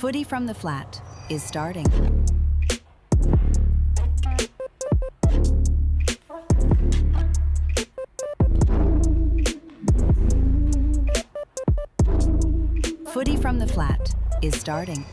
Footy from the Flat is starting. Footy from the Flat is starting.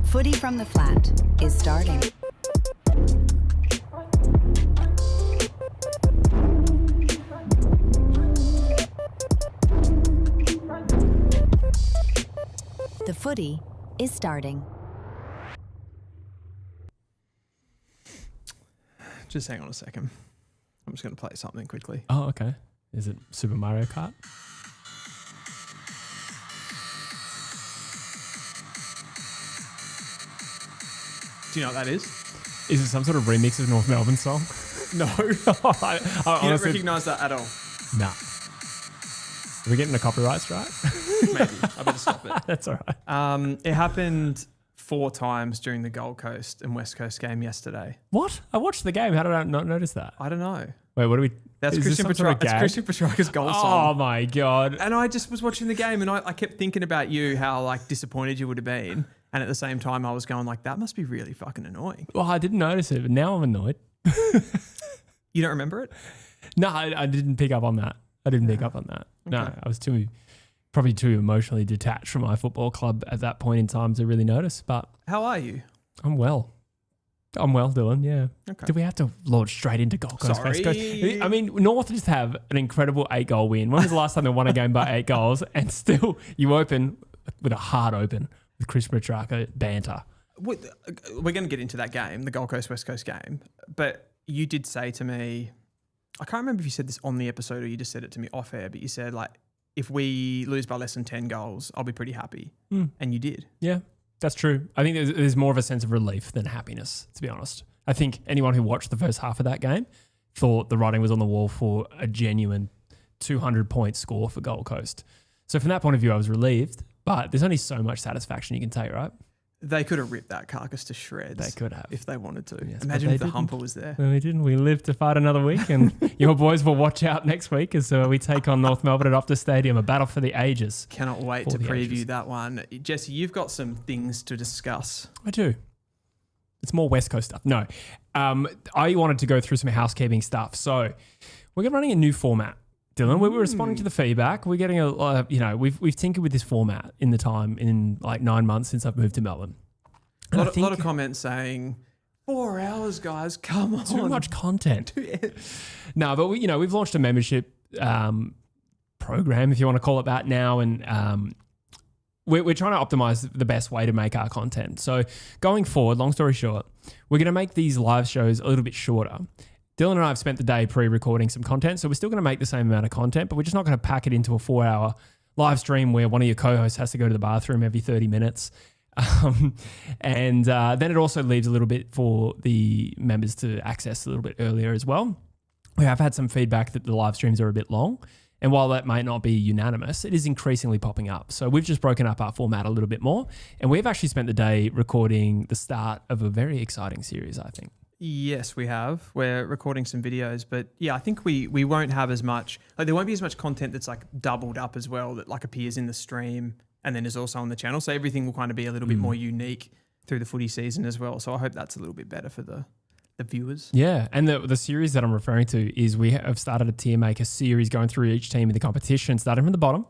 Footy from the Flat is starting. The footy is starting. Just hang on a second. I'm just going to play something quickly. Oh, okay. Is it Super Mario Kart? Do you know what that is? Is it some sort of remix of North Melbourne song? No. I You don't recognise that at all? Nah. Are we getting a copyright strike? Maybe. I better stop it. That's all right. It happened 4 times during the Gold Coast and West Coast game yesterday. What? I watched the game. How did I not notice that? I don't know. Wait, what do we... That's is Christian this some sort of gag? Petrarca's goal Oh, song. my God. And I just was watching the game and I kept thinking about you, how like disappointed you would have been. And at the same time, I was going like, that must be really fucking annoying. Well, I didn't notice it, but now I'm annoyed. You don't remember it? No, I didn't pick up on that. I didn't pick up on that. No, I was probably too emotionally detached from my football club at that point in time to really notice. But How are you? I'm well, Dylan. Yeah. Okay. Did we have to launch straight into Gold Coast, West Coast? Sorry. I mean, North just have an incredible 8-goal win. When was the last time they won a game by 8 goals? And still, you open with a hard open with Chris Petrarca banter. We're going to get into that game, the Gold Coast West Coast game. But you did say to me, I can't remember if you said this on the episode or you just said it to me off air, but you said like, if we lose by less than 10 goals, I'll be pretty happy. And you did. Yeah, that's true. I think there's more of a sense of relief than happiness, to be honest. I think anyone who watched the first half of that game thought the writing was on the wall for a genuine 200-point score for Gold Coast. So from that point of view, I was relieved, but there's only so much satisfaction you can take, right? They could have ripped that carcass to shreds. They could have. If they wanted to. Yes, Imagine if the didn't. humper was there. No, we didn't. We lived to fight another week, and your boys will watch out next week as we take on North Melbourne at Optus Stadium, a battle for the ages. Cannot wait For to the preview ages. that one. Jesse, you've got some things to discuss. I do. It's more West Coast stuff. No, I wanted to go through some housekeeping stuff. So we're running a new format, Dylan. We're responding to the feedback. We're getting we've tinkered with this format in like 9 months since I've moved to Melbourne. A lot of comments saying, 4 hours, guys, come on. Too much content. No, but we've launched a membership program, if you want to call it that now, and we're trying to optimize the best way to make our content. So going forward, long story short, we're going to make these live shows a little bit shorter. Dylan and I have spent the day pre-recording some content, so we're still going to make the same amount of content, but we're just not going to pack it into a 4-hour live stream where one of your co-hosts has to go to the bathroom every 30 minutes. And then it also leaves a little bit for the members to access a little bit earlier as well. We have had some feedback that the live streams are a bit long. And while that might not be unanimous, it is increasingly popping up. So we've just broken up our format a little bit more. And we've actually spent the day recording the start of a very exciting series, I think. Yes, we have. We're recording some videos, but yeah, I think we won't have as much, like there won't be as much content that's like doubled up as well that like appears in the stream and then is also on the channel. So everything will kind of be a little bit more unique through the footy season as well. So I hope that's a little bit better for the viewers. Yeah, and the series that I'm referring to is we have started a tier maker series going through each team in the competition, starting from the bottom,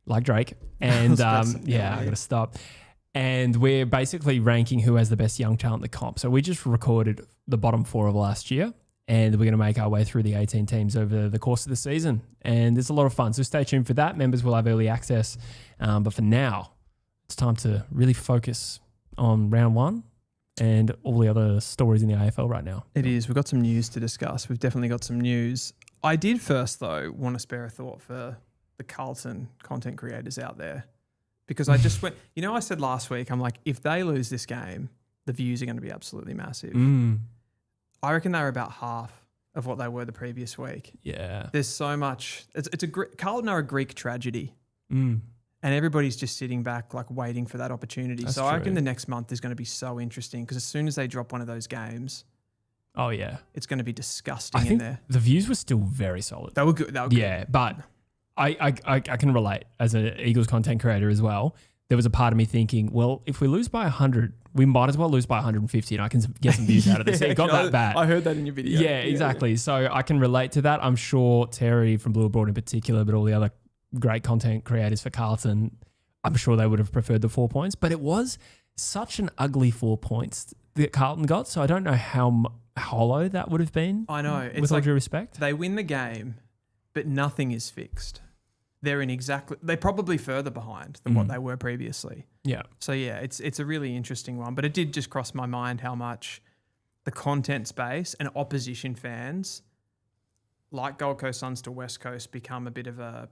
like Drake. And I got to stop. And we're basically ranking who has the best young talent in the comp. So we just recorded the bottom 4 of last year, and we're going to make our way through the 18 teams over the course of the season. And it's a lot of fun. So stay tuned for that. Members will have early access. But for now, it's time to really focus on round 1 and all the other stories in the AFL right now. It is. We've got some news to discuss. We've definitely got some news. I did first, though, want to spare a thought for the Carlton content creators out there. Because I just went, I said last week, I'm like, if they lose this game, the views are going to be absolutely massive. Mm. I reckon they were about half of what they were the previous week. Yeah. There's so much. Carlton are a Greek tragedy. Mm. And everybody's just sitting back, like waiting for that opportunity. That's so I reckon true. the next month is going to be so interesting because as soon as they drop one of those games, Oh, yeah. it's going to be disgusting I in think there. the views were still very solid. They were good. Yeah, but I can relate as an Eagles content creator as well. There was a part of me thinking, well, if we lose by 100, we might as well lose by 150 and I can get some views out of this. It got that bad. I heard that in your video. Yeah, exactly. So I can relate to that. I'm sure Terry from Blue Abroad in particular, but all the other great content creators for Carlton, I'm sure they would have preferred the 4 points. But it was such an ugly 4 points that Carlton got. So I don't know how hollow that would have been. I know. It's with all like due respect. they win the game, but nothing is fixed. They're probably further behind than what they were previously. Yeah. So yeah, it's a really interesting one. But it did just cross my mind how much the content space and opposition fans, like Gold Coast Suns to West Coast, become a bit of a,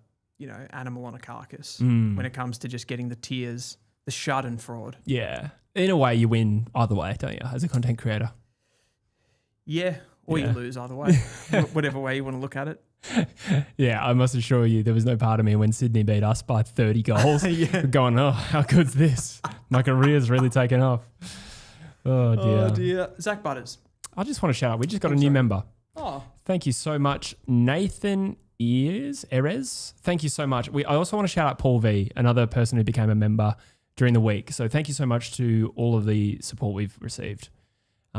animal on a carcass when it comes to just getting the tiers, the Schadenfreude. Yeah. In a way, you win either way, don't you, as a content creator? Yeah, or you lose either way, whatever way you want to look at it. Yeah, I must assure you, there was no part of me when Sydney beat us by 30 goals going, oh, how good's this? My career's really taken off. Oh, dear. Oh, dear. Zak Butters. I just want to shout out, we just got a new member. Oh. Thank you so much, Nathan Erez. Thank you so much. I also want to shout out Paul V, another person who became a member during the week. So thank you so much to all of the support we've received.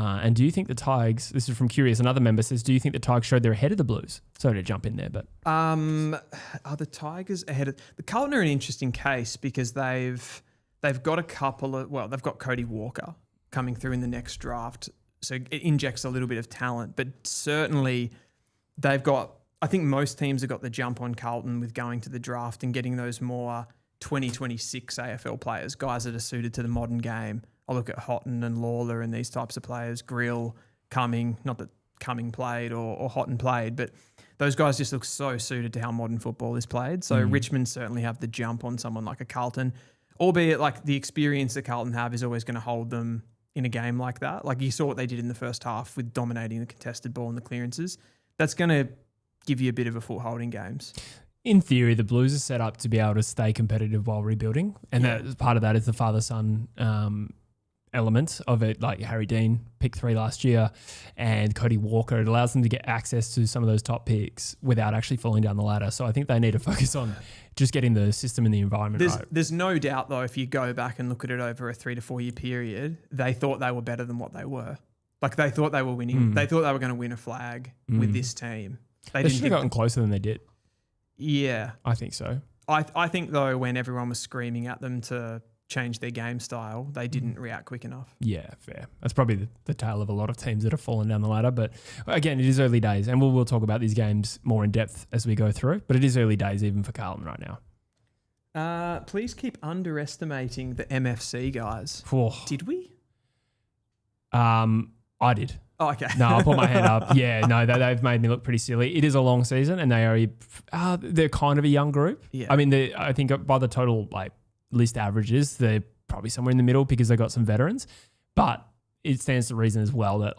And do you think the Tigers, this is from Curious, another member says, do you think the Tigers showed they're ahead of the Blues? Sorry to jump in there, but. Are the Tigers ahead of the Carlton are an interesting case because they've got a couple of, they've got Cody Walker coming through in the next draft. So it injects a little bit of talent, but certainly they've got, I think most teams have got the jump on Carlton with going to the draft and getting those more 2026 AFL players, guys that are suited to the modern game. I look at Houghton and Lawler and these types of players, Grill, Cumming, not that Cumming played or Houghton played, but those guys just look so suited to how modern football is played. So Richmond certainly have the jump on someone like a Carlton, albeit like the experience that Carlton have is always going to hold them in a game like that. Like you saw what they did in the first half with dominating the contested ball and the clearances. That's going to give you a bit of a foothold in games. In theory, the Blues are set up to be able to stay competitive while rebuilding. And that part of that is the father-son element of it, like Harry Dean, pick 3 last year, and Cody Walker. It allows them to get access to some of those top picks without actually falling down the ladder. So I think they need to focus on just getting the system and the environment right. There's no doubt, though, if you go back and look at it over a 3 to 4 year period, they thought they were better than what they were. Like they thought they were winning. They thought they were going to win a flag with this team. They should have gotten closer than they did. Yeah. I think so. I think, though, when everyone was screaming at them to change their game style, they didn't react quick enough. Yeah, fair. That's probably the tale of a lot of teams that have fallen down the ladder. But again, it is early days, and we'll talk about these games more in depth as we go through. But it is early days even for Carlton right now. Please keep underestimating the MFC guys. Oh. Did we? I did. Oh, okay. No, I'll put my hand up. Yeah, no, they've made me look pretty silly. It is a long season, and they're kind of a young group. Yeah. I mean, I think by the total list averages, they're probably somewhere in the middle because they've got some veterans. But it stands to reason as well that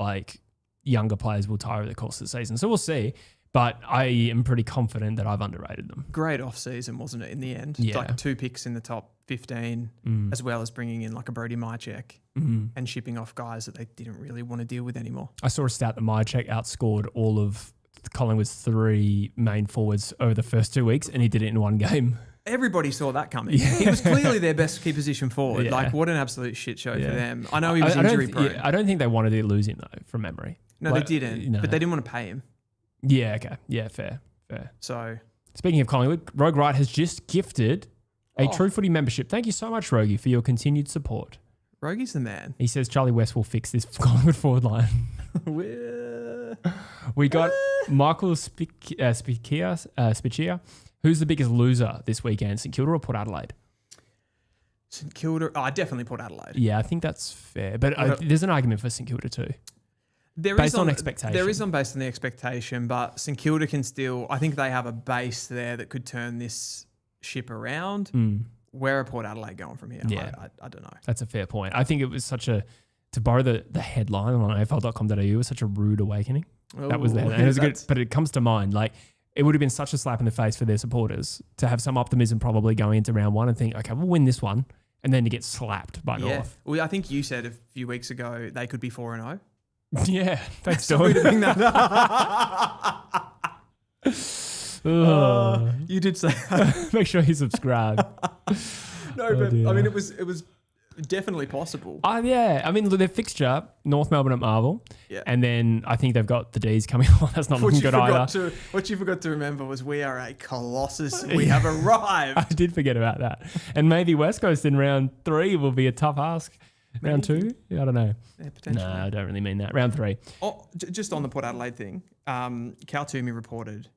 younger players will tire over the course of the season. So we'll see. But I am pretty confident that I've underrated them. Great off-season, wasn't it, in the end? Yeah. Like 2 picks in the top 15, as well as bringing in like a Brody Mychek and shipping off guys that they didn't really want to deal with anymore. I saw a stat that Mychek outscored all of Collingwood's 3 main forwards over the first 2 weeks, and he did it in one game. Everybody saw that coming. Yeah. He was clearly their best key position forward. Yeah. Like, what an absolute shit show for them. I know he was injury-prone. I don't think they wanted to lose him, though, from memory. No, they didn't. No. But they didn't want to pay him. Yeah, okay. Yeah, fair. So, speaking of Collingwood, Rogue Wright has just gifted a True Footy membership. Thank you so much, Rogie, for your continued support. Rogie's the man. He says Charlie West will fix this Collingwood forward line. We got Michael Spiccia. Who's the biggest loser this weekend, St Kilda or Port Adelaide? St Kilda. I definitely Port Adelaide. Yeah, I think that's fair. But there's an argument for St Kilda too. Based on expectation. There is based on the expectation, but St Kilda can still, I think they have a base there that could turn this ship around. Where are Port Adelaide going from here? Yeah. I don't know. That's a fair point. I think it was such a to borrow the headline on AFL.com.au, was such a rude awakening. That was the headline. And it was good, but it comes to mind, like, it would have been such a slap in the face for their supporters to have some optimism probably going into round one and think, okay, we'll win this one, and then to get slapped by North. Well, I think you said a few weeks ago they could be 4-0. Yeah, thanks, Sorry to bring that up. You did say that. Make sure you subscribe. Dear. I mean, it was definitely possible. Yeah. I mean, their fixture, North Melbourne at Marvel. Yeah. And then I think they've got the D's coming on. That's not looking good either. What you forgot to remember was we are a colossus. We have arrived. I did forget about that. And maybe West Coast in round 3 will be a tough ask. Round 2? Yeah, I don't know. Yeah, potentially. No, I don't really mean that. Round 3. Oh, just on the Port Adelaide thing, Cal Toomey reported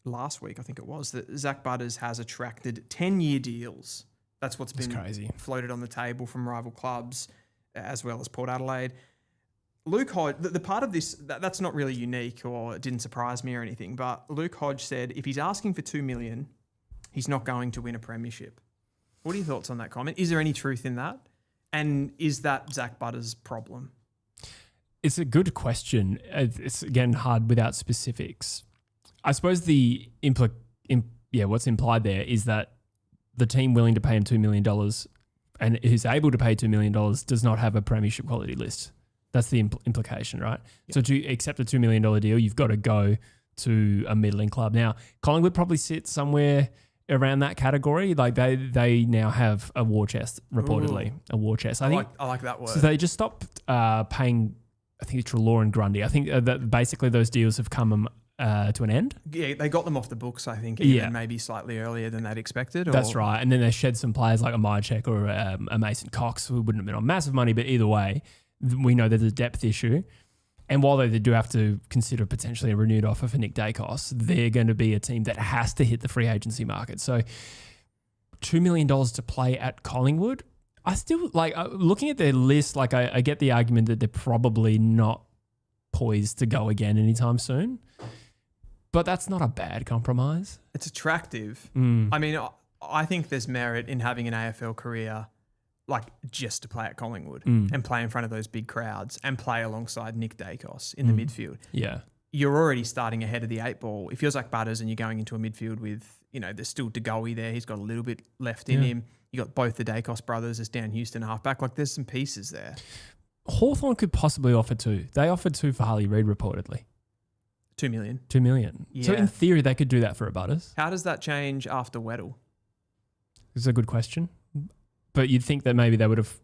last week, I think it was, that Zak Butters has attracted 10-year deals. That's what's been crazy. Floated on the table from rival clubs as well as Port Adelaide. Luke Hodge, the part of this, that's not really unique or it didn't surprise me or anything, but Luke Hodge said if he's asking for $2 million, he's not going to win a premiership. What are your thoughts on that comment? Is there any truth in that? And is that Zak Butters' problem? It's a good question. It's, again, hard without specifics. I suppose what's implied there is that the team willing to pay him $2 million and who's able to pay $2 million does not have a premiership quality list. That's the implication, right? Yep. So to accept a $2 million deal, you've got to go to a middling club. Now, Collingwood probably sits somewhere around that category. Like they now have a war chest, reportedly. Ooh. A war chest. I like that word. So they just stopped paying, I think it's Trelaw and Grundy. I think that basically those deals have come to an end. Yeah, they got them off the books, I think, even maybe slightly earlier than they'd expected. That's right. And then they shed some players like a Myercheck or a Mason Cox who wouldn't have been on massive money, but either way, we know there's a depth issue. And while they do have to consider potentially a renewed offer for Nick Dacos, they're going to be a team that has to hit the free agency market. So $2 million to play at Collingwood, I still, like, looking at their list, like I get the argument that they're probably not poised to go again anytime soon. But that's not a bad compromise. It's attractive. I mean, I think there's merit in having an AFL career, like, just to play at Collingwood and play in front of those big crowds and play alongside Nick Dacos in the midfield. Yeah. You're already starting ahead of the 8 ball. If you're Zak Butters and you're going into a midfield with, there's still DeGoey there. He's got a little bit left in him. You got both the Dacos brothers as Dan Houston halfback. Like, there's some pieces there. Hawthorn could possibly offer 2. They offered 2 for Harley Reid, reportedly. $2 million. $2 million. Yeah. So in theory, they could do that for a Butters. How does that change after Weddle? It's a good question. But you'd think that maybe they would have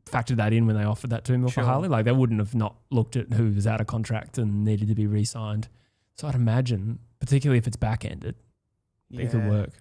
factored that in when they offered that $2 million for Harley. Like, they wouldn't have not looked at who was out of contract and needed to be re-signed. So I'd imagine, particularly if it's back-ended, it could work.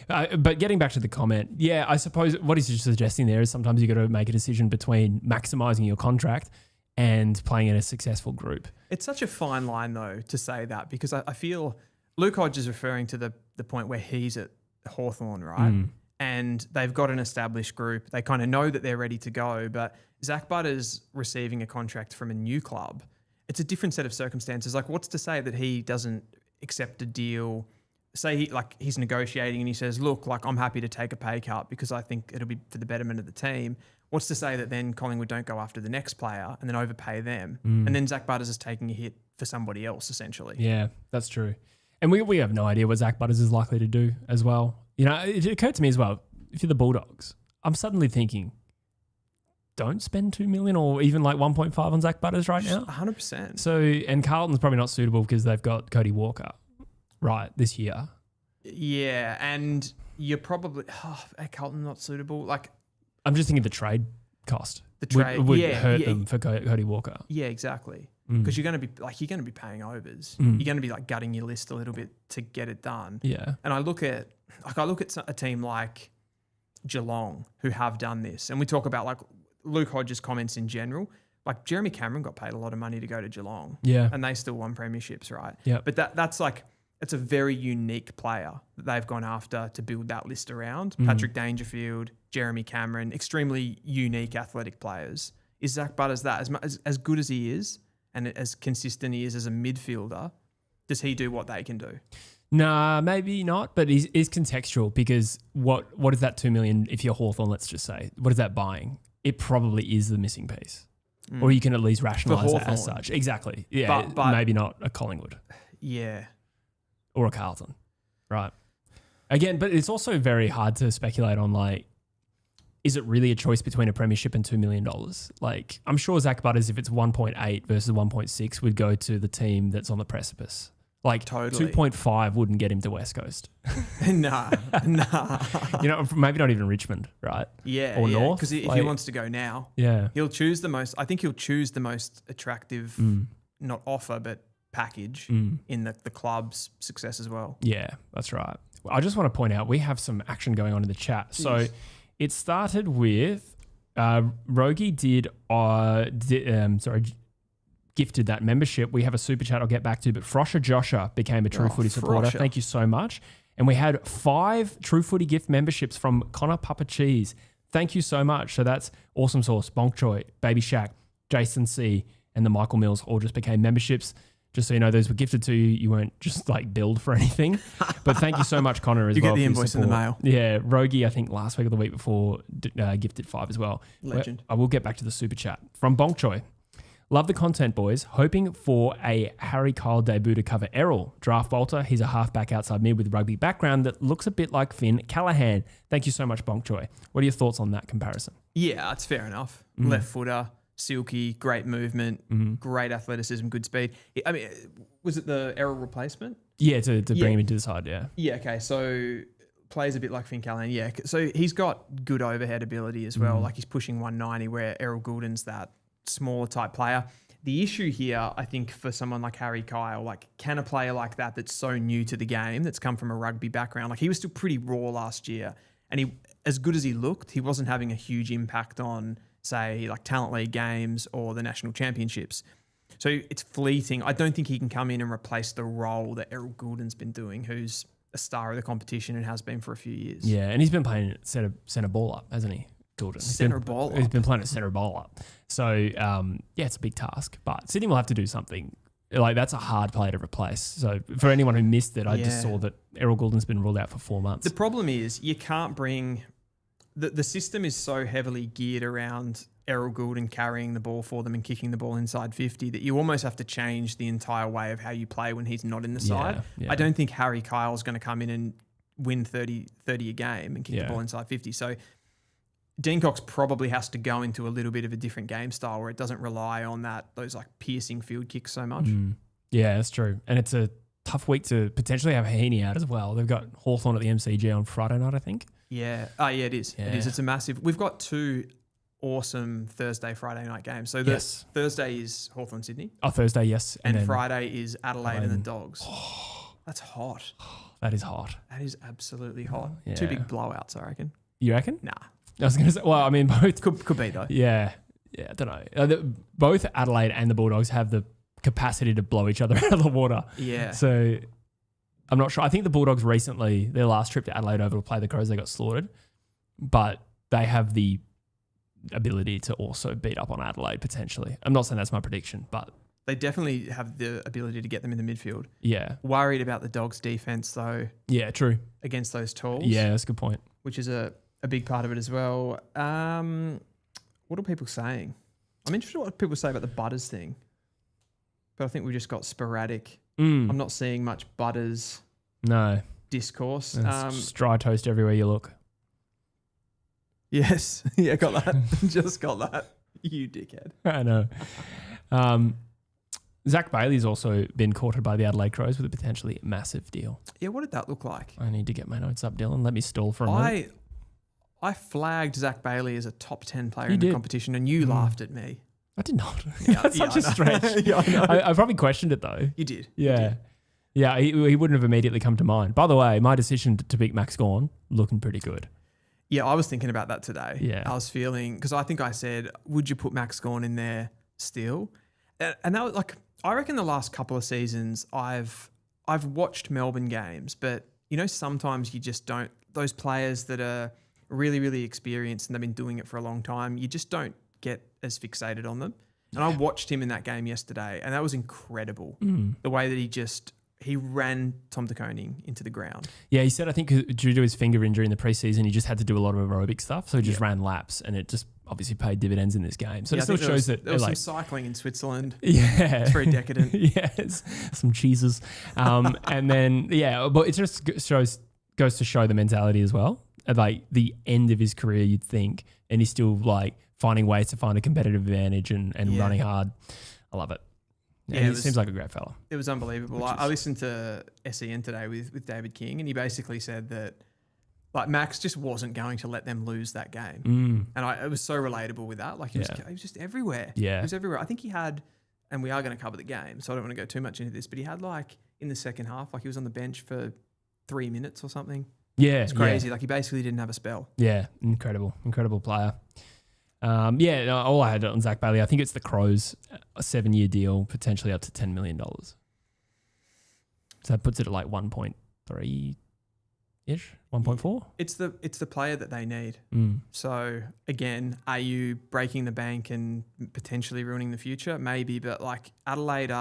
But getting back to the comment, I suppose what he's suggesting there is sometimes you've got to make a decision between maximising your contract and playing in a successful group. It's such a fine line, though, to say that, because I feel Luke Hodge is referring to the point where he's at Hawthorn, right? And they've got an established group. They kind of know that they're ready to go. But Zak Butters receiving a contract from a new club, it's a different set of circumstances. Like, what's to say that he doesn't accept a deal? Say he's negotiating and he says, look, like, I'm happy to take a pay cut because I think it'll be for the betterment of the team. What's to say that then Collingwood don't go after the next player and then overpay them? And then Zak Butters is taking a hit for somebody else, essentially. Yeah, that's true. And we have no idea what Zak Butters is likely to do as well. It occurred to me as well, if you're the Bulldogs, I'm suddenly thinking, don't spend $2 million or even like 1.5 on Zak Butters right now. 100%. So, and Carlton's probably not suitable because they've got Cody Walker, right, this year. Yeah, and you're probably, Carlton not suitable. Like, I'm just thinking the trade cost. The trade would hurt them for Cody Walker. Yeah, exactly. Because you're going to be paying overs. You're going to be like gutting your list a little bit to get it done. Yeah. And I look at a team like Geelong who have done this, and we talk about like Luke Hodge's comments in general. Like, Jeremy Cameron got paid a lot of money to go to Geelong. Yeah. And they still won premierships, right? Yeah. But that's like, it's a very unique player that they've gone after to build that list around. Patrick Dangerfield, Jeremy Cameron, extremely unique athletic players. Is Zak Butters that? As good as he is and as consistent he is as a midfielder, does he do what they can do? Nah, maybe not, but it's contextual because what is that $2 million if you're Hawthorn, let's just say? What is that buying? It probably is the missing piece. or you can at least rationalise it as Hawthorn. such. Exactly. Yeah, But- maybe not a Collingwood Yeah. or a Carlton, right? Again, but it's also very hard to speculate on, like, is it really a choice between a premiership and $2 million? Like, I'm sure Zak Butters, if it's 1.8 versus 1.6, would go to the team that's on the precipice. Like, Totally. 2.5 wouldn't get him to West Coast. nah. You know, maybe not even Richmond, right? Yeah. Or North, Because if he like- wants to go now, Yeah. he'll choose the most. I think he'll choose the most attractive, not offer, but package in the club's success as well. Yeah, that's right. I just want to point out we have some action going on in the chat. So Jeez. it started with Rogie gifted that membership. We have a super chat I'll get back to, but Frosher Josha became a True Footy supporter. Frosher. Thank you so much. And we had 5 True Footy gift memberships from Connor Papa Cheese. Thank you so much. So that's Awesome Sauce, Bonk Choi, Baby Shack, Jason C, and the Michael Mills all just became memberships. Just so you know, those were gifted to you. You weren't just like billed for anything. But thank you so much, Connor, as You well. get the for your invoice in the support. mail. Yeah, Rogie, I think last week or the week before, gifted 5 as well. Legend. I will get back to the super chat. From Bonk Choi. Love the content, boys. Hoping for a Harry Kyle debut to cover Errol. Draft Bolter. He's a halfback outside mid with rugby background that looks a bit like Finn Callahan. Thank you so much, Bonk Choi. What are your thoughts on that comparison? Yeah, that's fair enough. Left footer, silky, great movement, great athleticism, good speed. I mean, was it the Errol replacement? Yeah, to bring him into the side, yeah. Yeah, okay. So plays a bit like Finn Callahan. Yeah, so he's got good overhead ability as well. Like he's pushing 190 where Errol Gulden's that smaller type player. The issue here, I think, for someone like Harry Kyle, like, can a player like that that's so new to the game, that's come from a rugby background, like he was still pretty raw last year, and he, as good as he looked, he wasn't having a huge impact on, say, like Talent League games or the national championships. So it's fleeting. I don't think he can come in and replace the role that Errol Gulden's been doing, who's a star of the competition and has been for a few years. Yeah, and he's been playing centre ball up, hasn't he, Gulden? Centre ball He's up. been playing at centre ball up. So, yeah, it's a big task. But Sydney will have to do something. Like, that's a hard player to replace. So, for anyone who missed it, I just saw that Errol Gulden's been ruled out for 4 months. The problem is you can't bring... The system is so heavily geared around Errol Gulden carrying the ball for them and kicking the ball inside 50 that you almost have to change the entire way of how you play when he's not in the side. Yeah. I don't think Harry Kyle's going to come in and win 30 a game and kick the ball inside 50. So Dean Cox probably has to go into a little bit of a different game style where it doesn't rely on those like piercing field kicks so much. Yeah, that's true. And it's a tough week to potentially have Heaney out as well. They've got Hawthorn at the MCG on Friday night, I think. Yeah. Oh, yeah, it is. Yeah. It is. It's a massive... We've got 2 awesome Thursday, Friday night games. So the Thursday is Hawthorn Sydney. Oh, Thursday, yes. And then Friday is Adelaide and the Dogs. That's hot. that is hot. That is absolutely hot. Yeah. 2 big blowouts, I reckon. You reckon? Nah. I was going to say, well, I mean, both. Could be, though. Yeah. Yeah, I don't know. Both Adelaide and the Bulldogs have the capacity to blow each other out of the water. Yeah. So I'm not sure. I think the Bulldogs recently, their last trip to Adelaide over to play the Crows, they got slaughtered. But they have the ability to also beat up on Adelaide potentially. I'm not saying that's my prediction, but They definitely have the ability to get them in the midfield. yeah. Worried about the Dogs' defence, though, Yeah, true. against those tools. Yeah, that's a good point. Which is a big part of it as well. What are people saying? I'm interested in what people say about the Butters thing. But I think we just got sporadic. I'm not seeing much Butters No. discourse. It's just dry toast everywhere you look. Yes. Yeah, got that. Just got that. You dickhead. I know. Zac Bailey's also been courted by the Adelaide Crows with a potentially massive deal. Yeah, what did that look like? I need to get my notes up, Dylan. Let me stall for a minute. I flagged Zac Bailey as a top 10 player You in did. the competition and you laughed at me. I did not. Yeah, That's such a I know. stretch. Yeah, I know. I probably questioned it though. You did. Yeah. Yeah, he wouldn't have immediately come to mind. By the way, my decision to pick Max Gawn, looking pretty good. Yeah, I was thinking about that today. Yeah. I was feeling, because I think I said, would you put Max Gawn in there still? And that was like, I reckon the last couple of seasons I've watched Melbourne games, but you know, sometimes you just don't, those players that are really, really experienced and they've been doing it for a long time, you just don't get as fixated on them. And I watched him in that game yesterday and that was incredible. The way that he ran Tom de Koning into the ground. Yeah, he said, I think due to his finger injury in the preseason, he just had to do a lot of aerobic stuff. So he just ran laps and obviously paid dividends in this game. So Yeah, it still shows that there was like, some cycling in Switzerland. yeah, It's very decadent. yes, some cheeses, and then but it just goes to show the mentality as well. At like the end of his career, you'd think, and he's still like finding ways to find a competitive advantage and running hard. I love it. Yeah, he seems like a great fella. It was unbelievable. I listened to SEN today with David King, and he basically said that like Max just wasn't going to let them lose that game. And it was so relatable with that. Like he was just everywhere. Yeah. He was everywhere. I think he had, and we are going to cover the game, so I don't want to go too much into this, but he had like in the second half, like he was on the bench for 3 minutes or something. Yeah. It's crazy. Like he basically didn't have a spell. Yeah. Incredible player. All I had on Zac Bailey, I think it's the Crows, a 7-year deal, potentially up to $10 million. So that puts it at like 1.3-ish, 1.4. It's the player that they need. So again, are you breaking the bank and potentially ruining the future? Maybe, but like Adelaide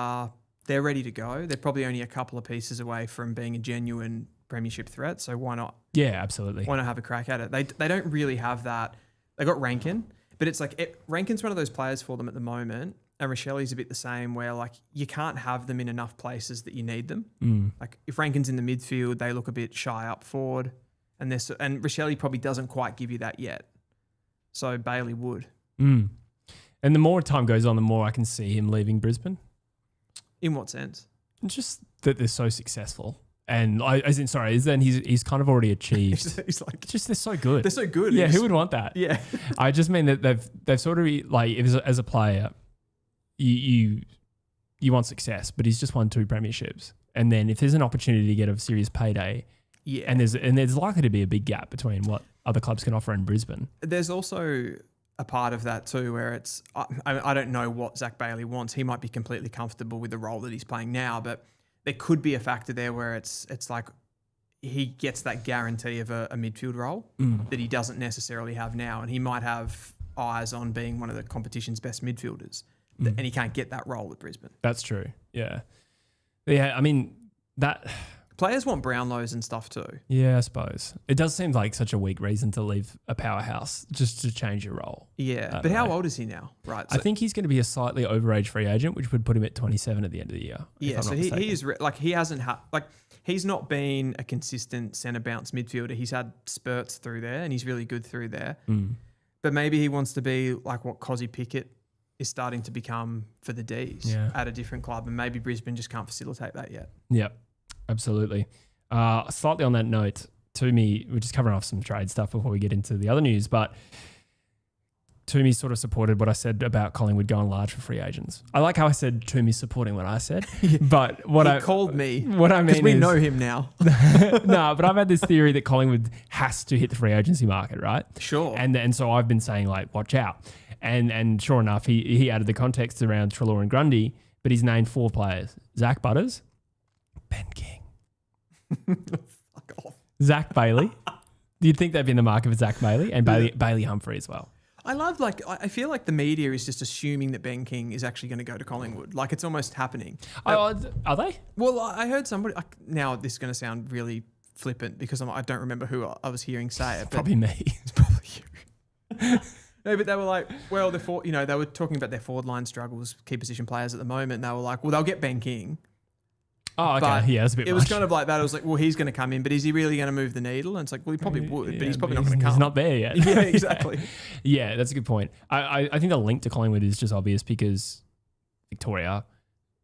they're ready to go. They're probably only a couple of pieces away from being a genuine premiership threat. So why not? Yeah, absolutely. Why not have a crack at it? They don't really have that. They got Rankin. But it's like Rankin's one of those players for them at the moment, and Rochelli's a bit the same, where like you can't have them in enough places that you need them. Like if Rankin's in the midfield, they look a bit shy up forward, and Rochelli probably doesn't quite give you that yet. So Bailey would. And the more time goes on, the more I can see him leaving Brisbane. In what sense? Just that they're so successful. And he's kind of already achieved. He's like, just they're so good. They're so good. Yeah, who would want that? Yeah. I just mean that they've sort of like as a player, you want success, but he's just won 2 premierships, and then if there's an opportunity to get a serious payday, and there's likely to be a big gap between what other clubs can offer in Brisbane. There's also a part of that too, where it's I don't know what Zac Bailey wants. He might be completely comfortable with the role that he's playing now, but there could be a factor there where it's like he gets that guarantee of a midfield role that he doesn't necessarily have now, and he might have eyes on being one of the competition's best midfielders, and he can't get that role at Brisbane. That's true. Yeah. Yeah, I mean, that... Players want Brownlows and stuff too. Yeah, I suppose. It does seem like such a weak reason to leave a powerhouse just to change your role. Yeah, but how old is he now? Right. So I think he's going to be a slightly overage free agent, which would put him at 27 at the end of the year. Yeah, so he is like he hasn't had like he's not been a consistent centre bounce midfielder. He's had spurts through there, and he's really good through there. But maybe he wants to be like what Cozzy Pickett is starting to become for the D's at a different club, and maybe Brisbane just can't facilitate that yet. Yep. Absolutely. Slightly on that note, Toomey, we're just covering off some trade stuff before we get into the other news, but Toomey sort of supported what I said about Collingwood going large for free agents. I like how I said Toomey's supporting what I said, but he called me. What I mean is... we know him now. No, but I've had this theory that Collingwood has to hit the free agency market, right? Sure. And so I've been saying like, watch out. And sure enough, he added the context around Treloar and Grundy, but he's named 4 players. Zak Butters, Ben King. Fuck off. Zac Bailey. You'd think they'd be in the market for Zac Bailey and Bailey Humphrey as well. I feel like the media is just assuming that Ben King is actually going to go to Collingwood. Like it's almost happening. Are they? Well, I heard somebody, now this is going to sound really flippant because I don't remember who I was hearing say it. Probably me. It's probably you. No, but they were like, well, they were talking about their forward line struggles, key position players at the moment. They were like, well, they'll get Ben King. Oh, okay. But yeah, that's a bit much. It was kind of like that. I was like, well, he's going to come in, but is he really going to move the needle? And it's like, well, he probably would, but he's probably not going to come. He's not there yet. Yeah, exactly. Yeah, that's a good point. I think the link to Collingwood is just obvious because Victoria,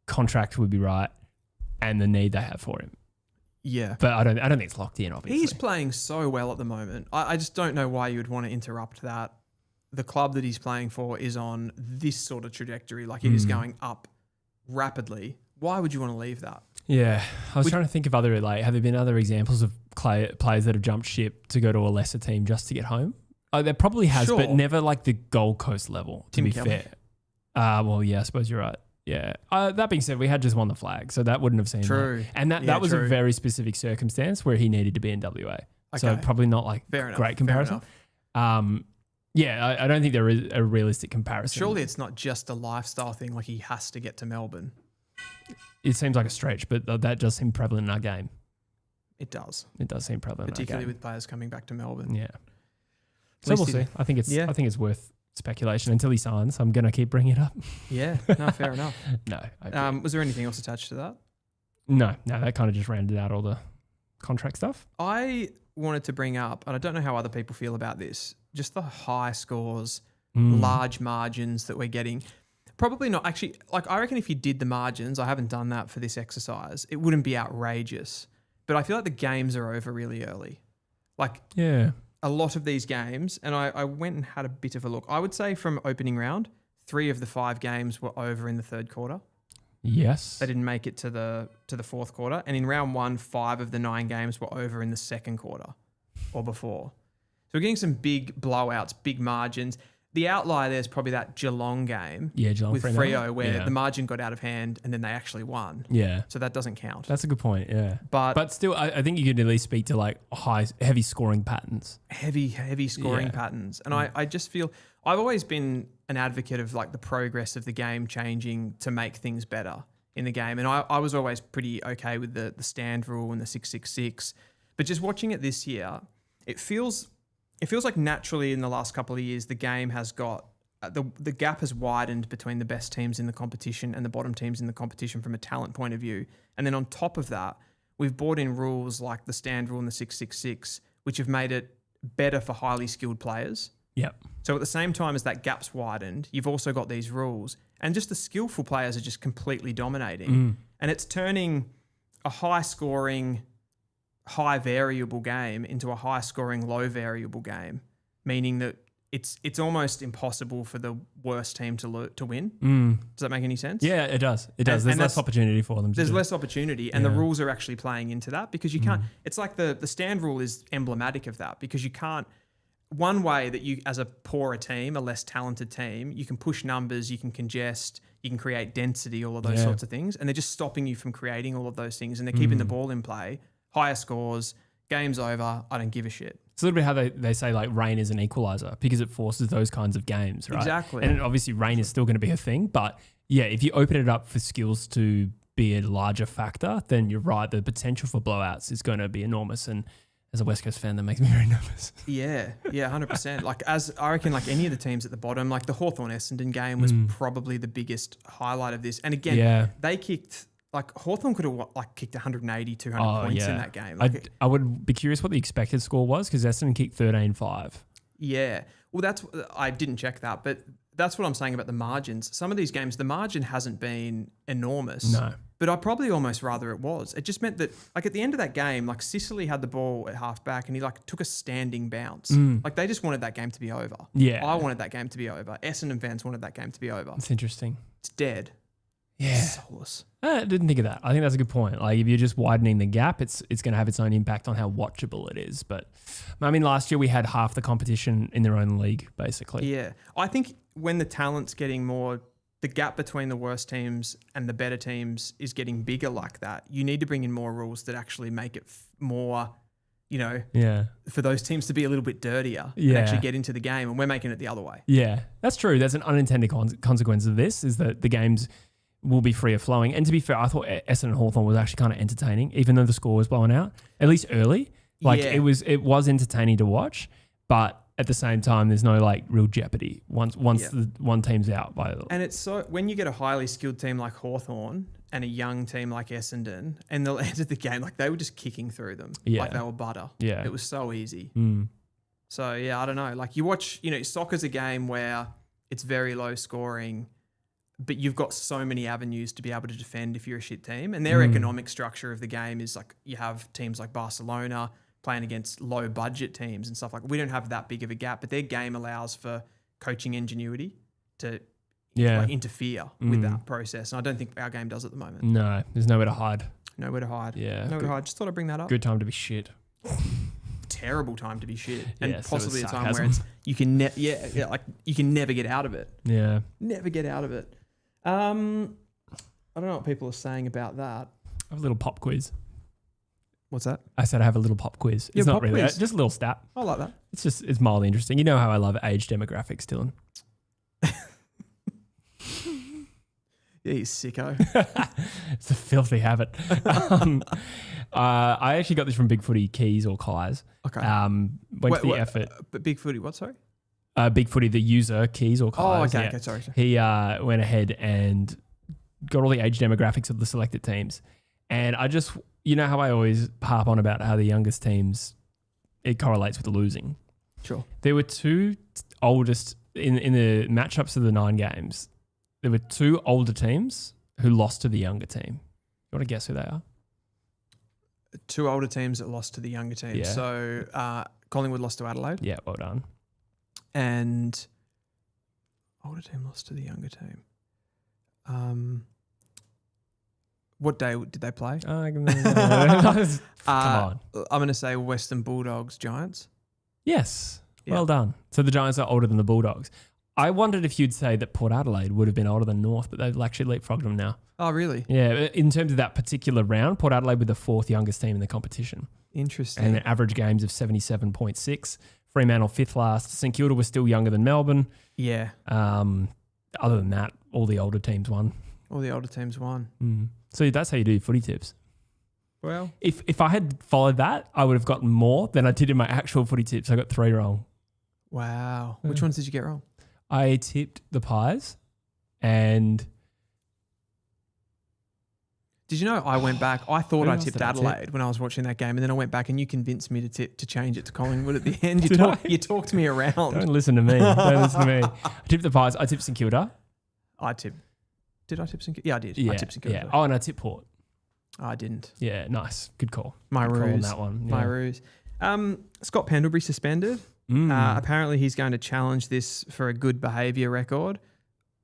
contract would be right and the need they have for him. Yeah. But I don't think it's locked in, obviously. He's playing so well at the moment. I just don't know why you would want to interrupt that. The club that he's playing for is on this sort of trajectory. Like it is going up rapidly. Why would you want to leave that? Yeah. I was trying to think of have there been other examples of players that have jumped ship to go to a lesser team just to get home? There probably has, but never like the Gold Coast level, to be fair. Well, yeah, I suppose you're right. Yeah. That being said, we had just won the flag, so that wouldn't have seemed true. Like, and that was a very specific circumstance where he needed to be in WA. Okay. So probably not like great comparison. Yeah, I don't think there is a realistic comparison. Surely it's not just a lifestyle thing, like he has to get to Melbourne. It seems like a stretch, but that does seem prevalent in our game. It does. It does seem prevalent, particularly with players coming back to Melbourne. Yeah. So we'll see. I think it's worth speculation until he signs. I'm going to keep bringing it up. Yeah, no, fair enough. No. Was there anything else attached to that? No, that kind of just rounded out all the contract stuff. I wanted to bring up, and I don't know how other people feel about this, just the high scores, large margins that we're getting. Probably not. Actually, like I reckon if you did the margins, I haven't done that for this exercise, it wouldn't be outrageous. But I feel like the games are over really early. Like a lot of these games, and I went and had a bit of a look. I would say from opening round, 3 of the 5 games were over in the third quarter. Yes. They didn't make it to the fourth quarter. And in round 1, 5 of the 9 games were over in the second quarter or before. So we're getting some big blowouts, big margins. The outlier there is probably that Geelong game Geelong with Fremantle. Freo where the margin got out of hand and then they actually won. Yeah. So that doesn't count. That's a good point, yeah. But still, I think you could at least speak to like heavy scoring patterns. Heavy scoring patterns. And I just feel I've always been an advocate of like the progress of the game changing to make things better in the game. And I was always pretty okay with the stand rule and the 666. But just watching it this year, it feels like naturally in the last couple of years, the game has got, the gap has widened between the best teams in the competition and the bottom teams in the competition from a talent point of view. And then on top of that, we've brought in rules like the stand rule and the 666, which have made it better for highly skilled players. Yep. So at the same time as that gap's widened, you've also got these rules and just the skillful players are just completely dominating. And it's turning a high scoring, high variable game into a high scoring, low variable game, meaning that it's almost impossible for the worst team to win. Does that make any sense? Yeah, it does. It does. There's less opportunity for them. There's less opportunity, and the rules are actually playing into that because you can't. It's like the stand rule is emblematic of that because you can't. One way that you, as a poorer team, a less talented team, you can push numbers, you can congest, you can create density, all of those sorts of things, and they're just stopping you from creating all of those things, and they're keeping the ball in play. Higher scores, game's over, I don't give a shit. It's a little bit how they say like rain is an equalizer because it forces those kinds of games, right? Exactly. And obviously rain is still going to be a thing, but yeah, if you open it up for skills to be a larger factor, then you're right, the potential for blowouts is going to be enormous. And as a West Coast fan, that makes me very nervous. Yeah, 100%. Like as I reckon, like any of the teams at the bottom, like the Hawthorn Essendon game was probably the biggest highlight of this. And again, they kicked... Like Hawthorn could have kicked 180, 200 points in that game. Like I would be curious what the expected score was because Essendon kicked 13-5. Yeah. Well, I didn't check that, but that's what I'm saying about the margins. Some of these games, the margin hasn't been enormous. No. But I'd probably almost rather it was. It just meant that like at the end of that game, like Sicily had the ball at half back and he like took a standing bounce. Like they just wanted that game to be over. Yeah. I wanted that game to be over. Essendon fans wanted that game to be over. It's interesting. It's dead. Yeah. Soulless. I didn't think of that. I think that's a good point. Like if you're just widening the gap, it's going to have its own impact on how watchable it is. But I mean, last year we had half the competition in their own league, basically. Yeah. I think when the talent's getting more, the gap between the worst teams and the better teams is getting bigger like that, you need to bring in more rules that actually make it more, for those teams to be a little bit dirtier and actually get into the game. And we're making it the other way. Yeah, that's true. There's an unintended consequence of this is that the games will be freer flowing. And to be fair, I thought Essendon Hawthorn was actually kind of entertaining, even though the score was blown out, at least early. It was entertaining to watch, but at the same time, there's no like real jeopardy once the one team's out. And it's so when you get a highly skilled team like Hawthorn and a young team like Essendon, and they'll enter the game like they were just kicking through them, like they were butter. Yeah, it was so easy. So yeah, I don't know. Like you watch, soccer's a game where it's very low scoring, but you've got so many avenues to be able to defend if you're a shit team. And their economic structure of the game is like you have teams like Barcelona playing against low budget teams and stuff like that. We don't have that big of a gap, but their game allows for coaching ingenuity to interfere with that process. And I don't think our game does at the moment. No, there's nowhere to hide. Nowhere to hide. Yeah. Nowhere to hide. Just thought I'd bring that up. Good time to be shit. Terrible time to be shit. And possibly a time sarcasm. where you can you can never get out of it. Yeah. Never get out of it. I don't know what people are saying about that. I have a little pop quiz. What's that? I said I have a little pop quiz. It's not really just a little stat. I like that. It's mildly interesting. You know how I love age demographics, Dylan. Yeah, you sicko. It's a filthy habit. I actually got this from Big Footy Keys or Kais. Okay. Went to the effort. But Big Footy, what, sorry? Big Footy, the user, Keys or Kyes. Oh, okay, sorry. He went ahead and got all the age demographics of the selected teams. And I just, you know how I always harp on about how the youngest teams, it correlates with the losing. Sure. There were two oldest, in the matchups of the 9 games, there were 2 older teams who lost to the younger team. You want to guess who they are? 2 older teams that lost to the younger teams. Yeah. So Collingwood lost to Adelaide. Yeah, well done. And older team lost to the younger team. What day did they play? Come on. I'm going to say Western Bulldogs Giants. Yes. Yeah. Well done. So the Giants are older than the Bulldogs. I wondered if you'd say that Port Adelaide would have been older than North, but they've actually leapfrogged them now. Oh, really? Yeah. In terms of that particular round, Port Adelaide were the 4th youngest team in the competition. Interesting. And average games of 77.6. Fremantle 5th last. St Kilda was still younger than Melbourne. Yeah. Other than that, all the older teams won. All the older teams won. So that's how you do your footy tips. Well, if I had followed that, I would have gotten more than I did in my actual footy tips. I got 3 wrong. wow. Which ones did you get wrong? I tipped the Pies and... Did you know I went back? I thought Who I else tipped did I tip? Adelaide when I was watching that game, and then I went back and you convinced me to change it to Collingwood at the end. You talked me around. Don't listen to me. Don't listen to me. I tipped the Pies. I tipped St Kilda. Did I tip St Kilda? Yeah, I did. Yeah, I tipped St Kilda. yeah. Oh, and I tipped Port. I didn't. Yeah, nice. Good call. My Good call on ruse. that one. My Yeah. ruse. Scott Pendlebury suspended. Apparently he's going to challenge this for a good behaviour record.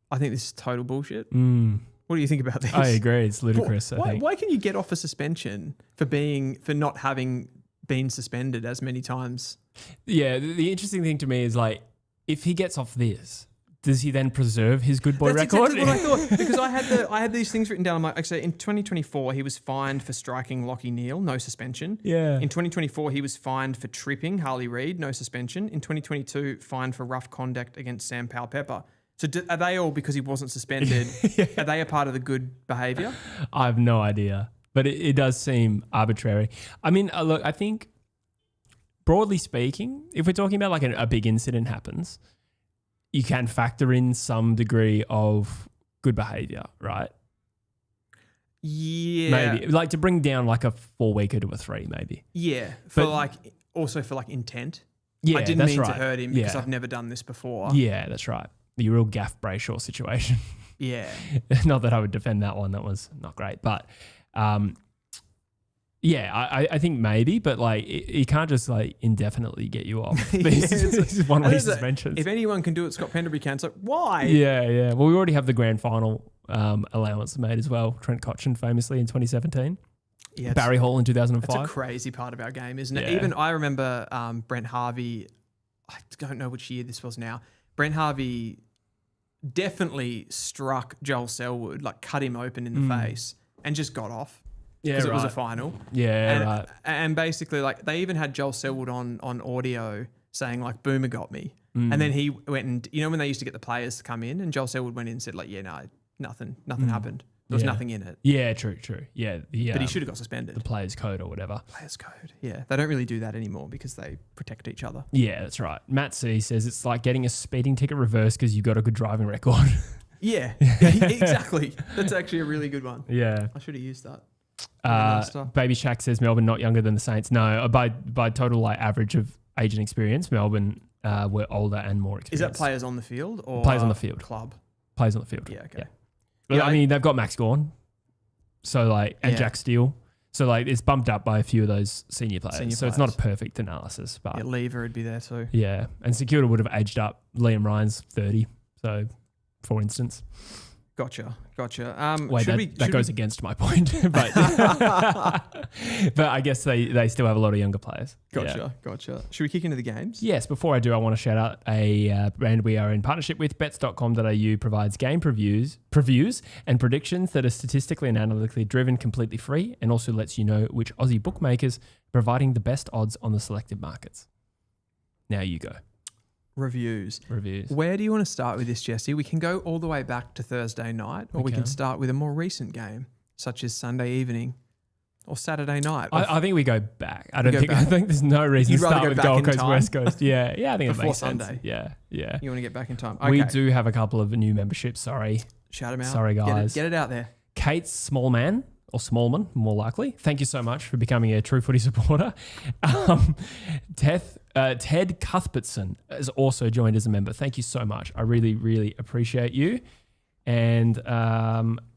I think this is total bullshit. What do you think about this? I agree. It's ludicrous. Why can you get off a suspension for not having been suspended as many times? Yeah, the interesting thing to me is like, if he gets off this, does he then preserve his good boy That's record? exactly what I thought, because I had these things written down. I'm like, so in 2024 he was fined for striking Lachie Neale, no suspension. Yeah. In 2024 he was fined for tripping Harley Reid, no suspension. In 2022 fined for rough conduct against Sam Powell-Pepper. So are they all because he wasn't suspended? Yeah. Are they a part of the good behaviour? I have no idea, but it does seem arbitrary. I mean, look, I think broadly speaking, if we're talking about like a big incident happens, you can factor in some degree of good behaviour, right? Yeah. Maybe. Like to bring down like a 4-weeker to a 3, maybe. Yeah. Also for intent. Yeah, I didn't that's mean right. to hurt him because Yeah. I've never done this before. Yeah, that's right. The real Gaff Brayshaw situation. Yeah. Not that I would defend that one. That was not great. But yeah, I think maybe, but like he can't just like indefinitely get you off. These one-week suspensions. If anyone can do it, Scott Pendlebury can. So why? Yeah. Well, we already have the grand final allowance made as well. Trent Cotchin famously in 2017. Yeah, Barry Hall in 2005. That's a crazy part of our game, isn't it? Yeah. Even I remember Brent Harvey, I don't know which year this was now. Brent Harvey definitely struck Joel Selwood, like cut him open in the face and just got off. Yeah, Because right. it was a final. Yeah, and, right. And basically, like, they even had Joel Selwood on audio saying, like, Boomer got me. And then he went and, you know, when they used to get the players to come in, and Joel Selwood went in and said, like, yeah, no, nothing happened. There was nothing in it. Yeah, true. Yeah, But he should have got suspended. the players' code or whatever. Players code. Yeah. They don't really do that anymore because they protect each other. Yeah, that's right. Matt C says it's like getting a speeding ticket reversed because you've got a good driving record. Yeah, exactly. That's actually a really good one. Yeah. I should have used that. Baby Shaq says Melbourne not younger than the Saints. No, by total like average of age and experience, Melbourne were older and more Is experienced. that players on the field or Players on the field. club? Players on the field? Yeah, okay. Yeah. Yeah, I mean, they've got Max Gawn, so like, and Yeah. Jack Steele. So like, it's bumped up by a few of those senior players. So it's not a perfect analysis, but Yeah, Lever would be there too. yeah. And St Kilda would have aged up. Liam Ryan's 30. So, for instance. Gotcha. Wait, that goes against my point, but but I guess they still have a lot of younger players. Yeah. Gotcha. Should we kick into the games? Yes, before I do, I want to shout out a brand we are in partnership with. Bets.com.au provides game previews and predictions that are statistically and analytically driven, completely free, and also lets you know which Aussie bookmakers are providing the best odds on the selected markets. Now you go. Reviews. Where do you want to start with this, Jesse? We can go all the way back to Thursday night, or we can Okay. start with a more recent game, such as Sunday evening or Saturday night? I think we go back. I back. think there's no reason You'd to rather start go with back Gold in Coast, time? West Coast. Yeah, I think it Before makes sense. Sunday. Yeah. You want to get back in time? Okay. We do have a couple of new memberships. Sorry. Shout them out. Sorry, guys. Get it out there. Kate Smallman, or Smallman, more likely. Thank you so much for becoming a True Footy supporter. Ted Cuthbertson has also joined as a member. Thank you so much. I really, really appreciate you. And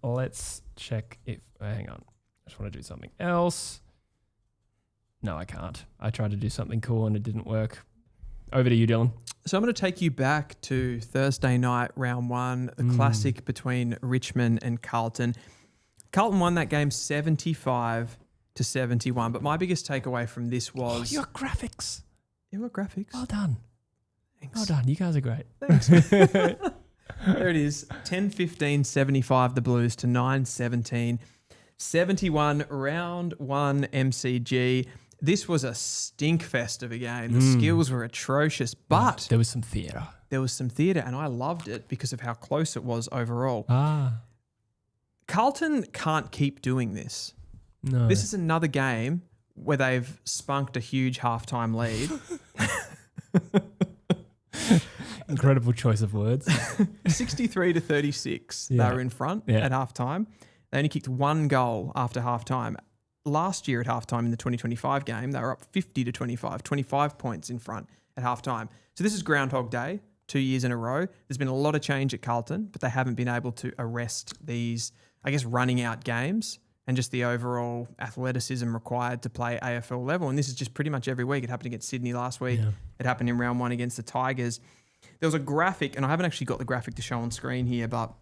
let's check if... hang on. I just want to do something else. No, I can't. I tried to do something cool and it didn't work. Over to you, Dylan. So I'm going to take you back to Thursday night, round 1, the classic between Richmond and Carlton. Carlton won that game 75-71, but my biggest takeaway from this was... your graphics. Your graphics. Well done. Thanks. Well done. You guys are great. Thanks. There it is. 10-15-75 the Blues to 9-17. 71, round 1 MCG. This was a stink fest of a game. The skills were atrocious, but there was some theatre. There was some theatre, and I loved it because of how close it was overall. Carlton can't keep doing this. No. This is another game where they've spunked a huge halftime lead. Incredible choice of words. 63-36. Yeah. They were in front at halftime. They only kicked 1 goal after halftime. Last year at halftime in the 2025 game, they were up 50-25, 25 points in front at halftime. So this is Groundhog Day, 2 years in a row. There's been a lot of change at Carlton, but they haven't been able to arrest these, I guess, running out games and just the overall athleticism required to play AFL level. And this is just pretty much every week. It happened against Sydney last week. Yeah. It happened in round 1 against the Tigers. There was a graphic, and I haven't actually got the graphic to show on screen here, but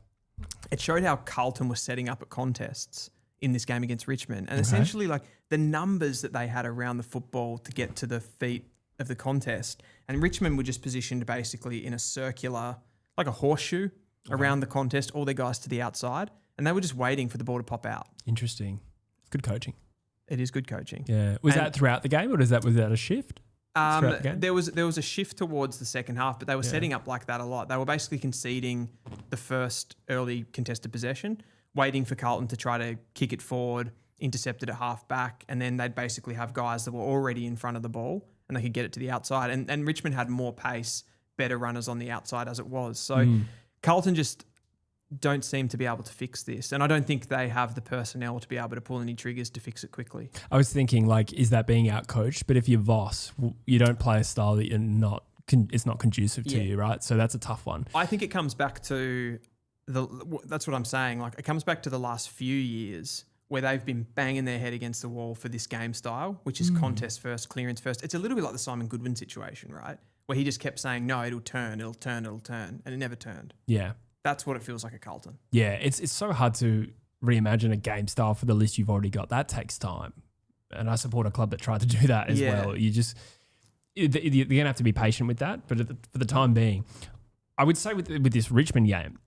it showed how Carlton was setting up at contests in this game against Richmond. And essentially, like, the numbers that they had around the football to get to the feet of the contest. And Richmond were just positioned basically in a circular, like a horseshoe around the contest, all their guys to the outside. And they were just waiting for the ball to pop out. Interesting. Good coaching. It is good coaching. Yeah. Was that throughout the game, or was that a shift? There was a shift towards the second half, but they were setting up like that a lot. They were basically conceding the first early contested possession, waiting for Carlton to try to kick it forward, intercept it at half back, and then they'd basically have guys that were already in front of the ball and they could get it to the outside. And Richmond had more pace, better runners on the outside as it was. So Carlton just don't seem to be able to fix this. And I don't think they have the personnel to be able to pull any triggers to fix it quickly. I was thinking, like, is that being outcoached? But if you're Voss, you don't play a style that you're not, it's not conducive to you, right? So that's a tough one. I think it comes back to that's what I'm saying. Like, it comes back to the last few years where they've been banging their head against the wall for this game style, which is contest first, clearance first. It's a little bit like the Simon Goodwin situation, right? Where he just kept saying, no, it'll turn. And it never turned. Yeah. That's what it feels like at Carlton. Yeah, it's so hard to reimagine a game style for the list you've already got. That takes time. And I support a club that tried to do that as well. You're going to have to be patient with that. But for the time being, I would say with this Richmond game,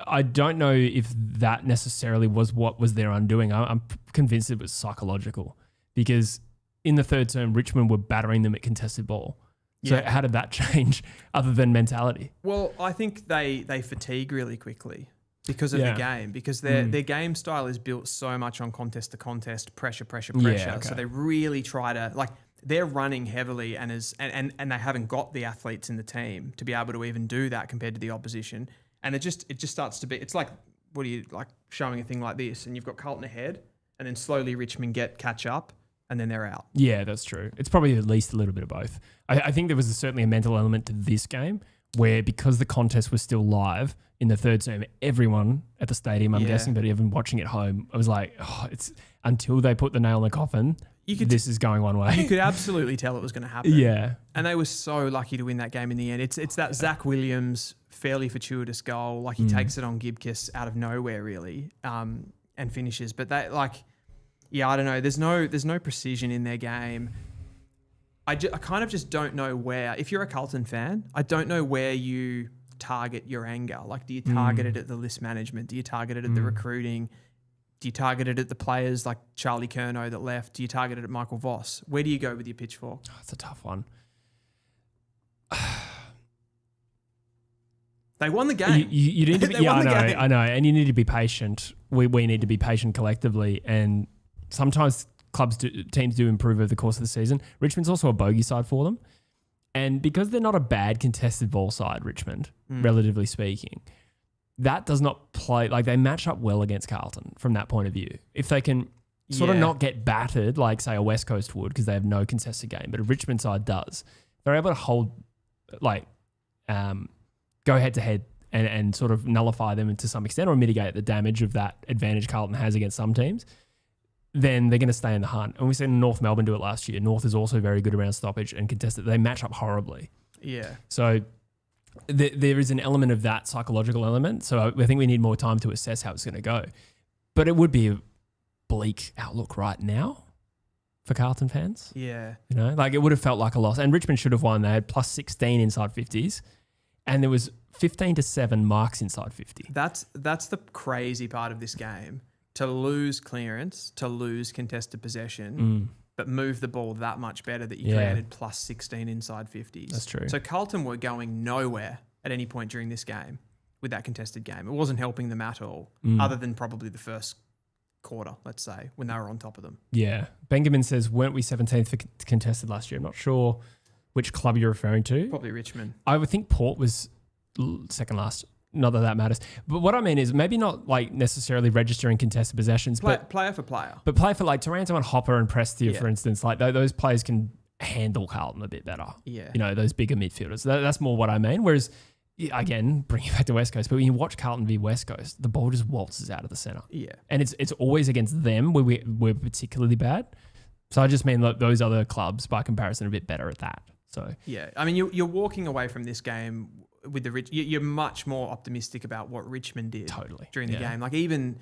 I don't know if that necessarily was what was their undoing. I'm convinced it was psychological, because in the third term, Richmond were battering them at contested ball. So how did that change other than mentality? Well, I think they fatigue really quickly because of the game, because their game style is built so much on contest to contest, pressure. Yeah, okay. So they really try to, like, they're running heavily and they haven't got the athletes in the team to be able to even do that compared to the opposition. And it just starts to be, it's like, what are you, like, showing a thing like this, and you've got Carlton ahead, and then slowly Richmond catch up, and then they're out. Yeah, that's true. It's probably at least a little bit of both. I think there was certainly a mental element to this game where, because the contest was still live in the third term, everyone at the stadium, I'm guessing, but even watching at home, I was like, it's until they put the nail in the coffin, this is going one way. You could absolutely tell it was going to happen. Yeah. And they were so lucky to win that game in the end. It's that Zach Williams fairly fortuitous goal. Like, he takes it on Gibkiss out of nowhere, really, and finishes. But they, like... Yeah, I don't know. There's no precision in their game. I kind of just don't know where. If you're a Carlton fan, I don't know where you target your anger. Like, do you target it at the list management? Do you target it at the recruiting? Do you target it at the players like Charlie Curnow that left? Do you target it at Michael Voss? Where do you go with your pitchfork? Oh, that's a tough one. They won the game. You need to be, I know. And you need to be patient. We need to be patient collectively, and sometimes teams do improve over the course of the season. Richmond's also a bogey side for them. And because they're not a bad contested ball side, Richmond, relatively speaking, that does not play, like they match up well against Carlton from that point of view. If they can sort of not get battered like, say, a West Coast would because they have no contested game, but a Richmond side does, they're able to hold, like, go head-to-head and sort of nullify them to some extent or mitigate the damage of that advantage Carlton has against some teams, then they're going to stay in the hunt. And we've seen North Melbourne do it last year. North is also very good around stoppage and contested. They match up horribly. Yeah. So there is an element of that psychological element. So I think we need more time to assess how it's going to go. But it would be a bleak outlook right now for Carlton fans. Yeah. You know, like it would have felt like a loss. And Richmond should have won. They had plus 16 inside 50s. And there was 15-7 marks inside 50. That's the crazy part of this game. To lose clearance, to lose contested possession, but move the ball that much better that you created plus 16 inside 50s. That's true. So Carlton were going nowhere at any point during this game with that contested game. It wasn't helping them at all, other than probably the first quarter, let's say, when they were on top of them. Yeah. Benjamin says, weren't we 17th for contested last year? I'm not sure which club you're referring to. Probably Richmond. I would think Port was second last. Not that that matters. But what I mean is maybe not like necessarily registering contested possessions, but player for player. But play for like Taranto and Hopper and Prestia, for instance. Like those players can handle Carlton a bit better. Yeah. You know, those bigger midfielders. That's more what I mean. Whereas, again, bringing it back to West Coast, but when you watch Carlton v West Coast, the ball just waltzes out of the centre. Yeah. And it's always against them where we're particularly bad. So I just mean that those other clubs, by comparison, are a bit better at that. So yeah, I mean, you're walking away from this game with you're much more optimistic about what Richmond did during the game. Like even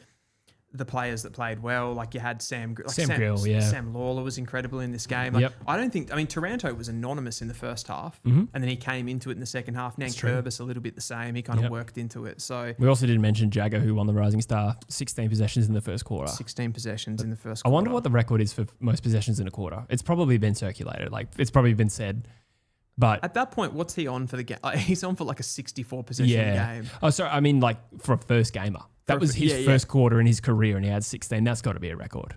the players that played well, like you had Sam Grill, Sam Lawler was incredible in this game. Like, I mean, Taranto was anonymous in the first half, and then he came into it in the second half. Nan Kurbis a little bit the same. He kind of worked into it. So we also didn't mention Jagger, who won the Rising Star, 16 possessions in the first quarter. 16 possessions in the first I quarter. wonder what the record is for most possessions in a quarter. It's probably been circulated. Like it's probably been said. But at that point, what's he on for the game? He's on for like a 64 possession game. Oh, sorry. I mean, like for a first gamer. That was his first quarter in his career, and he had 16. That's got to be a record.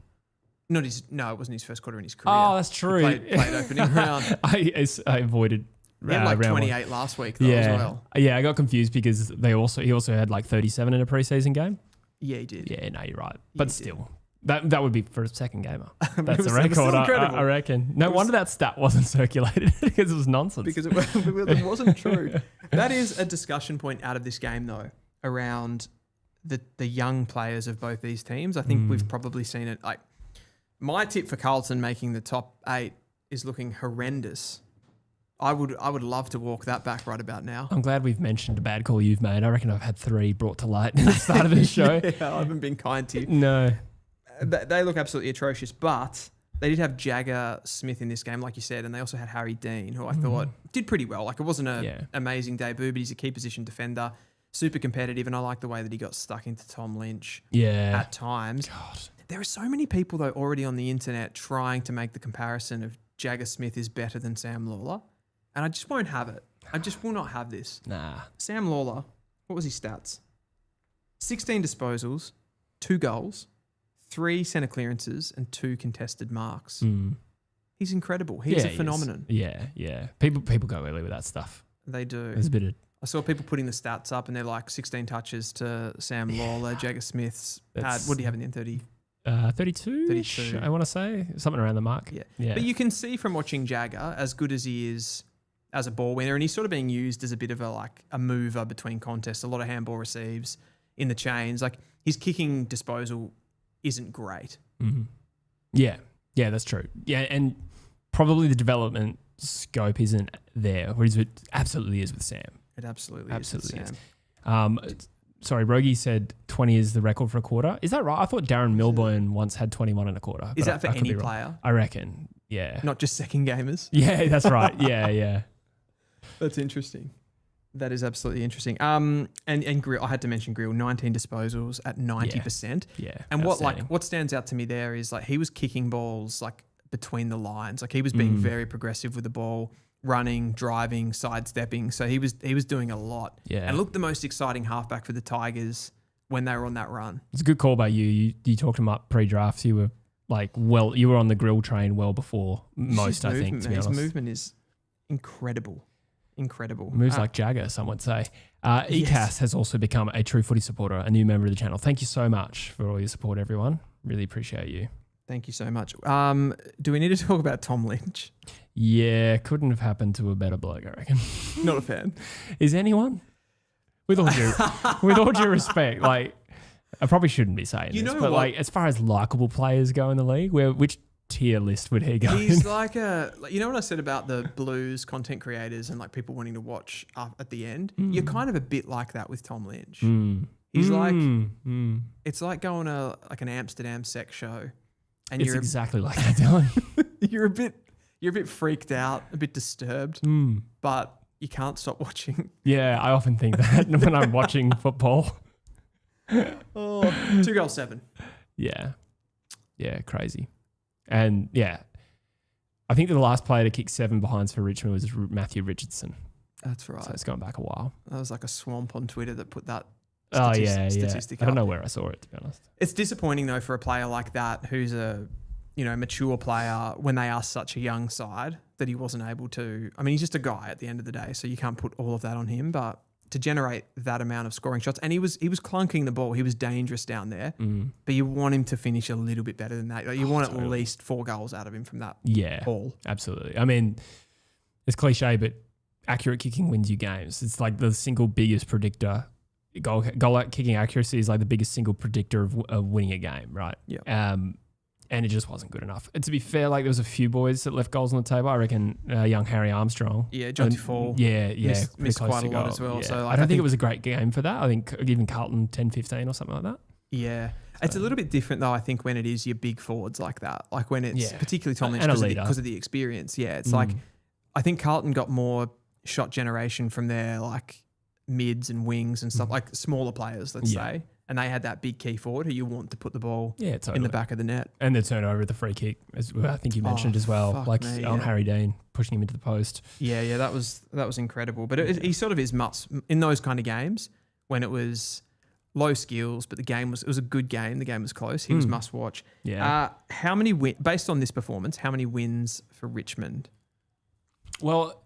No, it wasn't his first quarter in his career. Oh, that's true. He played opening round. I avoided. He had like 28 last week though as well. Yeah, I got confused because he also had like 37 in a preseason game. Yeah, he did. Yeah, no, you're right. But still. That would be for a second gamer. That's a record, I reckon. No wonder that stat wasn't circulated because it was nonsense. Because it wasn't true. That is a discussion point out of this game, though, around the young players of both these teams. I think we've probably seen it. Like my tip for Carlton making the top 8 is looking horrendous. I would love to walk that back right about now. I'm glad we've mentioned a bad call you've made. I reckon I've had 3 brought to light at the start of the show. I haven't been kind to you. No. They look absolutely atrocious, but they did have Jagger Smith in this game, like you said, and they also had Harry Dean, who I thought did pretty well. Like it wasn't an amazing debut, but he's a key position defender, super competitive, and I like the way that he got stuck into Tom Lynch at times. God. There are so many people, though, already on the internet trying to make the comparison of Jagger Smith is better than Sam Lawler, and I just won't have it. I just will not have this. Nah. Sam Lawler, what was his stats? 16 disposals, 2 goals, 3 centre clearances and 2 contested marks. He's incredible. He's a phenomenon. Yeah. People go early with that stuff. They do. There's a bit of... I saw people putting the stats up and they're like 16 touches to Sam Lawler. Jagger Smith's had, what do you have in the end? 32? 32. I want to say. Something around the mark. Yeah. But you can see from watching Jagger, as good as he is as a ball winner, and he's sort of being used as a bit of a mover between contests, a lot of handball receives in the chains. Like his kicking disposal isn't great. Mm-hmm. Yeah, that's true. Yeah, and probably the development scope isn't there, whereas it absolutely is with Sam. It absolutely is with Sam. Sorry, Rogie said 20 is the record for a quarter. Is that right? I thought Darren Milburn once had 21 and a quarter. Is that for any player? I reckon, yeah. Not just second gamers? Yeah, that's right. Yeah. That's interesting. That is absolutely interesting. And Grill, I had to mention Grill, 19 disposals at 90%. Yeah. And what stands out to me there is like he was kicking balls like between the lines. Like he was being very progressive with the ball, running, driving, sidestepping. So he was doing a lot. Yeah. And looked the most exciting halfback for the Tigers when they were on that run. It's a good call by you. You talked him up pre-draft. You were you were on the grill train well before most, I think, to be honest. His movement is incredible. Moves like Jagger, some would say. ECAS has also become a True Footy supporter, a new member of the channel. Thank you so much for all your support, everyone. Really appreciate you. Thank you so much. Do we need to talk about Tom Lynch? Yeah, couldn't have happened to a better bloke, I reckon. Not a fan. Is anyone? With all due respect, like, I probably shouldn't be saying this, but like, as far as likable players go in the league, which tier list would he go He's in? like you know what I said about the Blues content creators and like people wanting to watch at the end? You're kind of a bit like that with Tom Lynch. He's it's like going to like an Amsterdam sex show. And it's exactly like that, Dylan. You're a bit freaked out, a bit disturbed, but you can't stop watching. Yeah, I often think that when I'm watching football. 2 goals, 7. Yeah, crazy. And yeah, I think the last player to kick 7 behinds for Richmond was Matthew Richardson. That's right. So it's going back a while. That was like a swamp on Twitter that put that statistic up. I don't know where I saw it, to be honest. It's disappointing though for a player like that who's a mature player when they are such a young side that he wasn't able to. I mean, he's just a guy at the end of the day, so you can't put all of that on him. But to generate that amount of scoring shots, and he was clunking the ball. He was dangerous down there. But you want him to finish a little bit better than that. Like, you want at least 4 goals out of him from that ball. Absolutely. I mean, it's cliche, but accurate kicking wins you games. It's like the single biggest predictor. Goal kicking accuracy is like the biggest single predictor of winning a game, right? Yeah. And it just wasn't good enough. And to be fair, like there was a few boys that left goals on the table. I reckon young Harry Armstrong. Yeah, Jonty Fall. Missed quite a lot as well. Yeah. So I don't think it was a great game for that. I think even Carlton 10-15 or something like that. Yeah. It's a little bit different though, I think, when it is your big forwards like that. Like when it's particularly Tom Lynch because of the experience. Yeah, it's like I think Carlton got more shot generation from their like mids and wings and stuff, like smaller players, let's say. And they had that big key forward who you want to put the ball in the back of the net. And the turnover at the free kick, as I think you mentioned as well, like on Harry Dean, pushing him into the post. Yeah, that was incredible. But he sort of is must in those kind of games when it was low skills, but it was a good game. The game was close. He was must watch. Yeah. How many based on this performance? How many wins for Richmond? Well,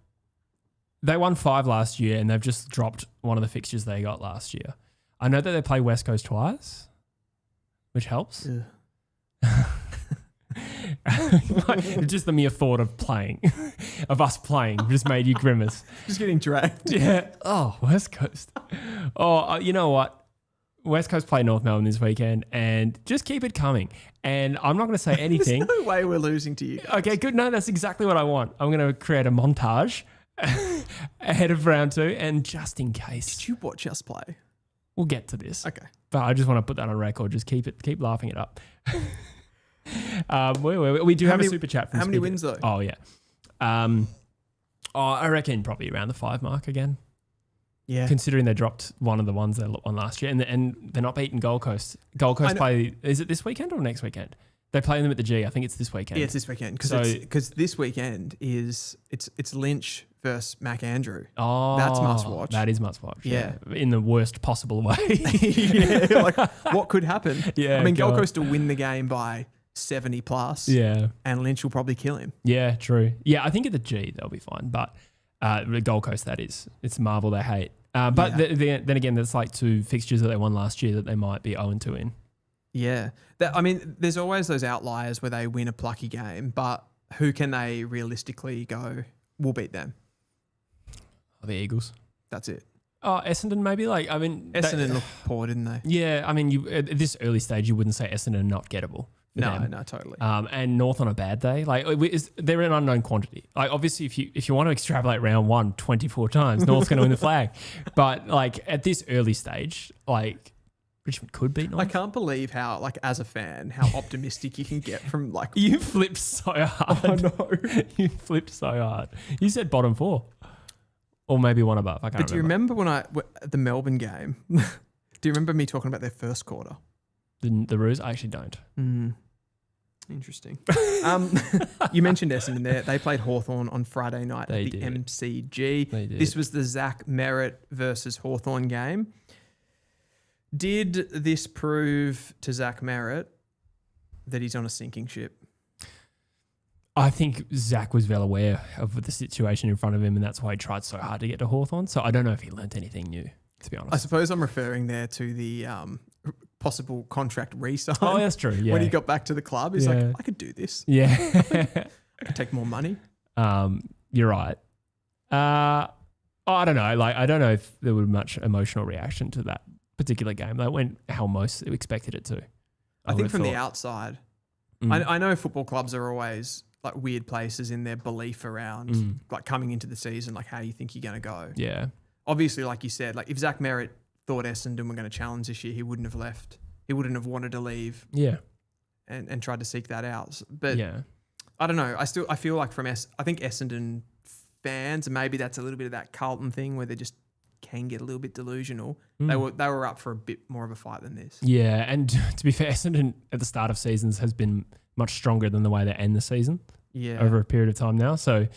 they won 5 last year, and they've just dropped one of the fixtures they got last year. I know that they play West Coast twice, which helps. Just the mere thought of us playing, just made you grimace. Just getting dragged. Yeah. Oh, West Coast. Oh, you know what? West Coast play North Melbourne this weekend, and just keep it coming. And I'm not going to say anything. There's no way we're losing to you. Okay, good. No, that's exactly what I want. I'm going to create a montage ahead of round 2, and just in case. Did you watch us play? We'll get to this. Okay. But I just want to put that on record. Just keep laughing it up. We do have a super chat from How many wins though? Oh, yeah. I reckon probably around the 5 mark again. Yeah. Considering they dropped one of the ones they won last year, and they're not beating Gold Coast. Gold Coast play, is it this weekend or next weekend? They play them at the G. I think it's this weekend. Yeah, it's this weekend. Because this weekend it's Lynch versus Mac Andrew. Oh, that's must watch. That is must watch. Yeah. In the worst possible way. Yeah, like what could happen? Yeah, I mean, Gold Coast will win the game by 70 plus. Yeah, and Lynch will probably kill him. Yeah, true. Yeah, I think at the G they'll be fine, but the Gold Coast, that is, it's Marvel they hate. But then again, there's like 2 fixtures that they won last year that they might be 0-2 in. Yeah. I mean, there's always those outliers where they win a plucky game, but who can they realistically go, we'll beat them? The Eagles. That's it. Oh, Essendon maybe? Essendon looked poor, didn't they? Yeah, I mean, at this early stage, you wouldn't say Essendon not gettable. No, totally. And North on a bad day, they're an unknown quantity. Like, obviously, if you want to extrapolate round 1 24 times, North's going to win the flag. But at this early stage, Richmond could beat North. I can't believe how, as a fan, how optimistic you can get from You flipped so hard. Oh no, you flipped so hard. You said bottom 4, or maybe one above. I can't remember. But do you remember when at the Melbourne game? Do you remember me talking about their first quarter? The Roos? I actually don't. Interesting. You mentioned Essendon there. They played Hawthorn on Friday night at the MCG. They did. This was the Zach Merritt versus Hawthorn game. Did this prove to Zach Merritt that he's on a sinking ship? I think Zach was well aware of the situation in front of him, and that's why he tried so hard to get to Hawthorn. So I don't know if he learnt anything new, to be honest. I suppose I'm referring there to the possible contract re-sign. Oh, that's true. Yeah. When he got back to the club, he's like, I could do this. Yeah. I could take more money. You're right. I don't know. Like, I don't know if there was much emotional reaction to that particular game. That went how most expected it to. I think from the outside, I know football clubs are always like weird places in their belief around like coming into the season, like how do you think you're going to go? Yeah. Obviously, like you said, like if Zach Merritt thought Essendon were going to challenge this year, he wouldn't have left. He wouldn't have wanted to leave. Yeah. And tried to seek that out. But yeah. I don't know. I feel like I think Essendon fans, and maybe that's a little bit of that Carlton thing where they just can get a little bit delusional. They were up for a bit more of a fight than this. Yeah, and to be fair, Essendon at the start of seasons has been much stronger than the way they end the season. Yeah. Over a period of time now. So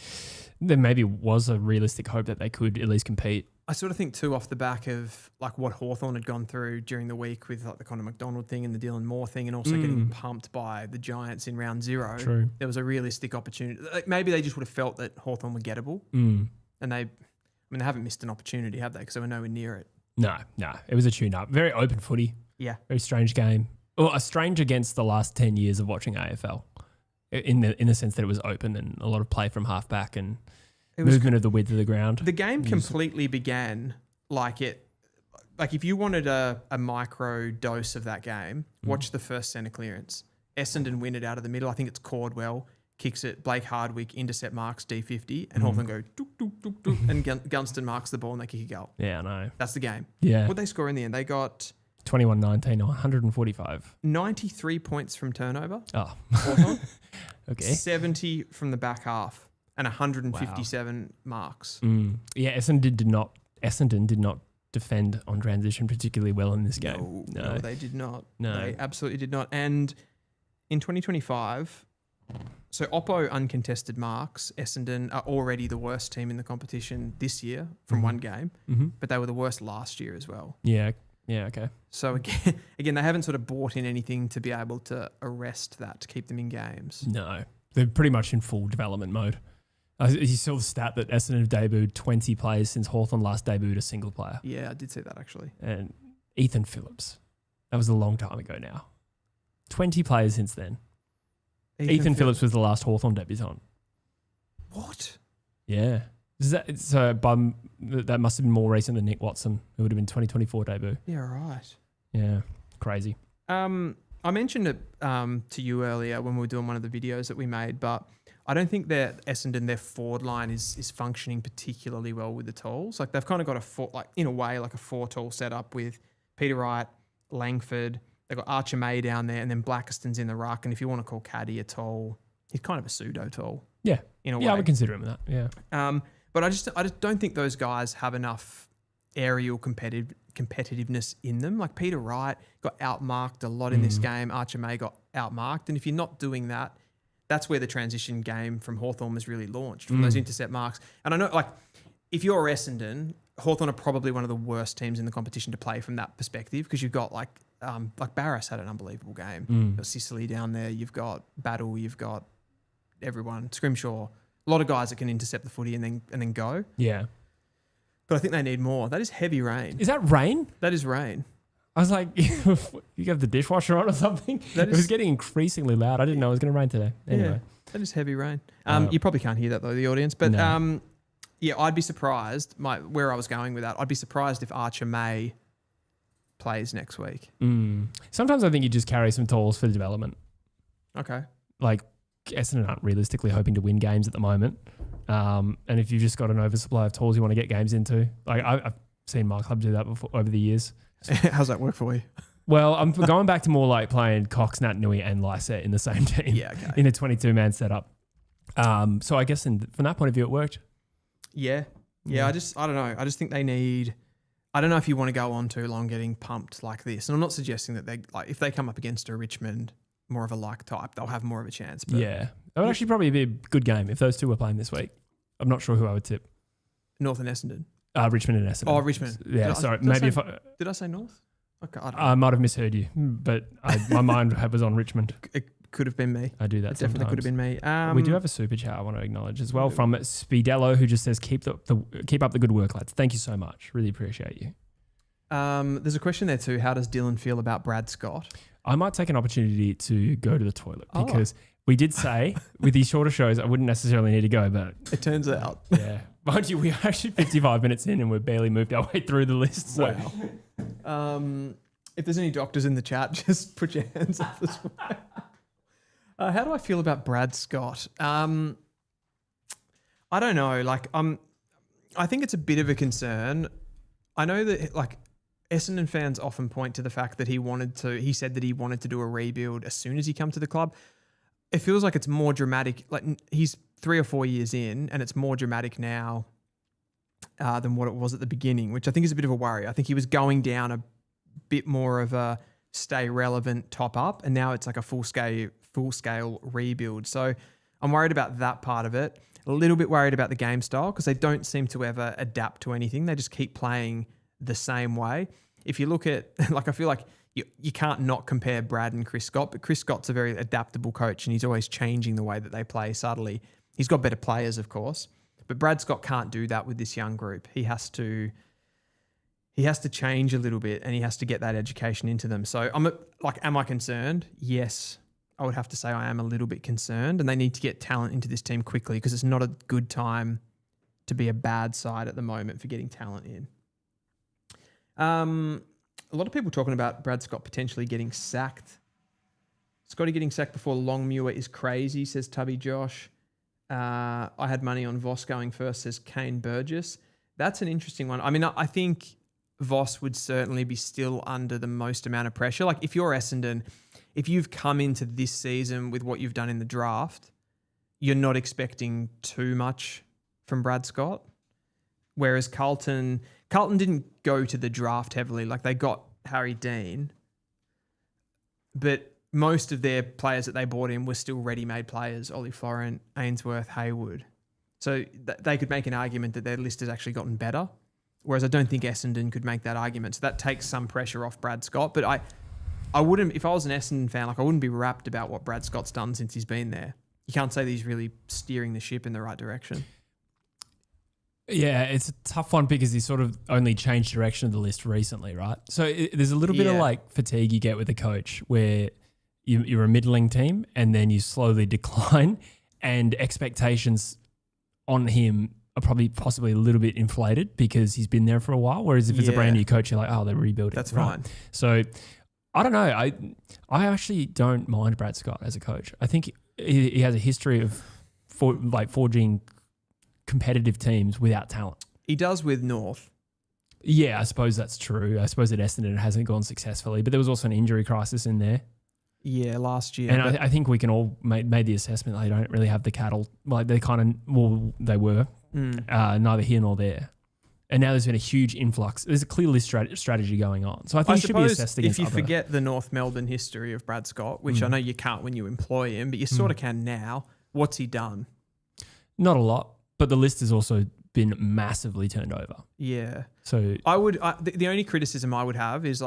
there maybe was a realistic hope that they could at least compete. I sort of think too, off the back of like what Hawthorn had gone through during the week with like the Connor McDonald thing and the Dylan Moore thing, and also getting pumped by the Giants in round 0. True. There was a realistic opportunity. Like maybe they just would have felt that Hawthorn were gettable, and they haven't missed an opportunity, have they? Because they were nowhere near it. No. It was a tune-up. Very open footy. Yeah. Very strange game. Well, a strange against the last 10 years of watching AFL. In the sense that it was open and a lot of play from halfback and movement of the width of the ground. The game completely began like if you wanted a micro dose of that game, watch the first centre clearance. Essendon win it out of the middle. I think it's Cordwell kicks it. Blake Hardwick intercept marks D50 and Hawthorn go dook, dook, dook, dook, and Gunston marks the ball and they kick a goal. Yeah, I know. That's the game. Yeah. What'd they score in the end? They got 21-19, 145. 93 points from turnover. Oh. Okay. 70 from the back half and 157 marks. Yeah, Essendon did not defend on transition particularly well in this game. No, they did not. No. They absolutely did not. And in 2025, so Oppo uncontested marks, Essendon are already the worst team in the competition this year from one game, but they were the worst last year as well. Yeah, okay. So again, they haven't sort of bought in anything to be able to arrest that, to keep them in games. No, they're pretty much in full development mode. You saw the stat that Essendon have debuted 20 players since Hawthorn last debuted a single player. Yeah, I did see that actually. And Ethan Phillips, that was a long time ago now. 20 players since then. Ethan Phillips was the last Hawthorn debutant. What? Yeah. That must have been more recent than Nick Watson. It would have been 2024 debut. Yeah, right. Yeah, crazy. I mentioned it to you earlier when we were doing one of the videos that we made, but I don't think that Essendon, their forward line is functioning particularly well with the tools. Like they've kind of got in a way, like a 4-tool setup with Peter Wright, Langford. They've got Archer May down there, and then Blackiston's in the ruck. And if you want to call Caddy a tall, he's kind of a pseudo tall. Yeah, in a way. I would consider him that. Yeah. But I just don't think those guys have enough aerial competitiveness in them. Like Peter Wright got outmarked a lot in this game. Archer May got outmarked. And if you're not doing that, that's where the transition game from Hawthorn was really launched, from those intercept marks. And I know, like, if you're Essendon, Hawthorn are probably one of the worst teams in the competition to play from that perspective, because you've got like Barras had an unbelievable game. You've got Sicily down there. You've got Battle. You've got everyone. Scrimshaw. A lot of guys that can intercept the footy and then go. Yeah. But I think they need more. That is heavy rain. Is that rain? That is rain. I was like, you have the dishwasher on or something? It was getting increasingly loud. I didn't know it was going to rain today. Anyway. Yeah, that is heavy rain. You probably can't hear that though, the audience. But yeah, I'd be surprised. Where I was going with that, I'd be surprised if Archer May plays next week. Sometimes I think you just carry some tools for the development. Okay. Like Essendon aren't realistically hoping to win games at the moment. And if you've just got an oversupply of tools you want to get games into, like I've seen my club do that before over the years. How's that work for you? Well, I'm going back to more like playing Cox, Nat Nui and Lysette in the same team. Yeah, okay. In a 22-man setup. So I guess from that point of view, it worked. Yeah. I don't know. I just think they need... I don't know if you want to go on too long getting pumped like this. And I'm not suggesting that if they come up against a Richmond, more of a like type, they'll have more of a chance. But yeah. It would actually probably be a good game if those two were playing this week. I'm not sure who I would tip. North and Essendon. Richmond and Essendon. Oh, Richmond. Yeah, sorry. Maybe did I say North? Okay, I don't know. I might have misheard you, but my mind was on Richmond. It could have been me. I do that. It definitely could have been me. We do have a super chat I want to acknowledge as well from Speedello, who just says, keep up the good work, lads. Thank you so much. Really appreciate you. There's a question there too. How does Dylan feel about Brad Scott? I might take an opportunity to go to the toilet because we did say with these shorter shows, I wouldn't necessarily need to go, but it turns out. Yeah. Mind you, we are actually 55 minutes in and we've barely moved our way through the list. So. Wow. If there's any doctors in the chat, just put your hands up this way. How do I feel about Brad Scott? I don't know. I think it's a bit of a concern. I know that Essendon fans often point to the fact that he said that he wanted to do a rebuild as soon as he come to the club. It feels like it's more dramatic. Like he's 3 or 4 years in and it's more dramatic now than what it was at the beginning, which I think is a bit of a worry. I think he was going down a bit more of a stay relevant top up and now it's like a full scale rebuild. So I'm worried about that part of it. A little bit worried about the game style because they don't seem to ever adapt to anything. They just keep playing the same way. If you look at, I feel like you can't not compare Brad and Chris Scott, but Chris Scott's a very adaptable coach and he's always changing the way that they play subtly. He's got better players, of course, but Brad Scott can't do that with this young group. He has to change a little bit and he has to get that education into them. So am I concerned? Yes. I would have to say I am a little bit concerned and they need to get talent into this team quickly because it's not a good time to be a bad side at the moment for getting talent in. A lot of people talking about Brad Scott potentially getting sacked. Scotty getting sacked before Longmuir is crazy, says Tubby Josh. I had money on Voss going first, says Kane Burgess. That's an interesting one. I mean, I think Voss would certainly be still under the most amount of pressure. Like if you're Essendon, if you've come into this season with what you've done in the draft, you're not expecting too much from Brad Scott. Whereas Carlton didn't go to the draft heavily. Like they got Harry Dean, but most of their players that they brought in were still ready-made players, Ollie Florent, Ainsworth, Hayward. So they could make an argument that their list has actually gotten better, whereas I don't think Essendon could make that argument. So that takes some pressure off Brad Scott. But I wouldn't, if I was an Essendon fan, I wouldn't be wrapped about what Brad Scott's done since he's been there. You can't say that he's really steering the ship in the right direction. Yeah, it's a tough one because he sort of only changed direction of the list recently, right? So there's a little bit of fatigue you get with a coach where you're a middling team and then you slowly decline and expectations on him are probably possibly a little bit inflated because he's been there for a while. Whereas if it's a brand new coach, you're like, oh, they're rebuilding. That's right. fine. So I don't know. I actually don't mind Brad Scott as a coach. I think he has a history of forging competitive teams without talent. He does with North. Yeah, I suppose that's true. I suppose at Essendon it hasn't gone successfully, but there was also an injury crisis in there. Yeah, last year. And I think we can all made the assessment they don't really have the cattle. Like they they were neither here nor there. And now there's been a huge influx. There's a clearly strategy going on. So I think it should be assessed against if you forget the North Melbourne history of Brad Scott, which I know you can't when you employ him, but you sort of can now, what's he done? Not a lot. But the list has also been massively turned over. Yeah. So the only criticism I would have is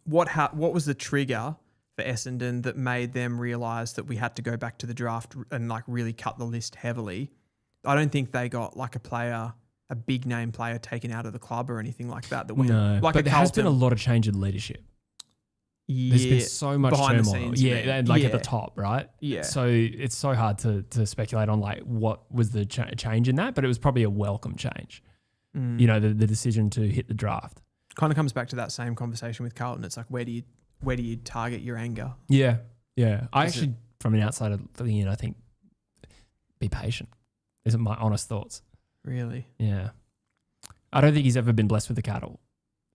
what was the trigger for Essendon that made them realise that we had to go back to the draft and really cut the list heavily? I don't think they got a big name player taken out of the club or anything like that. No, but there has been a lot of change in leadership. Yeah, there's been so much turmoil. At the top, right? Yeah. So it's so hard to speculate on what was the change in that, but it was probably a welcome change. You know, the decision to hit the draft. Kind of comes back to that same conversation with Carlton. It's like where do you target your anger? Yeah, yeah. From an outsider looking in, I think be patient. These are my honest thoughts. Really? Yeah. I don't think he's ever been blessed with the cattle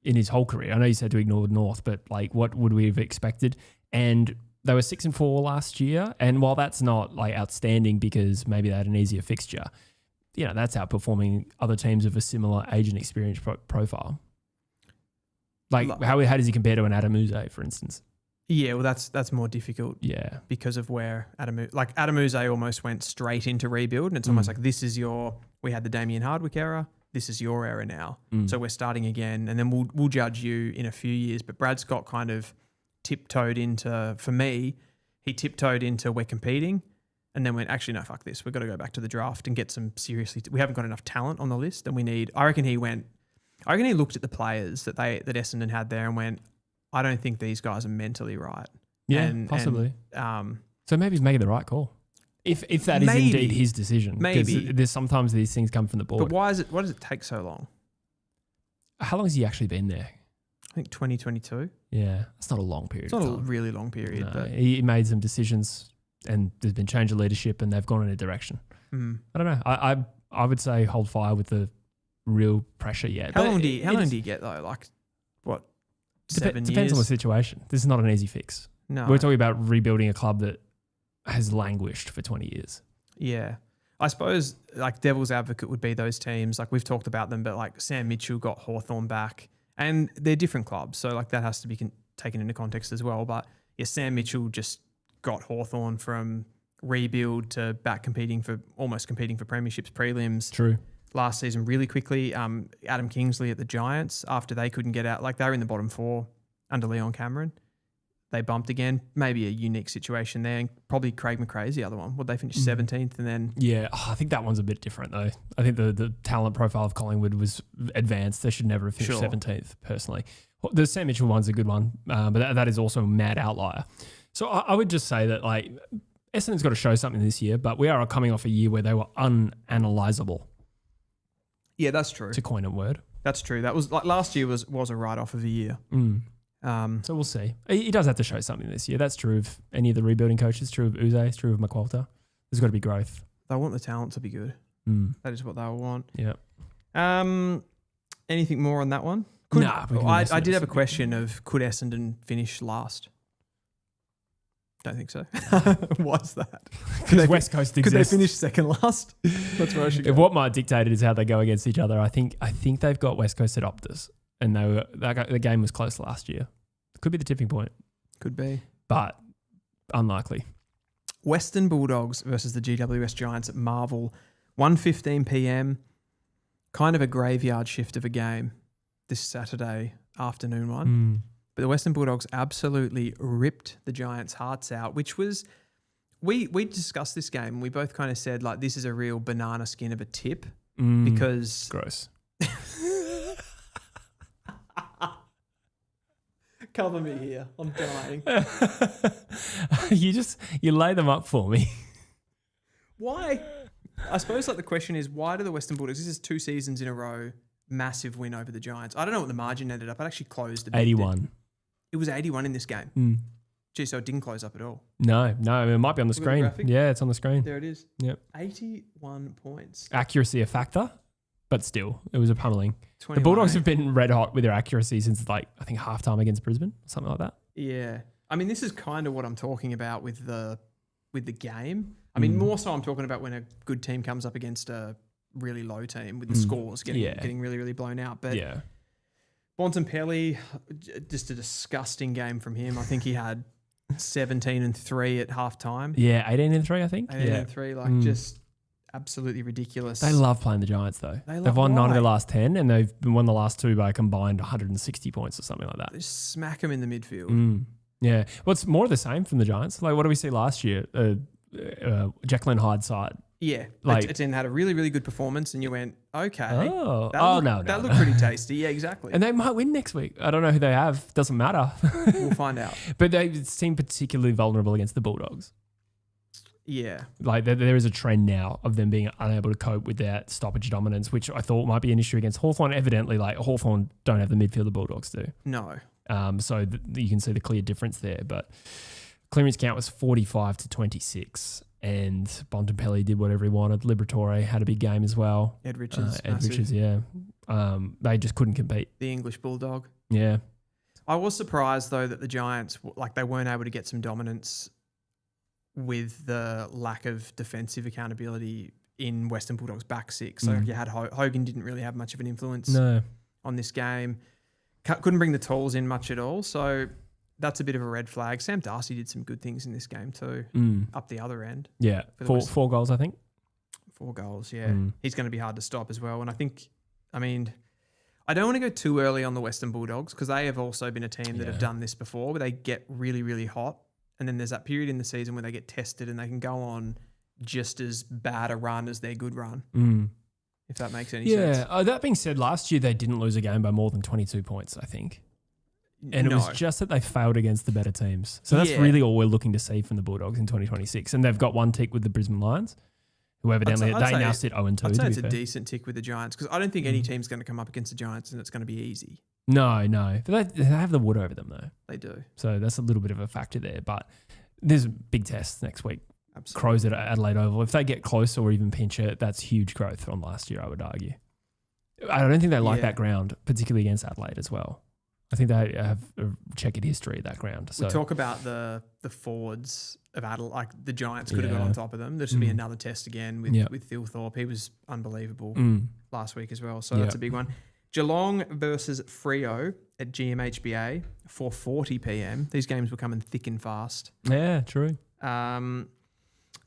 in his whole career. I know you said to ignore North, but what would we have expected? And they were 6-4 last year. And while that's not outstanding because maybe they had an easier fixture, that's outperforming other teams of a similar age and experience profile. How does he compare to an Adam Uze, for instance? Yeah, well, that's more difficult. Yeah, because of where Adam Uze almost went straight into rebuild, and it's almost like we had the Damien Hardwick era. This is your era now. So we're starting again, and then we'll judge you in a few years. But Brad Scott kind of tiptoed into, for me, he tiptoed into we're competing and then went, actually, no, fuck this. We've got to go back to the draft and get some seriously, we haven't got enough talent on the list and we need, I reckon he looked at the players that Essendon had there and went, I don't think these guys are mentally right. Yeah, possibly. So maybe he's making the right call. If that is indeed his decision. Maybe. Because there's sometimes these things come from the board. But why does it take so long? How long has he actually been there? I think 2022. Yeah, that's not a long period. It's not a really long period. No, but he made some decisions and there's been change of leadership and they've gone in a direction. Mm. I don't know. I would say hold fire with the real pressure yet. How long do you get though? Like what? 7 years? Depends on the situation. This is not an easy fix. No. We're talking about rebuilding a club that has languished for 20 years. Yeah. I suppose like devil's advocate would be those teams. Like we've talked about them, but like Sam Mitchell got Hawthorn back and they're different clubs. So like that has to be taken into context as well. But yeah, Sam Mitchell just got Hawthorn from rebuild to back almost competing for premierships prelims. True. Last season really quickly. Adam Kingsley at the Giants after they couldn't get out. Like they were in the bottom 4 under Leon Cameron. They bumped again. Maybe a unique situation there. And probably Craig McRae's the other one. Would they finish 17th and then... Yeah, I think that one's a bit different though. I think the talent profile of Collingwood was advanced. They should never have finished 17th personally. The Sam Mitchell one's a good one, but that is also a mad outlier. So I would just say that like Essendon's got to show something this year, but we are coming off a year where they were unanalysable. Yeah, that's true. To coin a word. That's true. That was like last year was a write-off of a year. So we'll see. He does have to show something this year. That's true of any of the rebuilding coaches. True of Uze. It's true of McQualter. There's got to be growth. They want the talent to be good. That is what they want. Yeah. Anything more on that one? I did have a question of could Essendon finish last? Don't think so. Why's that? Because West Coast exists. Could they finish second last? That's where I should go. What might dictate it is how they go against each other. I think they've got West Coast at Optus, and the game was close last year. Could be the tipping point. Could be, but unlikely. Western Bulldogs versus the GWS Giants at Marvel, 1:15 p.m. Kind of a graveyard shift of a game this Saturday afternoon one. But the Western Bulldogs absolutely ripped the Giants' hearts out, which was, we discussed this game and we both kind of said like this is a real banana skin of a tip because... Gross. Cover me here. I'm dying. You lay them up for me. Why? I suppose like the question is why do the Western Bulldogs, this is 2 seasons in a row, massive win over the Giants. I don't know what the margin ended up. It actually closed a bit. 81. It was 81 in this game. Gee, so it didn't close up at all. No, it might be on the screen. Yeah, it's on the screen. There it is. Yep. 81 points. Accuracy a factor, but still, it was a pummeling. The 21. Bulldogs have been red hot with their accuracy since like I think halftime against Brisbane, something like that. Yeah, I mean this is kind of what I'm talking about with the game. I mean more so I'm talking about when a good team comes up against a really low team with the scores getting really really blown out. But yeah. Bontempelli, just a disgusting game from him. I think he had 17-3 at halftime. Yeah, 18-3 I think. 18-3, just absolutely ridiculous. They love playing the Giants though. They've won 9 of their last 10 and they've won the last 2 by a combined 160 points or something like that. They just smack them in the midfield. Yeah. Well, it's more of the same from the Giants. Like what did we see last year? Jacqueline Hyde side. Yeah, like it had a really, really good performance, and you went, okay. That looked pretty tasty. Yeah, exactly. And they might win next week. I don't know who they have. Doesn't matter. We'll find out. But they seem particularly vulnerable against the Bulldogs. Yeah. Like there is a trend now of them being unable to cope with their stoppage dominance, which I thought might be an issue against Hawthorn. Evidently, like Hawthorn don't have the midfield the Bulldogs do. No. So you can see the clear difference there. But clearance count was 45-26. And Bontempelli did whatever he wanted. Liberatore had a big game as well. Ed Richards. Yeah. They just couldn't compete. The English Bulldog. Yeah. I was surprised, though, that the Giants, they weren't able to get some dominance with the lack of defensive accountability in Western Bulldogs' back six. So you had Hogan didn't really have much of an influence on this game. Couldn't bring the tools in much at all. So that's a bit of a red flag. Sam Darcy did some good things in this game too, up the other end. Yeah, 4 goals, I think. 4 goals, yeah. He's going to be hard to stop as well. And I think, I don't want to go too early on the Western Bulldogs because they have also been a team that have Yeah. done this before where they get really, really hot. And then there's that period in the season where they get tested and they can go on just as bad a run as their good run, if that makes any sense. Yeah. That being said, last year they didn't lose a game by more than 22 points, I think. And it was just that they failed against the better teams. So that's really all we're looking to see from the Bulldogs in 2026. And they've got one tick with the Brisbane Lions, who evidently they now sit 0-2. I'd say it's a decent tick with the Giants because I don't think any team's going to come up against the Giants and it's going to be easy. No. But they have the wood over them, though. They do. So that's a little bit of a factor there. But there's a big test next week. Absolutely. Crows at Adelaide Oval. If they get close or even pinch it, that's huge growth from last year, I would argue. I don't think they like that ground, particularly against Adelaide as well. I think they have a checkered history of that ground. So we talk about the forwards of Adelaide, like the Giants could have got on top of them. There's going to be another test again with Phil Thorpe. He was unbelievable last week as well. So that's a big one. Geelong versus Freo at GMHBA, 4:40 p.m. These games were coming thick and fast. Yeah, true.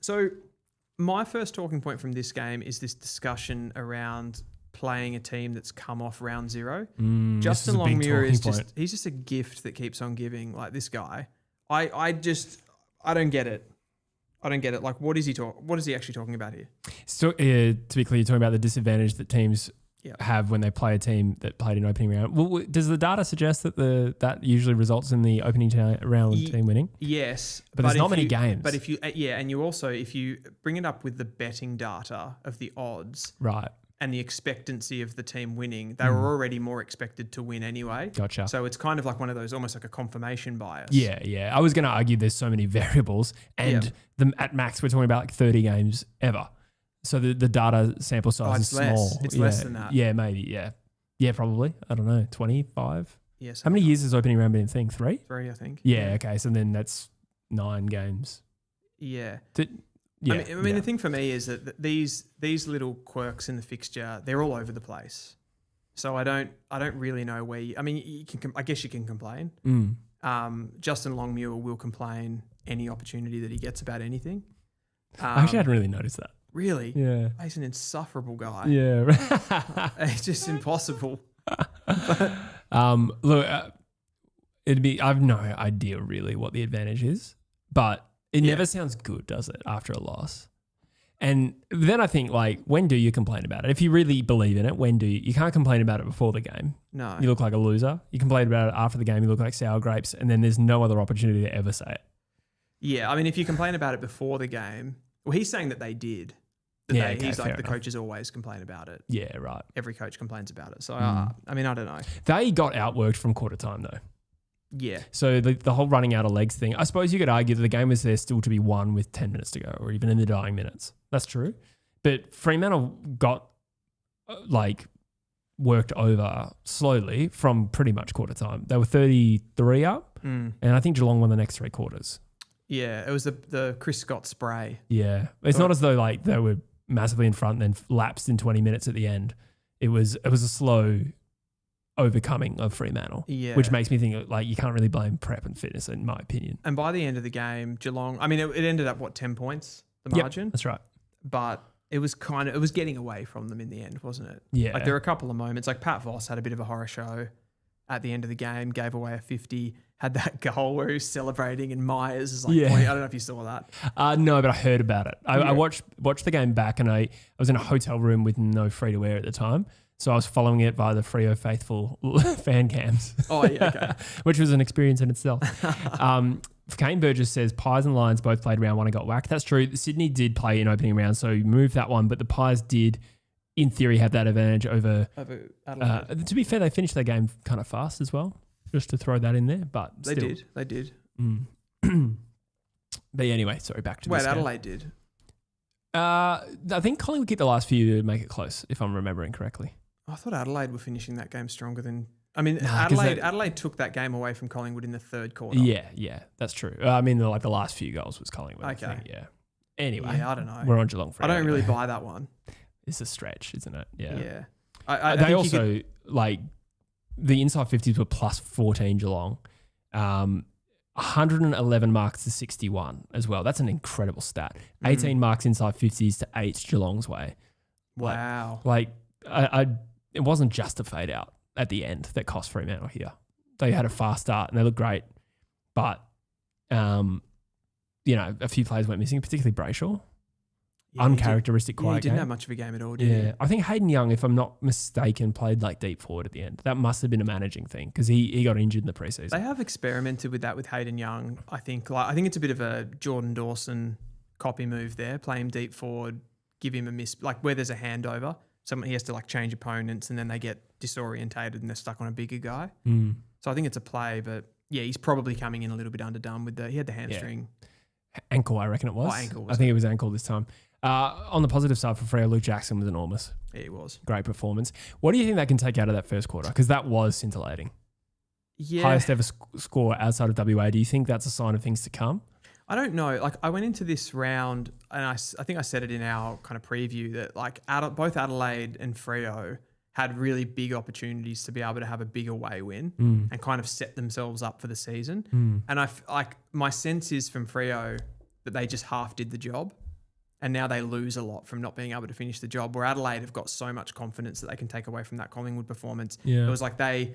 So my first talking point from this game is this discussion around playing a team that's come off round zero. Justin Longmuir he's just a gift that keeps on giving. Like this guy, I don't get it. I don't get it. Like, what is he actually talking about here? So to be clear, you're talking about the disadvantage that teams have when they play a team that played in opening round. Well, does the data suggest that that usually results in the opening round team winning? Yes, but there's not many games. But if you and you also if you bring it up with the betting data of the odds, right, and the expectancy of the team winning, they were already more expected to win anyway. Gotcha. So it's kind of like one of those, almost like a confirmation bias. Yeah. I was going to argue there's so many variables, and at max we're talking about like 30 games ever. So the data sample size is small. It's less than that. Yeah, maybe. Yeah, probably. I don't know. 25. Yes. How many years has opening round been a thing? 3? 3, I think. Yeah. Okay. So then that's 9 games. Yeah. Yeah. I mean the thing for me is that these little quirks in the fixture, they're all over the place. So I don't really know where I guess you can complain. Justin Longmuir will complain any opportunity that he gets about anything. I actually hadn't really noticed that. Really? Yeah. He's an insufferable guy. Yeah. It's just impossible. Look, I've no idea really what the advantage is, but it never sounds good, does it, after a loss? And then I think, like, when do you complain about it? If you really believe in it, when do you? You can't complain about it before the game. No. You look like a loser. You complain about it after the game, you look like sour grapes, and then there's no other opportunity to ever say it. Yeah, I mean, if you complain about it before the game, well, he's saying that they did. He's like, the coaches always complain about it. Yeah, right. Every coach complains about it. So, I mean, I don't know. They got outworked from quarter time, though. Yeah. So the whole running out of legs thing, I suppose you could argue that the game was there still to be won with 10 minutes to go, or even in the dying minutes. That's true. But Fremantle got worked over slowly from pretty much quarter time. They were 33 up, and I think Geelong won the next 3 quarters. Yeah, it was the Chris Scott spray. Yeah. It's not as though they were massively in front and then lapsed in 20 minutes at the end. It was a slow overcoming of Fremantle, which makes me think you can't really blame prep and fitness, in my opinion. And by the end of the game, Geelong, I mean, it ended up 10 points, the margin. That's right. But it was getting away from them in the end, wasn't it? Yeah. Like there were a couple of moments, like Pat Voss had a bit of a horror show at the end of the game, gave away a 50, had that goal where he was celebrating and Myers is pointing. I don't know if you saw that. No, but I heard about it. I watched the game back, and I was in a hotel room with no free to air at the time. So I was following it via the Freo faithful fan cams. Oh, yeah, okay. Which was an experience in itself. Kane Burgess says Pies and Lions both played round 1 and got whacked. That's true. Sydney did play in opening round, so you moved that one, but the Pies did, in theory, have that advantage over Adelaide. To be fair, they finished their game kind of fast as well, just to throw that in there. But They did. But anyway, sorry, back to this game. Adelaide did. I think Collingwood kicked the last few to make it close, if I'm remembering correctly. I thought Adelaide were finishing that game stronger than... I mean, Adelaide took that game away from Collingwood in the 3rd quarter. Yeah, that's true. I mean, the last few goals was Collingwood. Okay. I think, yeah. Anyway. Yeah, I don't know. We're on Geelong Freo. I don't really buy that one. It's a stretch, isn't it? Yeah. Yeah. They also, the inside 50s were plus 14 Geelong. 111 marks to 61 as well. That's an incredible stat. 18 marks inside 50s to 8 Geelong's way. Wow. It wasn't just a fade out. at the end that cost Fremantle here. They had a fast start and they looked great, but a few players went missing, particularly Brayshaw. Yeah, Uncharacteristic quiet he didn't game. have much of a game at all, did he? I think Hayden Young, if I'm not mistaken, played like deep forward at the end. That must have been a managing thing because he got injured in the preseason. They have experimented with that with Hayden Young. I think it's a bit of a Jordan Dawson copy move there. Play him deep forward, give him a miss, like where there's a handover. He has to like change opponents and then they get disorientated and they're stuck on a bigger guy. So I think it's a play, but yeah, he's probably coming in a little bit underdone with he had the hamstring. Ankle, I reckon it was. Ankle. I think it was ankle this time. On the positive side for Freo, Luke Jackson was enormous. Yeah, he was. Great performance. What do you think they can take out of that first quarter? Because that was scintillating. Yeah. Highest ever score outside of WA. Do you think that's a sign of things to come? I don't know. Like I went into this round and I think I said it in our kind of preview that like both Adelaide and Freo had really big opportunities to be able to have a big away win and kind of set themselves up for the season. And my sense is from Freo that they just half did the job. And now they lose a lot from not being able to finish the job, where Adelaide have got so much confidence that they can take away from that Collingwood performance. Yeah. It was like they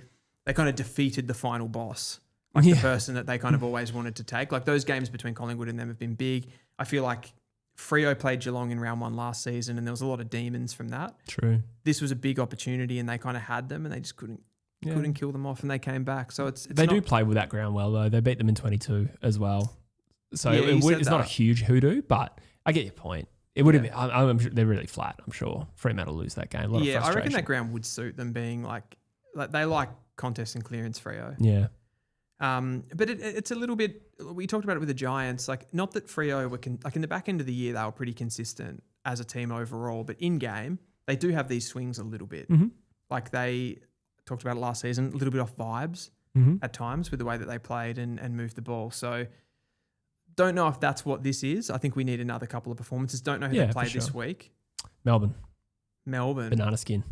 kind of defeated the final boss, like the person that they kind of always wanted to take. Like those games between Collingwood and them have been big. I feel like Freo played Geelong in round 1 last season and there was a lot of demons from that. True. This was a big opportunity and they kind of had them and they just couldn't kill them off and they came back. So they do play with that ground well though. They beat them in 22 as well. So it's not a huge hoodoo, but I get your point. It would have been. I'm sure they're really flat. I'm sure Fremantle lose that game. A lot of frustration. I reckon that ground would suit them being like they like contest and clearance Freo. Yeah. But it's a little bit. We talked about it with the Giants. Like not that Freo were like in the back end of the year they were pretty consistent as a team overall, but in game they do have these swings a little bit. Like they talked about it last season, a little bit off vibes at times with the way that they played and moved the ball. So. Don't know if that's what this is. I think we need another couple of performances. Don't know who they played this week. Melbourne. Banana skin.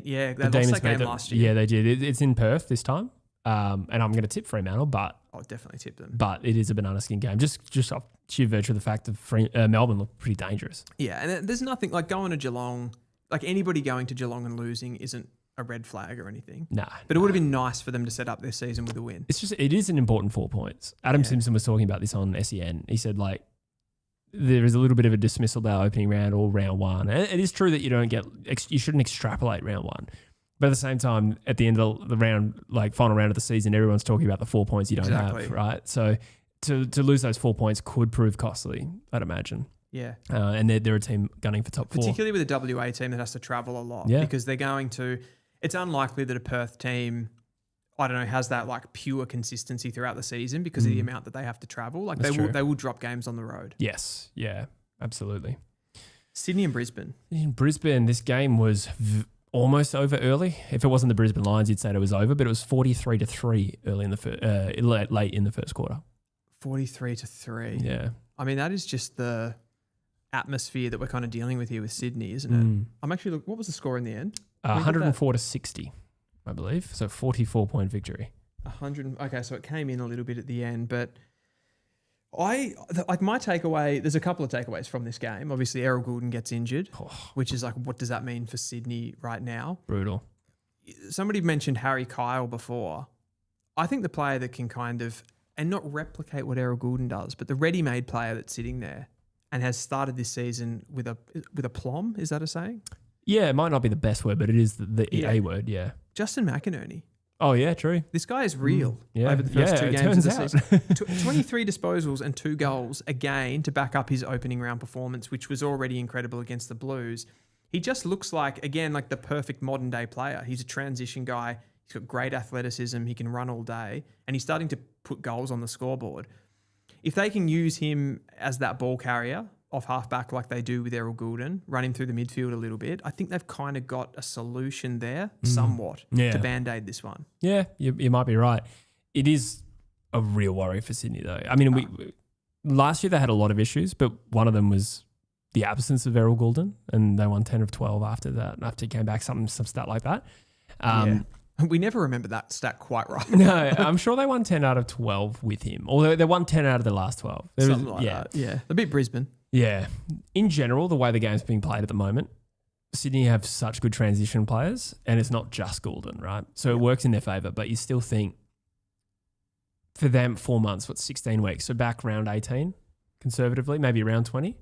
Yeah, they lost that game last year. Yeah, they did. It's in Perth this time. And I'm going to tip Fremantle, but... I'll definitely tip them. But it is a banana skin game. Just off sheer virtue of the fact that Melbourne look pretty dangerous. Yeah, and there's nothing... Like going to Geelong... Like anybody going to Geelong and losing isn't a red flag or anything. But it would have been nice for them to set up their season with a win. It is an important 4 points. Adam Simpson was talking about this on SEN. He said like there is a little bit of a dismissal about opening round or round 1. And it is true that you shouldn't extrapolate round 1. But at the same time, at the end of the round, like final round of the season, everyone's talking about the 4 points you don't have, right? So to lose those 4 points could prove costly, I'd imagine. Yeah. And they're a team gunning for top 4. Particularly with a WA team that has to travel a lot because they're going to... It's unlikely that a Perth team, I don't know, has that like pure consistency throughout the season because of the amount that they have to travel. Like they will drop games on the road. Yes. Yeah, absolutely. Sydney and Brisbane. In Brisbane, this game was almost over early. If it wasn't the Brisbane Lions, you'd say it was over, but it was 43-3 early in the late in the first quarter. 43-3. Yeah. I mean, that is just the atmosphere that we're kind of dealing with here with Sydney, isn't it? I'm actually what was the score in the end? 104-60, I believe. So 44-point victory. 100. Okay, so it came in a little bit at the end, but my takeaway. There's a couple of takeaways from this game. Obviously, Errol Gulden gets injured, which is like, what does that mean for Sydney right now? Brutal. Somebody mentioned Harry Kyle before. I think the player that can kind of and not replicate what Errol Gulden does, but the ready-made player that's sitting there and has started this season with a plum. Is that a saying? Yeah, it might not be the best word, but it is the A word, yeah. Justin McInerney. Oh, yeah, true. This guy is real over the first 2 games of the season. 23 disposals and 2 goals, again, to back up his opening round performance, which was already incredible against the Blues. He just looks like, again, like the perfect modern-day player. He's a transition guy. He's got great athleticism. He can run all day. And he's starting to put goals on the scoreboard. If they can use him as that ball carrier off halfback like they do with Errol Gulden, run him through the midfield a little bit, I think they've kind of got a solution there somewhat to band-aid this one. Yeah, you might be right. It is a real worry for Sydney though. I mean, last year they had a lot of issues, but one of them was the absence of Errol Gulden, and they won 10 of 12 after that, after he came back, some stat like that. We never remember that stat quite right. No, I'm sure they won 10 out of 12 with him. Although they won 10 out of the last 12. Something like that. Yeah. They beat Brisbane. Yeah. In general, the way the game's being played at the moment, Sydney have such good transition players, and it's not just Gulden, right? So it works in their favour, but you still think for them 4 months, 16 weeks, so back round 18, conservatively, maybe around 20.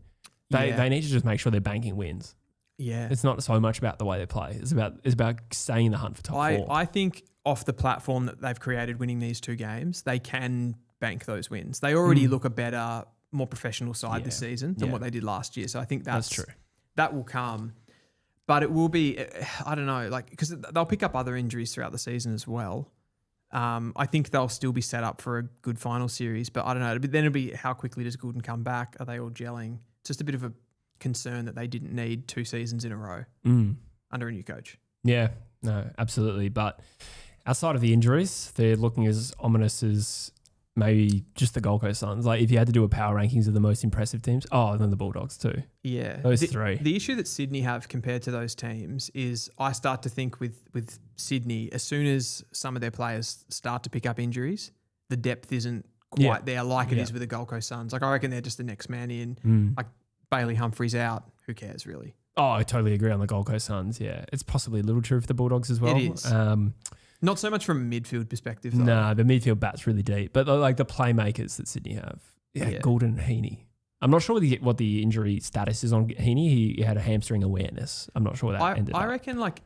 They need to just make sure they're banking wins. Yeah. It's not so much about the way they play. It's about staying in the hunt for top four. I think off the platform that they've created winning these 2 games, they can bank those wins. They already look a better, more professional side this season than what they did last year. So I think that's true. That will come. But it will be, I don't know, like, because they'll pick up other injuries throughout the season as well. I think they'll still be set up for a good final series, but I don't know. Then it'll be how quickly does Gulden come back? Are they all gelling? Just a bit of a concern that they didn't need 2 seasons in a row under a new coach. Yeah, no, absolutely. But outside of the injuries, they're looking as ominous as maybe just the Gold Coast Suns. Like if you had to do a power rankings of the most impressive teams, and then the Bulldogs too. Yeah. Those 3. The issue that Sydney have compared to those teams is I start to think with Sydney, as soon as some of their players start to pick up injuries, the depth isn't quite there like it is with the Gold Coast Suns. Like I reckon they're just the next man in. Like Bailey Humphrey's out. Who cares really? Oh, I totally agree on the Gold Coast Suns. Yeah. It's possibly a little true for the Bulldogs as well. It is. Not so much from a midfield perspective, though. No, the midfield bat's really deep. But like the playmakers that Sydney have. Yeah. Gulden and Heaney. I'm not sure what the injury status is on Heaney. He had a hamstring awareness. I'm not sure what that ended up. I reckon like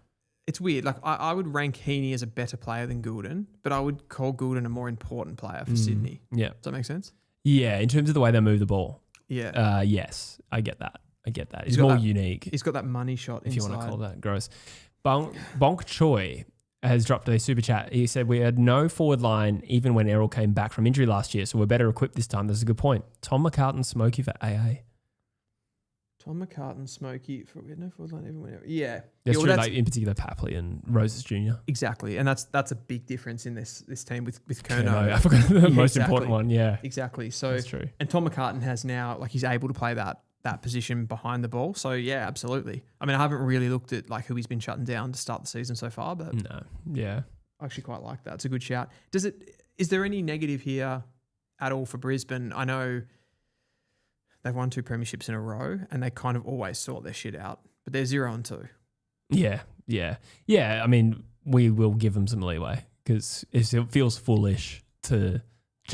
it's weird. Like I would rank Heaney as a better player than Gulden, but I would call Gulden a more important player for Sydney. Yeah. Does that make sense? Yeah, in terms of the way they move the ball. Yeah. Yes, I get that. He's more unique. He's got that money shot if inside. You want to call that gross. Bonk Choi has dropped a super chat. He said, we had no forward line even when Errol came back from injury last year, so we're better equipped this time. That's a good point. Tom McCartan, Smokey for AA. Tom McCartan, Smokey for we had no forward line even when Errol. Yeah. That's true, like in particular Papley and Roses Jr. Exactly. And that's a big difference in this team with Kerno. I forgot the most important one, yeah. Exactly. So that's true. And Tom McCartan has now, like he's able to play that position behind the ball. So yeah, absolutely. I mean, I haven't really looked at like who he's been shutting down to start the season so far, but no, yeah, I actually quite like that. It's a good shout. Is there any negative here at all for Brisbane? I know they've won 2 premierships in a row and they kind of always sort their shit out, but they're 0-2. Yeah. I mean, we will give them some leeway because it feels foolish to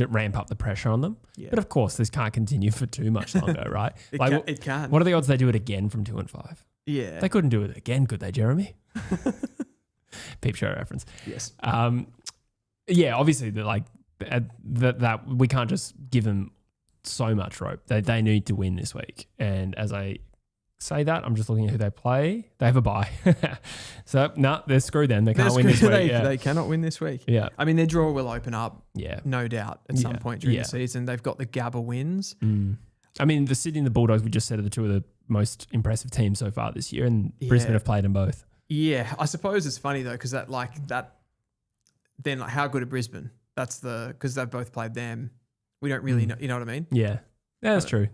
ramp up the pressure on them. Yeah. But of course, this can't continue for too much longer, right? It can. What are the odds they do it again from 2-5? Yeah. They couldn't do it again, could they, Jeremy? Peep show reference. Yes. Yeah, obviously, that we can't just give them so much rope. They need to win this week. And as I say that, I'm just looking at who they play. They have a bye. So, they're screwed then. They can't win this week. They cannot win this week. Yeah. I mean, their draw will open up, no doubt, at some point during the season. They've got the Gabba wins. I mean, the Sydney and the Bulldogs, we just said, are the 2 of the most impressive teams so far this year, and Brisbane have played them both. Yeah. I suppose it's funny, though, because then how good are Brisbane? Because they've both played them. We don't really know, you know what I mean? Yeah. That's true.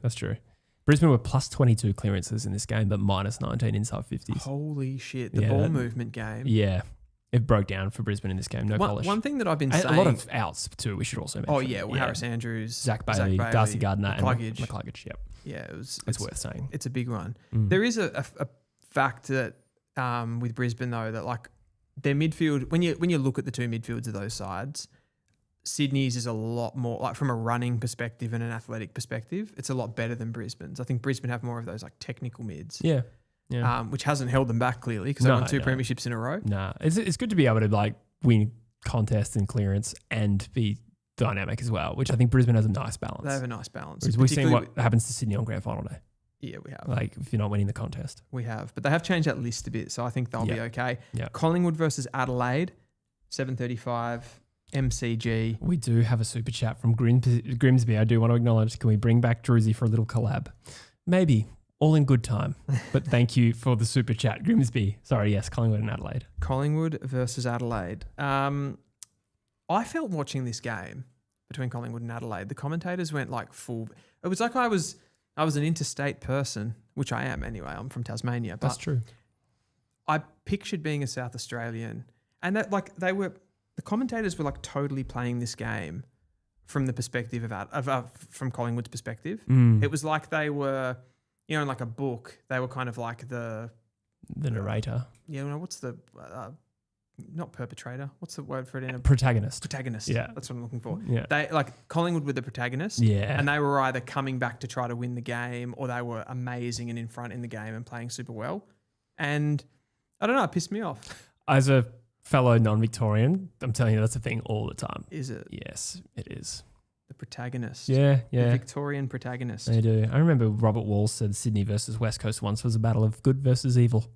Brisbane were plus 22 clearances in this game, but minus 19 inside 50s. Holy shit. The ball movement game. Yeah. It broke down for Brisbane in this game. No polish. One thing that I've been saying. A lot of outs too, we should also mention. Oh, yeah. Well, Harris Andrews. Zac Bailey, Darcy Gardner, and McCluggage. Yep. Yeah. It's worth saying. It's a big one. There is a fact that with Brisbane, though, that like their midfield, when you look at the 2 midfields of those sides, Sydney's is a lot more, like from a running perspective and an athletic perspective, it's a lot better than Brisbane's. I think Brisbane have more of those like technical mids. Yeah. Which hasn't held them back clearly because they won 2 premierships in a row. It's good to be able to like win contests and clearance and be dynamic as well, which I think Brisbane has a nice balance. They have a nice balance. We've seen what happens to Sydney on grand final day. Yeah, we have. Like if you're not winning the contest. We have. But they have changed that list a bit, so I think they'll be okay. Yeah. Collingwood versus Adelaide, 7:35. MCG. We do have a super chat from Grimsby. I do want to acknowledge, can we bring back Druzy for a little collab? Maybe. All in good time. But thank you for the super chat, Grimsby. Sorry, yes, Collingwood and Adelaide. Collingwood versus Adelaide. I felt watching this game between Collingwood and Adelaide, the commentators went like full. It was like I was an interstate person, which I am anyway. I'm from Tasmania. But that's true. I pictured being a South Australian, and that like the commentators were like totally playing this game from the perspective from Collingwood's perspective. It was like they were, in like a book, they were kind of like the The narrator. Yeah, no, what's the not perpetrator? What's the word for it? Protagonist. Protagonist. Yeah. That's what I'm looking for. Yeah. They like Collingwood were the protagonist. Yeah. And they were either coming back to try to win the game or they were amazing and in front in the game and playing super well. And I don't know, it pissed me off. As a fellow non-Victorian, I'm telling you that's a thing all the time. Is it? Yes, it is. The protagonist. Yeah. The Victorian protagonist. They do. I remember Robert Wall said Sydney versus West Coast once was a battle of good versus evil.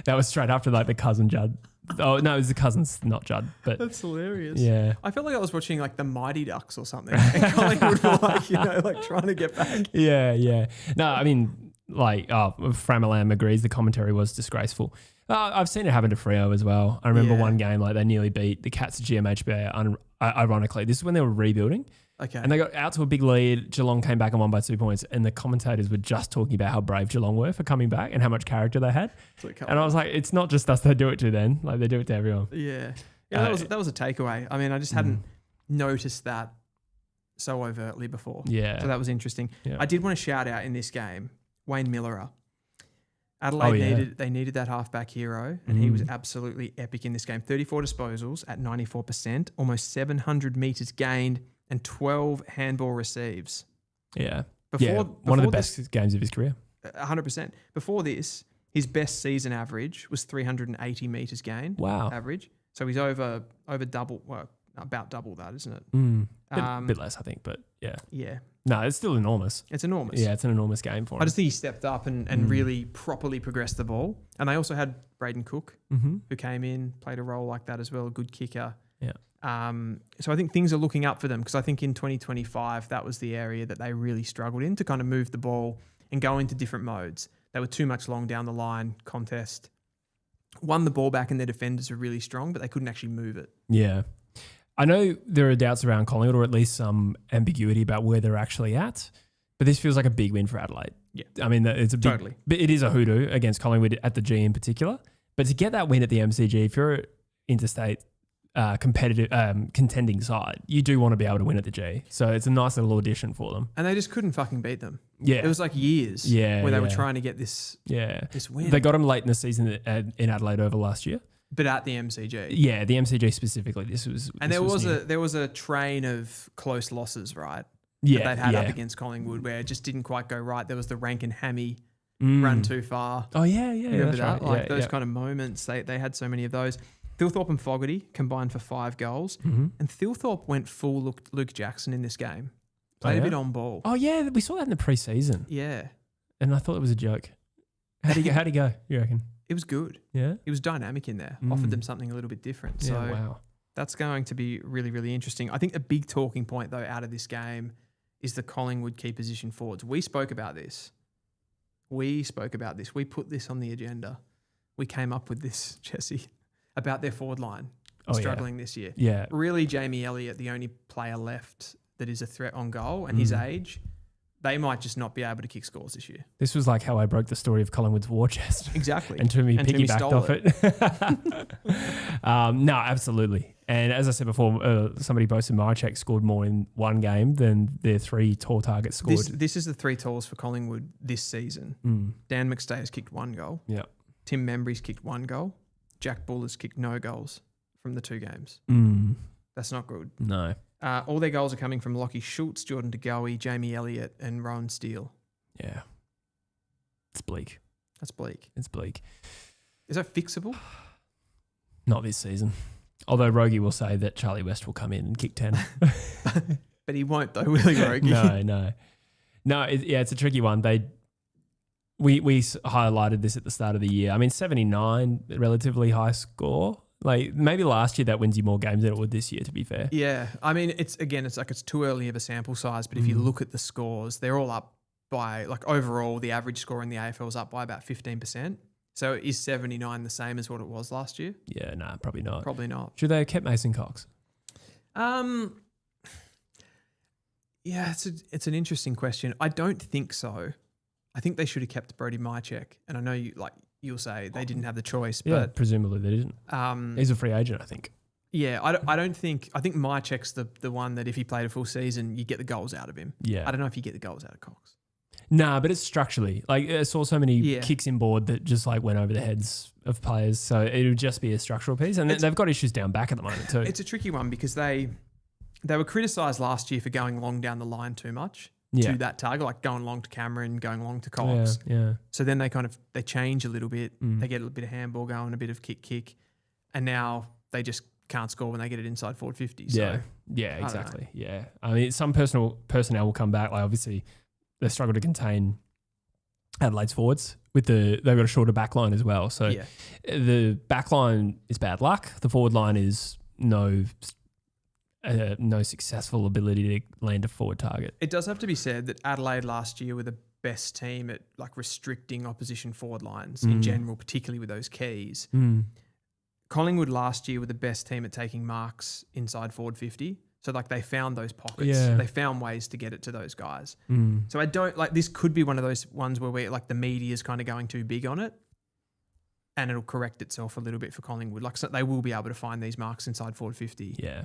That was straight after like the cousin Judd. Oh no, it was the cousins, not Judd. But That's hilarious. yeah, I felt like I was watching like the Mighty Ducks or something. And Collingwood were like, like trying to get back. yeah. No, I mean, like, Framalam agrees the commentary was disgraceful. I've seen it happen to Freo as well. I remember one game like they nearly beat the Cats at GMHBA. Ironically, this is when they were rebuilding. Okay. And they got out to a big lead. Geelong came back and won by 2 points. And the commentators were just talking about how brave Geelong were for coming back and how much character they had. And I was like, it's not just us they do it to then. Like, they do it to everyone. Yeah. Yeah, that was a takeaway. I mean, I just hadn't noticed that so overtly before. Yeah. So that was interesting. Yeah. I did want to shout out in this game, Wayne Miller. Adelaide needed that halfback hero, and he was absolutely epic in this game. 34 disposals at 94%, almost 700 metres gained, and 12 handball receives. Yeah. Before one of the best games of his career. 100%. Before this, his best season average was 380 metres gained. Wow. Average. So he's over double, well, about double that, isn't it? Bit less, I think, but yeah. Yeah. No, it's still enormous. It's enormous. Yeah, it's an enormous game for him. I just think he stepped up and really properly progressed the ball. And they also had Braden Cook, who came in, played a role like that as well, a good kicker. Yeah. So I think things are looking up for them because I think in 2025, that was the area that they really struggled in to kind of move the ball and go into different modes. They were too much long down the line contest. Won the ball back and their defenders were really strong, but they couldn't actually move it. Yeah. I know there are doubts around Collingwood, or at least some ambiguity about where they're actually at, but this feels like a big win for Adelaide. Yeah. I mean, it's a big, Totally. But it is a hoodoo against Collingwood at the G in particular. But to get that win at the MCG, if you're an interstate competitive contending side, you do want to be able to win at the G. So it's a nice little audition for them. And they just couldn't fucking beat them. Yeah. It was like years where they were trying to get this win. They got them late in the season in Adelaide over last year. But at the MCG. Yeah, the MCG specifically. There was a train of close losses, right? Yeah, that they'd had up against Collingwood where it just didn't quite go right. There was the Rankin Hammy run too far. Oh yeah. Remember that? Right. Like those kind of moments. They had so many of those. Thilthorpe and Fogarty combined for 5 goals. And Thilthorpe went full Luke Jackson in this game. Played a bit on ball. Oh yeah, we saw that in the pre-season. Yeah. And I thought it was a joke. How'd he go, you reckon? It was good. Yeah. He was dynamic in there. Offered them something a little bit different. So wow. That's going to be really, really interesting. I think a big talking point, though, out of this game is the Collingwood key position forwards. We spoke about this. We put this on the agenda. We came up with this, Jesse, about their forward line struggling this year. Yeah. Really, Jamie Elliott, the only player left that is a threat on goal, and his age, they might just not be able to kick scores this year. This was like how I broke the story of Collingwood's war chest. Exactly. And Toomey piggybacked off it. No, absolutely. And as I said before, somebody posted Myercheck scored more in one game than their 3 tall targets scored. This is the 3 talls for Collingwood this season. Dan McStay has kicked 1 goal. Yeah. Tim Membry's kicked 1 goal. Jack Bull has kicked no goals from the 2 games. That's not good. No. All their goals are coming from Lockie Schultz, Jordan De Goey, Jamie Elliott, and Rowan Steele. Yeah. It's bleak. That's bleak. It's bleak. Is that fixable? Not this season. Although Rogie will say that Charlie West will come in and kick 10. But he won't though, will he, Rogie? No, it's a tricky one. We highlighted this at the start of the year. I mean, 79, relatively high score. Like maybe last year that wins you more games than it would this year, to be fair. Yeah. I mean, it's too early of a sample size, but if you look at the scores, they're all up by, like overall, the average score in the AFL is up by about 15%. So is 79 the same as what it was last year? Yeah, no, probably not. Probably not. Should they have kept Mason Cox? Yeah, it's an interesting question. I don't think so. I think they should have kept Brody Myercheck. And I know you'll say they didn't have the choice, Yeah, but presumably they didn't. He's a free agent, I think. Yeah, I think Myercheck's the one that if he played a full season, you get the goals out of him. Yeah. I don't know if you get the goals out of Cox. Nah, but it's structurally. Like I saw so many kicks in board that just like went over the heads of players. So it would just be a structural piece. And they've got issues down back at the moment too. It's a tricky one because they were criticised last year for going long down the line too much to that target, like going long to Cameron, going long to Cox. Yeah. So then they change a little bit. They get a little bit of handball going, a bit of kick. And now they just can't score when they get it inside forward 50. So, yeah, exactly. Yeah. I mean, some personnel will come back. Like obviously they've struggled to contain Adelaide's forwards they've got a shorter back line as well. So the back line is bad luck. The forward line is no successful ability to land a forward target. It does have to be said that Adelaide last year were the best team at like restricting opposition forward lines in general, particularly with those keys. Collingwood last year were the best team at taking marks inside forward 50. So like they found those pockets. Yeah. They found ways to get it to those guys. So I don't like this could be one of those ones where we like the media is kind of going too big on it and it'll correct itself a little bit for Collingwood. Like so they will be able to find these marks inside forward 50. Yeah.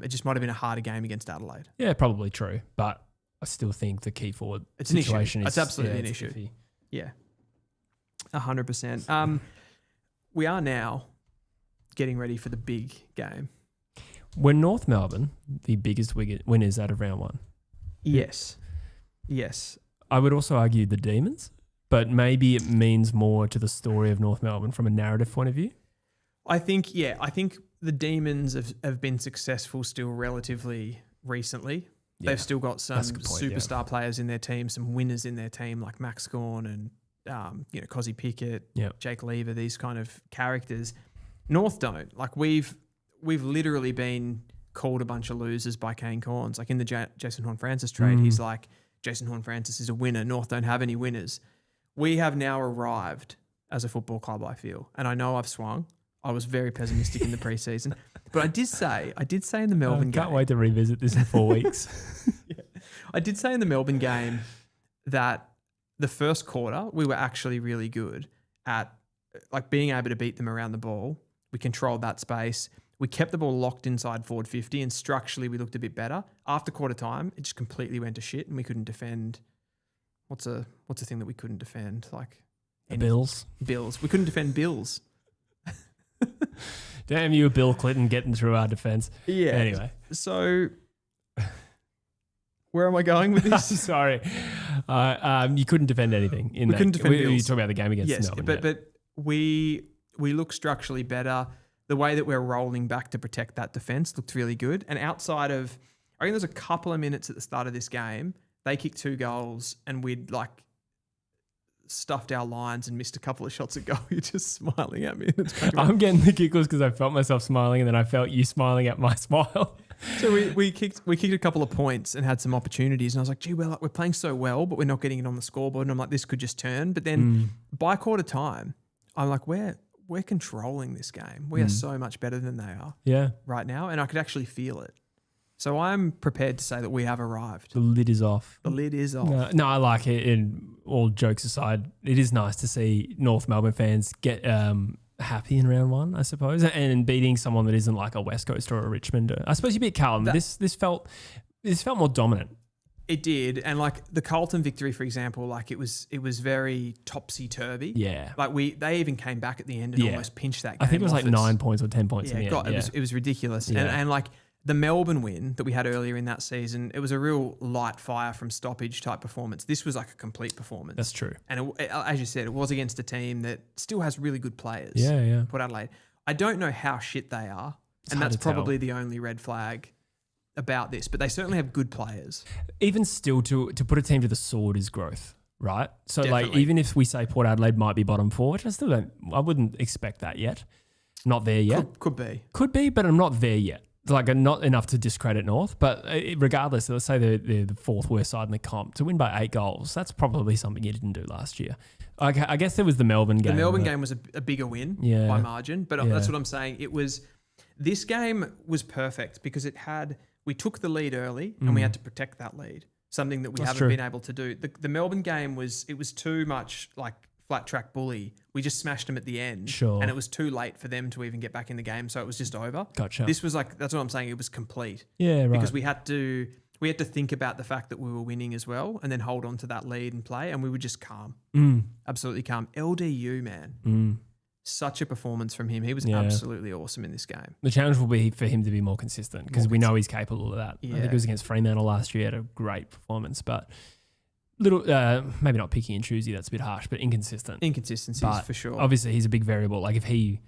It just might have been a harder game against Adelaide. Yeah, probably true. But I still think the key forward situation is... It's absolutely an issue. Iffy. Yeah. 100%. We are now getting ready for the big game. Were North Melbourne the biggest winners out of round one? Yes. I would also argue the Demons, but maybe it means more to the story of North Melbourne from a narrative point of view. I think the Demons have been successful still relatively recently. Yeah. They've still got some superstar players in their team, some winners in their team like Max Gawn and Cozzy Pickett, Jake Lever, these kind of characters. North don't. Like we've literally been called a bunch of losers by Kane Corns. Like in the Jason Horne-Francis trade, he's like, Jason Horne-Francis is a winner. North don't have any winners. We have now arrived as a football club, I feel. And I know I've swung. I was very pessimistic in the preseason. But I did say in the Melbourne game. Can't wait to revisit this in 4 weeks. I did say in the Melbourne game that the first quarter, we were actually really good at like being able to beat them around the ball. We controlled that space. We kept the ball locked inside forward 50 and structurally we looked a bit better. After quarter time, it just completely went to shit and we couldn't defend. What's a thing that we couldn't defend? Like Bills. We couldn't defend Bills. Damn you, Bill Clinton, getting through our defense. Yeah. Anyway. So where am I going with this? Sorry. You couldn't defend anything. Couldn't defend Bills. You talk about the game against Melbourne. But we look structurally better. The way that we're rolling back to protect that defence looked really good. And outside of, I think there's a couple of minutes at the start of this game, they kicked 2 goals and we'd like stuffed our lines and missed a couple of shots at goal. You're just smiling at me. I'm getting the giggles because I felt myself smiling and then I felt you smiling at my smile. So we kicked a couple of points and had some opportunities. And I was like, gee, we're playing so well, but we're not getting it on the scoreboard. And I'm like, this could just turn. But then by quarter time, I'm like, we're controlling this game. We are so much better than they are right now. And I could actually feel it. So I'm prepared to say that we have arrived. The lid is off. No, I like it. And all jokes aside, it is nice to see North Melbourne fans get happy in round one, I suppose, and beating someone that isn't like a West Coast or a Richmond. I suppose you beat Carlton. This felt more dominant. It did, and like the Carlton victory, for example, like it was very topsy-turvy. Yeah, like they even came back at the end and almost pinched that game. I think it was like 9 points or 10 points in the end. It was ridiculous. Yeah. And like the Melbourne win that we had earlier in that season, it was a real light fire from stoppage type performance. This was like a complete performance. That's true. And as you said, it was against a team that still has really good players. Yeah. Port Adelaide. I don't know how shit they are, and that's probably the only red flag about this, but they certainly have good players. Even still, to put a team to the sword is growth, right? So Definitely. like even if we say Port Adelaide might be bottom 4, which I wouldn't expect that yet. Not there yet. Could be, but I'm not there yet. Like not enough to discredit North, but regardless, let's say they're the 4th worst side in the comp. To win by 8 goals, that's probably something you didn't do last year. I guess there was the Melbourne game. The Melbourne game was a bigger win by margin, but that's what I'm saying. This game was perfect because we took the lead early and we had to protect that lead, something that we haven't been able to do. The Melbourne game was too much like flat track bully. We just smashed them at the end. Sure. And it was too late for them to even get back in the game. So it was just over. Gotcha. This was like, that's what I'm saying. It was complete. Yeah, right. Because we had to we had to think about the fact that we were winning as well and then hold on to that lead and play, and we were just calm. Absolutely calm. LDU, man. Such a performance from him. He was absolutely awesome in this game. The challenge will be for him to be more consistent because we know he's capable of that. Yeah. I think it was against Fremantle last year, had a great performance, but little maybe not picky and choosy, that's a bit harsh, but inconsistent. Inconsistencies for sure. Obviously, he's a big variable. Like if he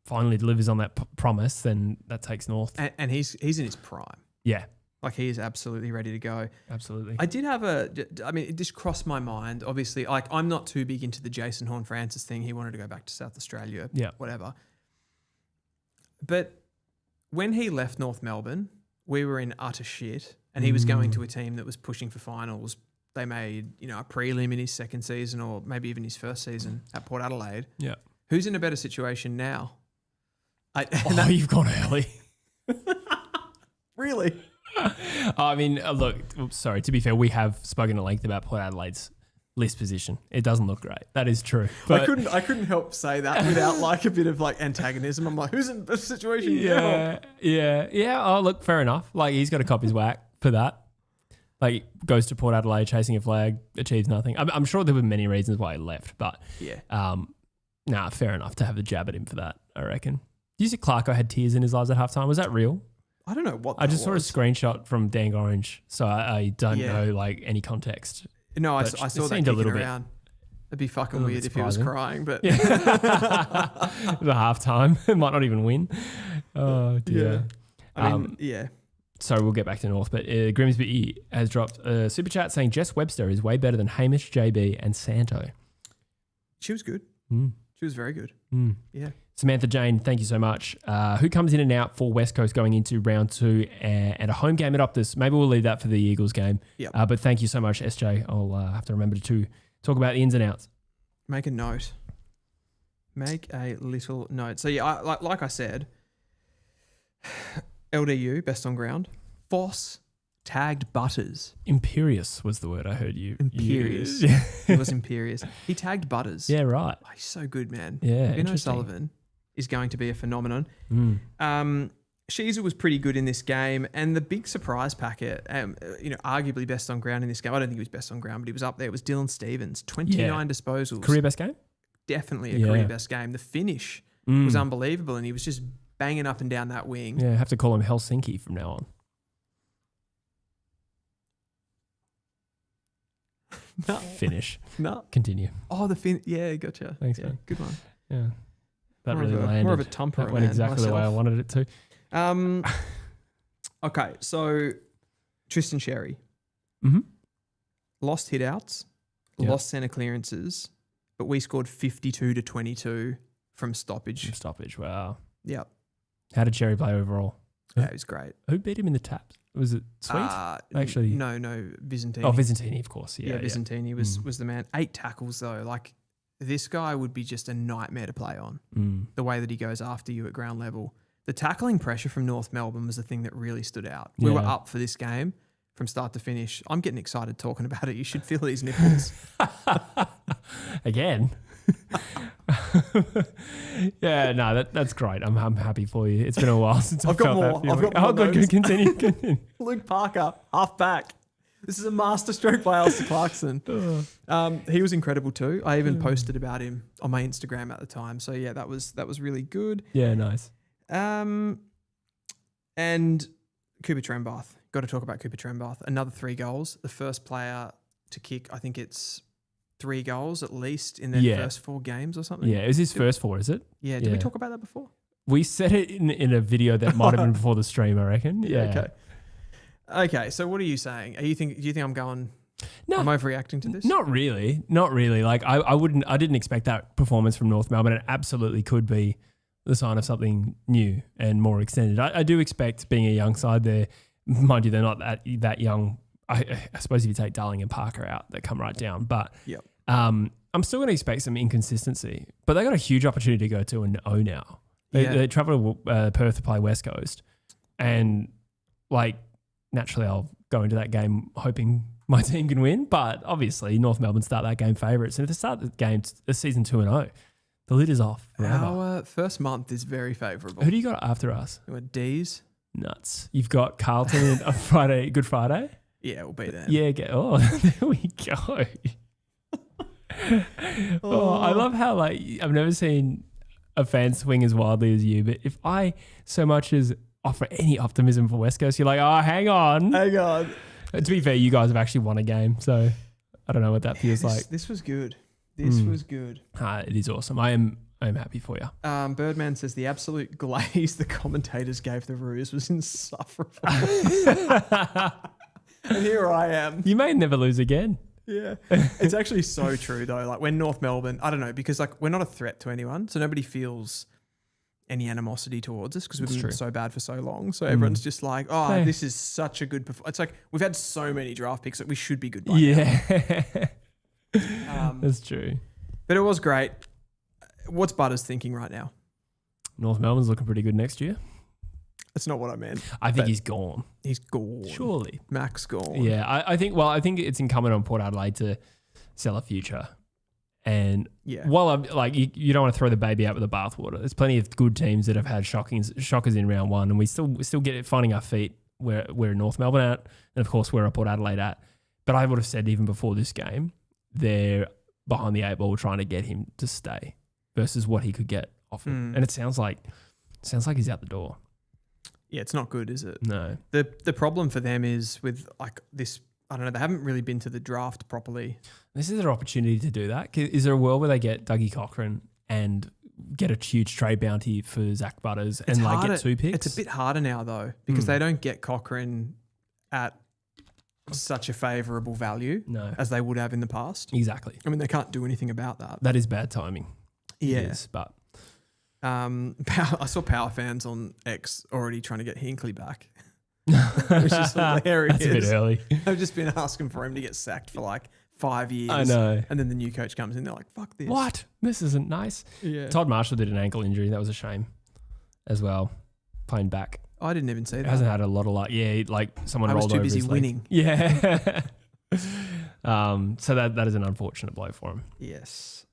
finally delivers on that promise, then that takes North. And he's in his prime. Yeah. Like he is absolutely ready to go. Absolutely. I did have it just crossed my mind. Obviously, like I'm not too big into the Jason Horne-Francis thing. He wanted to go back to South Australia, whatever. But when he left North Melbourne, we were in utter shit, and he was going to a team that was pushing for finals. They made, a prelim in his second season or maybe even his first season at Port Adelaide. Yeah. Who's in a better situation now? You've gone early. Really? I mean, look, sorry, to be fair, we have spoken at length about Port Adelaide's list position. It doesn't look great. That is true. But I couldn't help say that without like a bit of like antagonism. I'm like, who's in the situation now? Yeah. Oh, look, fair enough. Like he's got to cop his whack for that. Like goes to Port Adelaide chasing a flag, achieves nothing. I'm sure there were many reasons why he left, but fair enough to have the jab at him for that, I reckon. Do you see Clarko had tears in his eyes at halftime? Was that real? I don't know what that I just was. saw a screenshot from Dan Orange, so I don't know like any context. No, I saw that kicking around. It'd be fucking weird if he was crying, but the halftime it might not even win. Oh dear. Yeah. So we'll get back to North, but Grimsby has dropped a super chat saying Jess Webster is way better than Hamish, JB, and Santo. She was good. She was very good. Yeah. Samantha Jane, thank you so much. Who comes in and out for West Coast going into round 2 and a home game at Optus? Maybe we'll leave that for the Eagles game. Yep. But thank you so much, SJ. I'll have to remember to talk about the ins and outs. Make a note. Make a little note. So yeah, like I said, LDU, best on ground. Foss tagged Butters. Imperious was the word I heard you Imperious. use. He was imperious. He tagged Butters. Yeah, right. Oh, he's so good, man. Yeah, Vin O'Sullivan is going to be a phenomenon. Mm. Sheezer was pretty good in this game, and the big surprise packet, arguably best on ground in this game. I don't think he was best on ground, but he was up there. It was Dylan Stevens, 29 disposals. Career best game? Definitely a career best game. The finish was unbelievable, and he was just banging up and down that wing. Yeah, I have to call him Helsinki from now on. No. Finish. No. Continue. Oh, yeah, gotcha. Thanks, yeah, man. Good one. Yeah. That More really of a- landed. more of a tumper That went man exactly the way I myself. wanted it to. Okay, so Tristan Sherry. Mm-hmm. Lost hit outs, lost centre clearances, but we scored 52-22 from stoppage. Stoppage, wow. Yep. How did Cherry play overall? Yeah, it was great. Who beat him in the taps? Was it Sweet? Actually, no, Vizentini. Oh, Vizentini, of course. Yeah, Vizentini was the man. 8 tackles though. Like this guy would be just a nightmare to play on. The way that he goes after you at ground level. The tackling pressure from North Melbourne was the thing that really stood out. We were up for this game from start to finish. I'm getting excited talking about it. You should feel these nipples. Again. Yeah, no, that's great. I'm happy for you. It's been a while since I've got felt more. that feeling. I've got more good. notes. Continue. Luke Parker, half back. This is a masterstroke by Alistair Clarkson. He was incredible too. I even posted about him on my Instagram at the time. So yeah, that was really good. Yeah, nice. And Cooper Trembath. Got to talk about Cooper Trembath. Another 3 goals. The first player to kick, I think it's 3 goals at least in their first 4 games or something. Yeah, it was his first 4, is it? Yeah. Did we talk about that before? We said it in a video that might have been before the stream, I reckon. Yeah. Okay. So what are you saying? Do you think I'm going? No, I'm overreacting to this. Not really. Like I didn't expect that performance from North Melbourne. It absolutely could be the sign of something new and more extended. I do expect, being a young side there, mind you, they're not that young. I suppose if you take Darling and Parker out, they come right down. But I'm still going to expect some inconsistency. But they got a huge opportunity to go 2-0 now. They travel to Perth to play West Coast, and naturally I'll go into that game hoping my team can win. But obviously North Melbourne start that game favourites, and if they start the season 2-0, the lid is off forever. Our first month is very favourable. Who do you got after us? We went D's. Nuts. You've got Carlton on Friday, Good Friday. Yeah, we'll be there. Yeah, there we go. I love how I've never seen a fan swing as wildly as you, but if I so much as offer any optimism for West Coast, you're like, oh, hang on. To be fair, you guys have actually won a game, so I don't know what that feels like. This was good. This was good. It is awesome. I'm happy for you. Birdman says the absolute glaze the commentators gave the Roos was insufferable. And here I am. You may never lose again. Yeah. It's actually so true though. Like when North Melbourne, I don't know, because like we're not a threat to anyone, so nobody feels any animosity towards us because we've been so bad for so long. So everyone's just like, oh, this is such a good performance. It's like we've had so many draft picks that we should be good by now. That's true. But it was great. What's Butters thinking right now? North Melbourne's looking pretty good next year. That's not what I meant. I think he's gone. He's gone. Surely. Max gone. Yeah, I think it's incumbent on Port Adelaide to sell a future. And while I'm like, you don't want to throw the baby out with the bathwater. There's plenty of good teams that have had shockers in round one, and we still finding our feet where we're North Melbourne at, and of course where Port Adelaide at. But I would have said even before this game, they're behind the eight ball trying to get him to stay versus what he could get offered. And it sounds like he's out the door. Yeah, it's not good, is it? No. The problem for them is with like this, I don't know, they haven't really been to the draft properly. This is their opportunity to do that. Is there a world where they get Dougie Cochran and get a huge trade bounty for Zak Butters and get 2 picks? It's a bit harder now though because they don't get Cochran at such a favourable value as they would have in the past. Exactly. I mean, they can't do anything about that. That is bad timing. Yes, but I saw Power fans on X already trying to get Hinkley back, which is hilarious. That's a bit early. I've just been asking for him to get sacked for like 5 years. I know. And then the new coach comes in, they're like, fuck this. What? This isn't nice. Yeah. Todd Marshall did an ankle injury. That was a shame as well. Playing back. I didn't even see that. Hasn't had a lot of luck. Yeah, like someone rolled over. I was too busy winning. Yeah. So that is an unfortunate blow for him. Yes.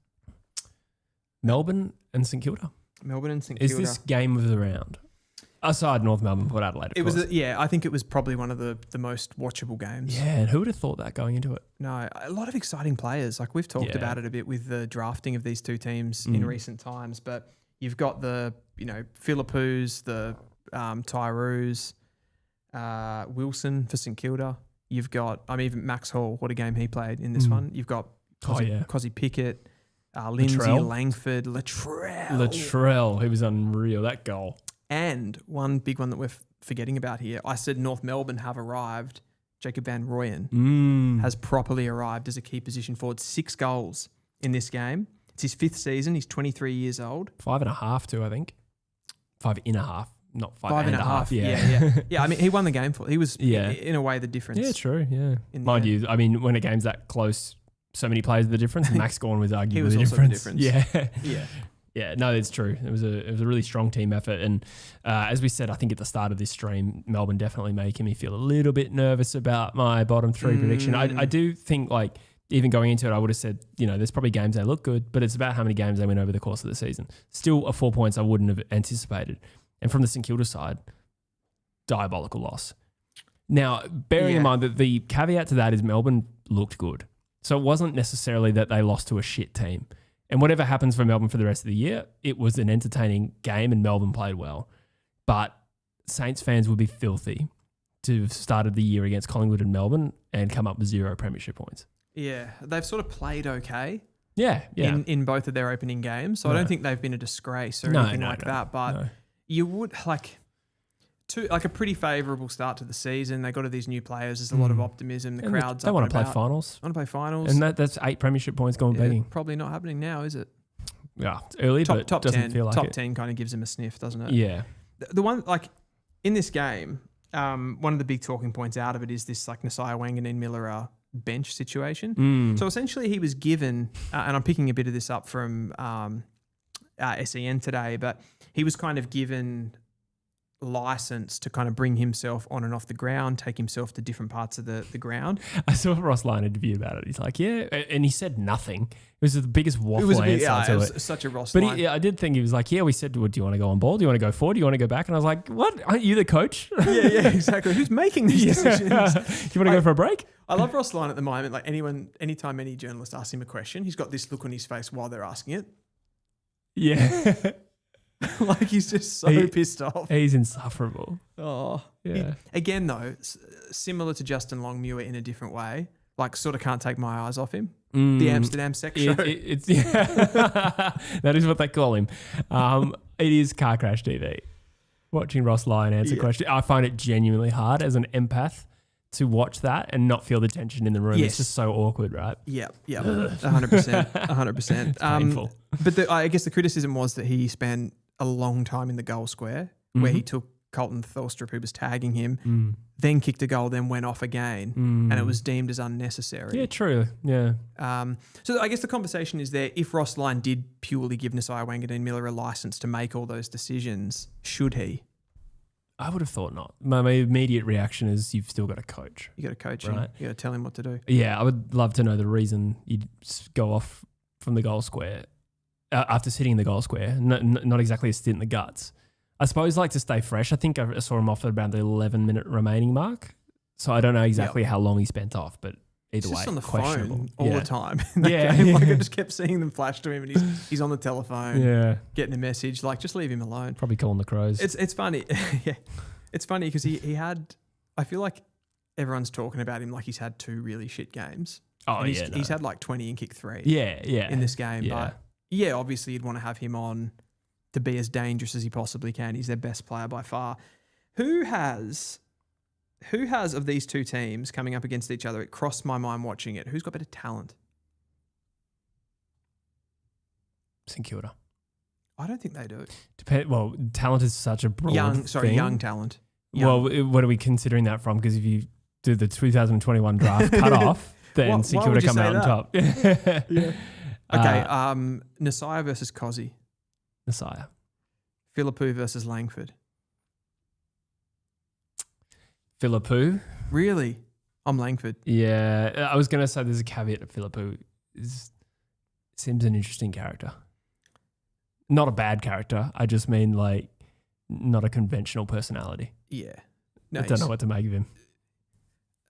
Melbourne and St Kilda. Melbourne and St Kilda. Is this game of the round? Aside North Melbourne, Port Adelaide, It was, I think it was probably one of the most watchable games. Yeah, and who would have thought that going into it? No, a lot of exciting players. Like we've talked about it a bit with the drafting of these two teams in recent times, but you've got the, Philippus, the Tyroos, Wilson for St Kilda. You've got, even Max Hall, what a game he played in this one. You've got Cozzy Pickett, Lindsay, Langford, Latrell, who was unreal, that goal. And one big one that we're forgetting about here, I said North Melbourne have arrived. Jacob Van Rooyen has properly arrived as a key position forward. 6 goals in this game. It's his 5th season. He's 23 years old. 5.5 too, I think. 5.5, not 5.5. Yeah. Yeah, he won the game for it. He was, in a way, the difference. Yeah, true, yeah. Mind you, when a game's that close, so many players are the difference. Max Gawn was arguably the difference. Yeah. Yeah, no, it's true. It was a really strong team effort. And as we said, I think at the start of this stream, Melbourne definitely making me feel a little bit nervous about my bottom 3 prediction. I do think even going into it, I would have said, there's probably games they look good, but it's about how many games they win over the course of the season. Still a 4 points I wouldn't have anticipated. And from the St Kilda side, diabolical loss. Now, bearing in mind that the caveat to that is Melbourne looked good. So it wasn't necessarily that they lost to a shit team. And whatever happens for Melbourne for the rest of the year, it was an entertaining game and Melbourne played well. But Saints fans would be filthy to have started the year against Collingwood and Melbourne and come up with 0 premiership points. Yeah, they've sort of played okay. Yeah. In both of their opening games. So I don't think they've been a disgrace or anything like that. But you would a pretty favourable start to the season. They got to these new players. There's a lot of optimism. The crowd's they up want to and play about. finals. Want to play finals. And that's 8 premiership points going begging. Probably not happening now, is it? Yeah, it's early, but top doesn't 10, feel like top it. 10 kind of gives them a sniff, doesn't it? Yeah. The one, in this game, one of the big talking points out of it is this Nasiah Wanganeen Miller bench situation. So essentially he was given, and I'm picking a bit of this up from SEN today, but he was kind of given license to kind of bring himself on and off the ground, take himself to different parts of the ground. I saw a Ross Lyon interview about it. He's like, yeah, and he said nothing. It was the biggest waffle answer to it. Such a Ross But Lyon. I did think he was like, yeah, we said, well, do you want to go on ball? Do you want to go forward? Do you want to go back? And I was like, what? Aren't you the coach? Yeah, exactly. Who's making these decisions? Do you want to go for a break? I love Ross Lyon at the moment. Like anytime any journalist asks him a question, he's got this look on his face while they're asking it. Yeah. Like he's just so pissed off. He's insufferable. Oh, Yeah. Again, though, similar to Justin Longmuir in a different way, like sort of can't take my eyes off him. The Amsterdam sex show. It's that is what they call him. It is car crash TV. Watching Ross Lyon answer questions, I find it genuinely hard as an empath to watch that and not feel the tension in the room. Yes. It's just so awkward, right? Yeah, 100%, 100%. Painful. But I guess the criticism was that he spent a long time in the goal square where he took Colton Thorstrup, who was tagging him, then kicked a goal, then went off again, and it was deemed as unnecessary. Yeah, true. Yeah. So I guess the conversation is there, if Ross Lyon did purely give Nasiah Wangadeen Miller a license to make all those decisions, should he? I would have thought not. My immediate reaction is you've still got to coach. You got to coach him. Right. You got to tell him what to do. Yeah, I would love to know the reason you'd go off from the goal square after sitting in the goal square. Not exactly a stint in the guts. I suppose like to stay fresh. I think I saw him off at around the 11-minute remaining mark. So I don't know exactly how long he spent off, but either He's way, just on the questionable. phone all the time. Yeah. Like I just kept seeing them flash to him and he's on the telephone getting a message. Like, just leave him alone. Probably calling the Crows. It's funny. Yeah. It's funny because he had, I feel like everyone's talking about him like he's had 2 really shit games. Oh, and yeah. He's had like 20 and kicked 3 Yeah. in this game. Yeah. But yeah, obviously you'd want to have him on to be as dangerous as he possibly can. He's their best player by far. Who has of these 2 teams coming up against each other, it crossed my mind watching it, who's got better talent? St Kilda. I don't think they do. Well, talent is such a broad thing. Young talent. Young. Well, what are we considering that from? Because if you do the 2021 draft cutoff, then St Kilda come out on top. Yeah. Okay, Nasiah versus Cozzy. Nasiah. Philippou versus Langford. Philippou. Really? I'm Langford. Yeah, I was going to say there's a caveat to Philippou. Seems an interesting character. Not a bad character. I just mean like not a conventional personality. Yeah. No, I don't know what to make of him.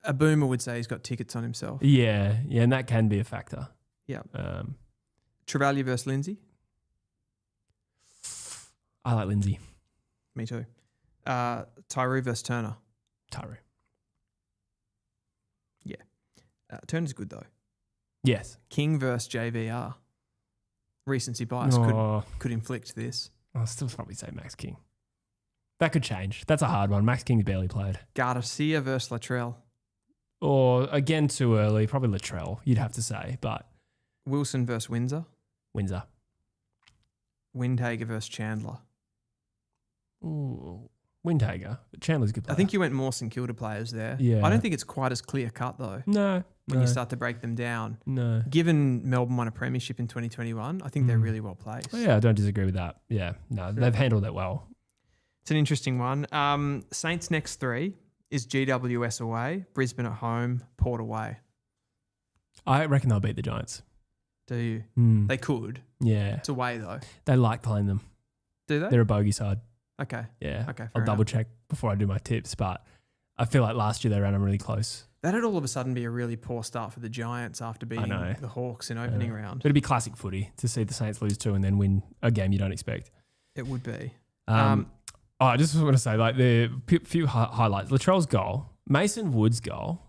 A boomer would say he's got tickets on himself. Yeah, and that can be a factor. Yeah. Travaglia versus Lindsay. I like Lindsay. Me too. Tyree versus Turner. Tyree. Yeah. Turner's good though. Yes. King versus JVR. Recency bias could inflict this. I'll still probably say Max King. That could change. That's a hard one. Max King's barely played. Garcia versus Latrell. Or again, too early. Probably Latrell, you'd have to say. But Wilson versus Windsor. Windsor. Windhager versus Chandler. Ooh, Windhager. But Chandler's a good player. I think you went more St Kilda players there. Yeah. I don't think it's quite as clear cut though. No. When you start to break them down. No. Given Melbourne won a premiership in 2021, I think they're really well placed. Oh, yeah, I don't disagree with that. Yeah. No, they've handled it well. It's an interesting one. Saints' next 3 is GWS away, Brisbane at home, Port away. I reckon they'll beat the Giants. Do you? They could. Yeah. It's away though. They like playing them. Do they? They're a bogey side. Okay. Yeah. Okay. I'll double check before I do my tips, but I feel like last year they ran them really close. That'd all of a sudden be a really poor start for the Giants after beating the Hawks in opening round. It'd be classic footy to see the Saints lose 2 and then win a game you don't expect. It would be. I just want to say, like, the few highlights. Latrell's goal, Mason Wood's goal,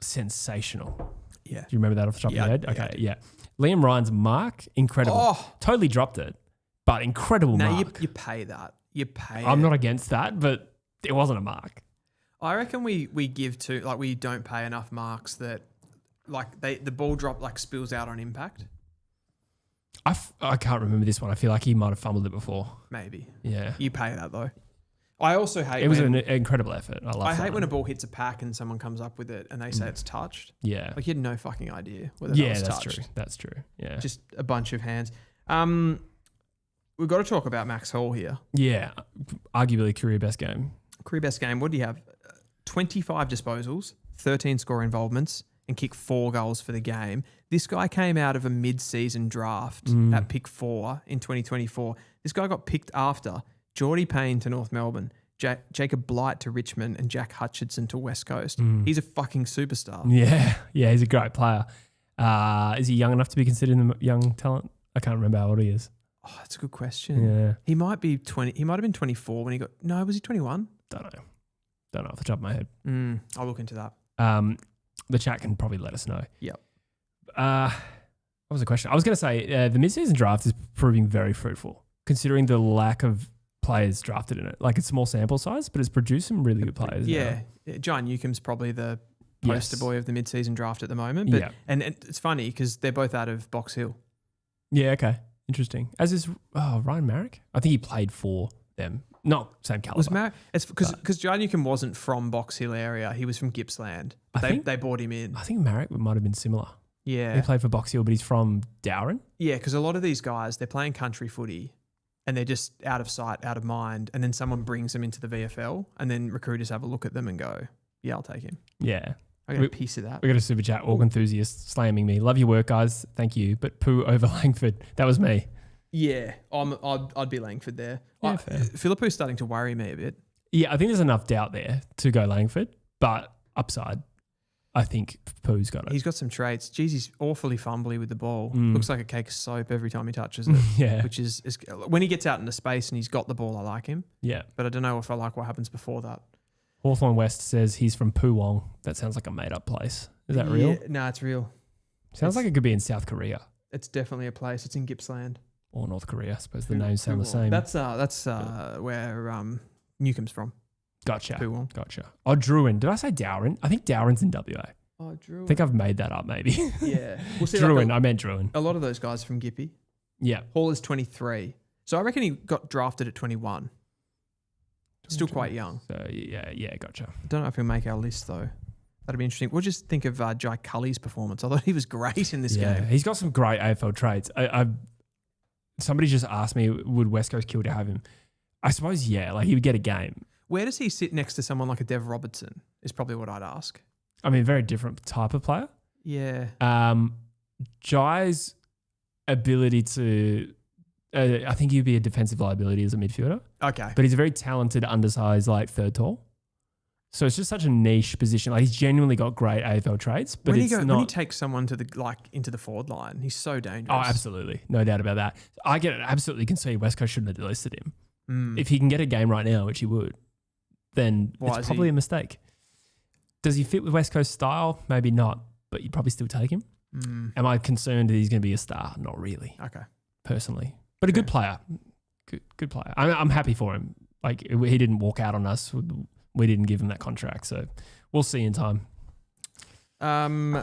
sensational. Yeah. Do you remember that off the top of your head? Yeah, Okay, yeah. Liam Ryan's mark, incredible. Oh. Totally dropped it, but incredible mark. You pay that. You pay I'm it. not against that, but it wasn't a mark. I reckon we give to, like, we don't pay enough marks that, like, the ball drop, like, spills out on impact. I can't remember this one. I feel like he might have fumbled it before. Maybe. Yeah. You pay that, though. I also hate it was an incredible effort. I hate when a ball hits a pack and someone comes up with it and they say it's touched. Yeah. Like, you had no fucking idea whether that was touched. True. That's true. Yeah. Just a bunch of hands. we've got to talk about Max Hall here. Yeah, arguably career best game. Career best game. What do you have? 25 disposals, 13 score involvements, and kicked 4 goals for the game. This guy came out of a mid-season draft at pick 4 in 2024. This guy got picked after Geordie Payne to North Melbourne, Jacob Blight to Richmond, and Jack Hutchinson to West Coast. He's a fucking superstar. Yeah, he's a great player. Is he young enough to be considered a young talent? I can't remember how old he is. Oh, that's a good question. Yeah. He might be 20. He might have been 24 when he got... No, was he 21? Don't know off the top of my head. I'll look into that. The chat can probably let us know. Yep. What was the question? I was going to say the mid-season draft is proving very fruitful, considering the lack of players drafted in it. Like, it's small sample size, but it's produced some really good players. Yeah. John Newcomb's probably the poster boy of the mid-season draft at the moment. But and it's funny because they're both out of Box Hill. Yeah, okay. Interesting. As is Ryan Marrick. I think he played for them. Not same caliber. Was Marrick? It's because John Newcomb wasn't from Box Hill area. He was from Gippsland. They brought him in. I think Marrick might have been similar. Yeah. He played for Box Hill, but he's from Dowran. Yeah, because a lot of these guys, they're playing country footy and they're just out of sight, out of mind. And then someone brings them into the VFL and then recruiters have a look at them and go, yeah, I'll take him. Yeah. I got a piece of that. We got a super chat, org enthusiast slamming me. Love your work, guys. Thank you. But poo over Langford. That was me. Yeah, I'd be Langford there. Yeah, Philippu's starting to worry me a bit. Yeah, I think there's enough doubt there to go Langford, but upside, I think Pooh's got it. He's got some traits. Geez, he's awfully fumbly with the ball. Looks like a cake of soap every time he touches it. Yeah. Which is when he gets out into space and he's got the ball, I like him. Yeah. But I don't know if I like what happens before that. Hawthorn West says he's from Poo Wong. That sounds like a made-up place. Is that real? No, it's real. Sounds like it could be in South Korea. It's definitely a place. It's in Gippsland. Or North Korea. I suppose the names sound the same. That's where Newcomb's from. Gotcha. Poo Wong. Gotcha. Oh, Druin. Did I say Dowran? I think Dowran's in WA. Oh, Druin. I think I've made that up maybe. Yeah. Well, see, Druin. I meant Druin. A lot of those guys are from Gippy. Yeah. Hall is 23. So I reckon he got drafted at 21. Still quite young. So yeah, gotcha. I don't know if he'll make our list though. That'd be interesting. We'll just think of Jai Cully's performance. I thought he was great in this game. He's got some great AFL traits. Somebody just asked me, would West Coast Kilda have him? I suppose, yeah. Like, he would get a game. Where does he sit next to someone like a Dev Robertson is probably what I'd ask. I mean, very different type of player. Yeah. Jai's ability to... I think he'd be a defensive liability as a midfielder. Okay. But he's a very talented, undersized, like, third tall. So it's just such a niche position. Like, he's genuinely got great AFL traits, but when he takes someone to into the forward line, he's so dangerous. Oh, absolutely. No doubt about that. I get it. Absolutely can see West Coast shouldn't have listed him. If he can get a game right now, which he would, then it's probably a mistake. Does he fit with West Coast style? Maybe not, but you'd probably still take him. Am I concerned that he's going to be a star? Not really. Okay. Personally. But a good player. Good player. I'm happy for him. Like, he didn't walk out on us. We didn't give him that contract, so we'll see in time. Sam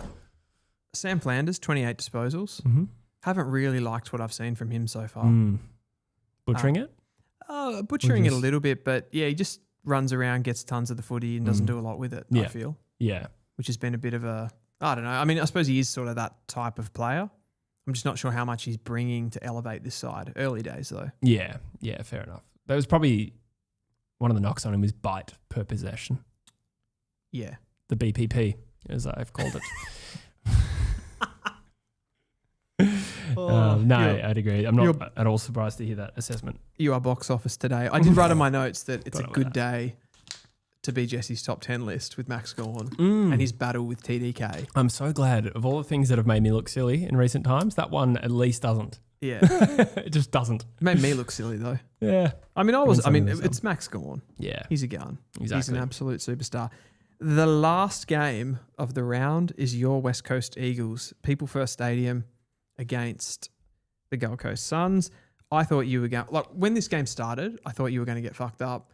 Flanders, 28 disposals. Haven't really liked what I've seen from him so far. Butchering it? Butchering it a little bit, but yeah, he just runs around, gets tons of the footy and doesn't do a lot with it, I feel. Yeah. Which has been a bit of a, I don't know. I mean, I suppose he is sort of that type of player. I'm just not sure how much he's bringing to elevate this side. Early days, though. Yeah, fair enough. That was probably... One of the knocks on him was bite per possession. Yeah. The BPP, as I've called it. I'd agree. I'm not at all surprised to hear that assessment. You are box office today. I did write on my notes that it's a good day to be Jesse's top 10 list with Max Gawn and his battle with TDK. I'm so glad. Of all the things that have made me look silly in recent times, that one at least doesn't. Yeah. It just doesn't. It made me look silly though. Yeah. I mean, it's Max Gawn. Yeah. He's a gun. Exactly. He's an absolute superstar. The last game of the round is your West Coast Eagles, People First Stadium against the Gold Coast Suns. I thought you were going, like when this game started, I thought you were going to get fucked up.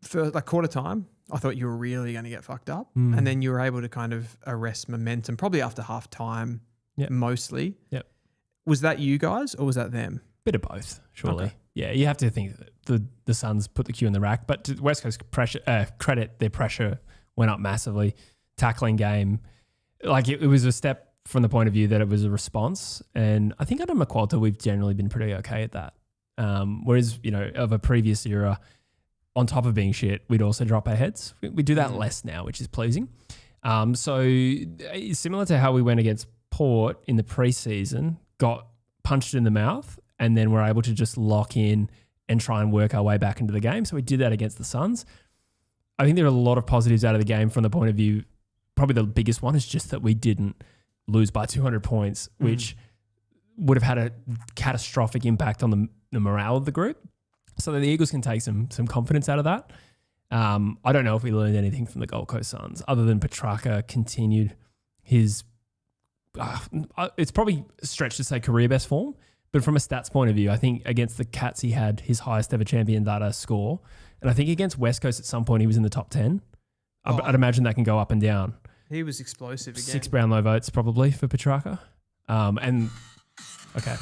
For like quarter time, I thought you were really going to get fucked up. And then you were able to kind of arrest momentum, probably after half time. Yep. Mostly. Yep. Was that you guys or was that them? Bit of both, surely. Okay. Yeah, you have to think that the Suns put the cue in the rack, but to West Coast credit, their pressure went up massively. Tackling game, like it was a step from the point of view that it was a response. And I think under McQualter, we've generally been pretty okay at that. Whereas, of a previous era, on top of being shit, we'd also drop our heads. We do that less now, which is pleasing. So it's similar to how we went against Port in the preseason, got punched in the mouth, and then we're able to just lock in and try and work our way back into the game. So we did that against the Suns. I think there are a lot of positives out of the game from the point of view. Probably the biggest one is just that we didn't lose by 200 points, which would have had a catastrophic impact on the morale of the group. So that the Eagles can take some confidence out of that. I don't know if we learned anything from the Gold Coast Suns other than Petrarca continued his, it's probably a stretch to say career best form, but from a stats point of view, I think against the Cats, he had his highest ever champion data score. And I think against West Coast at some point, he was in the top 10. I'd imagine that can go up and down. He was explosive again. 6 Brownlow votes probably for Petrarca. Okay.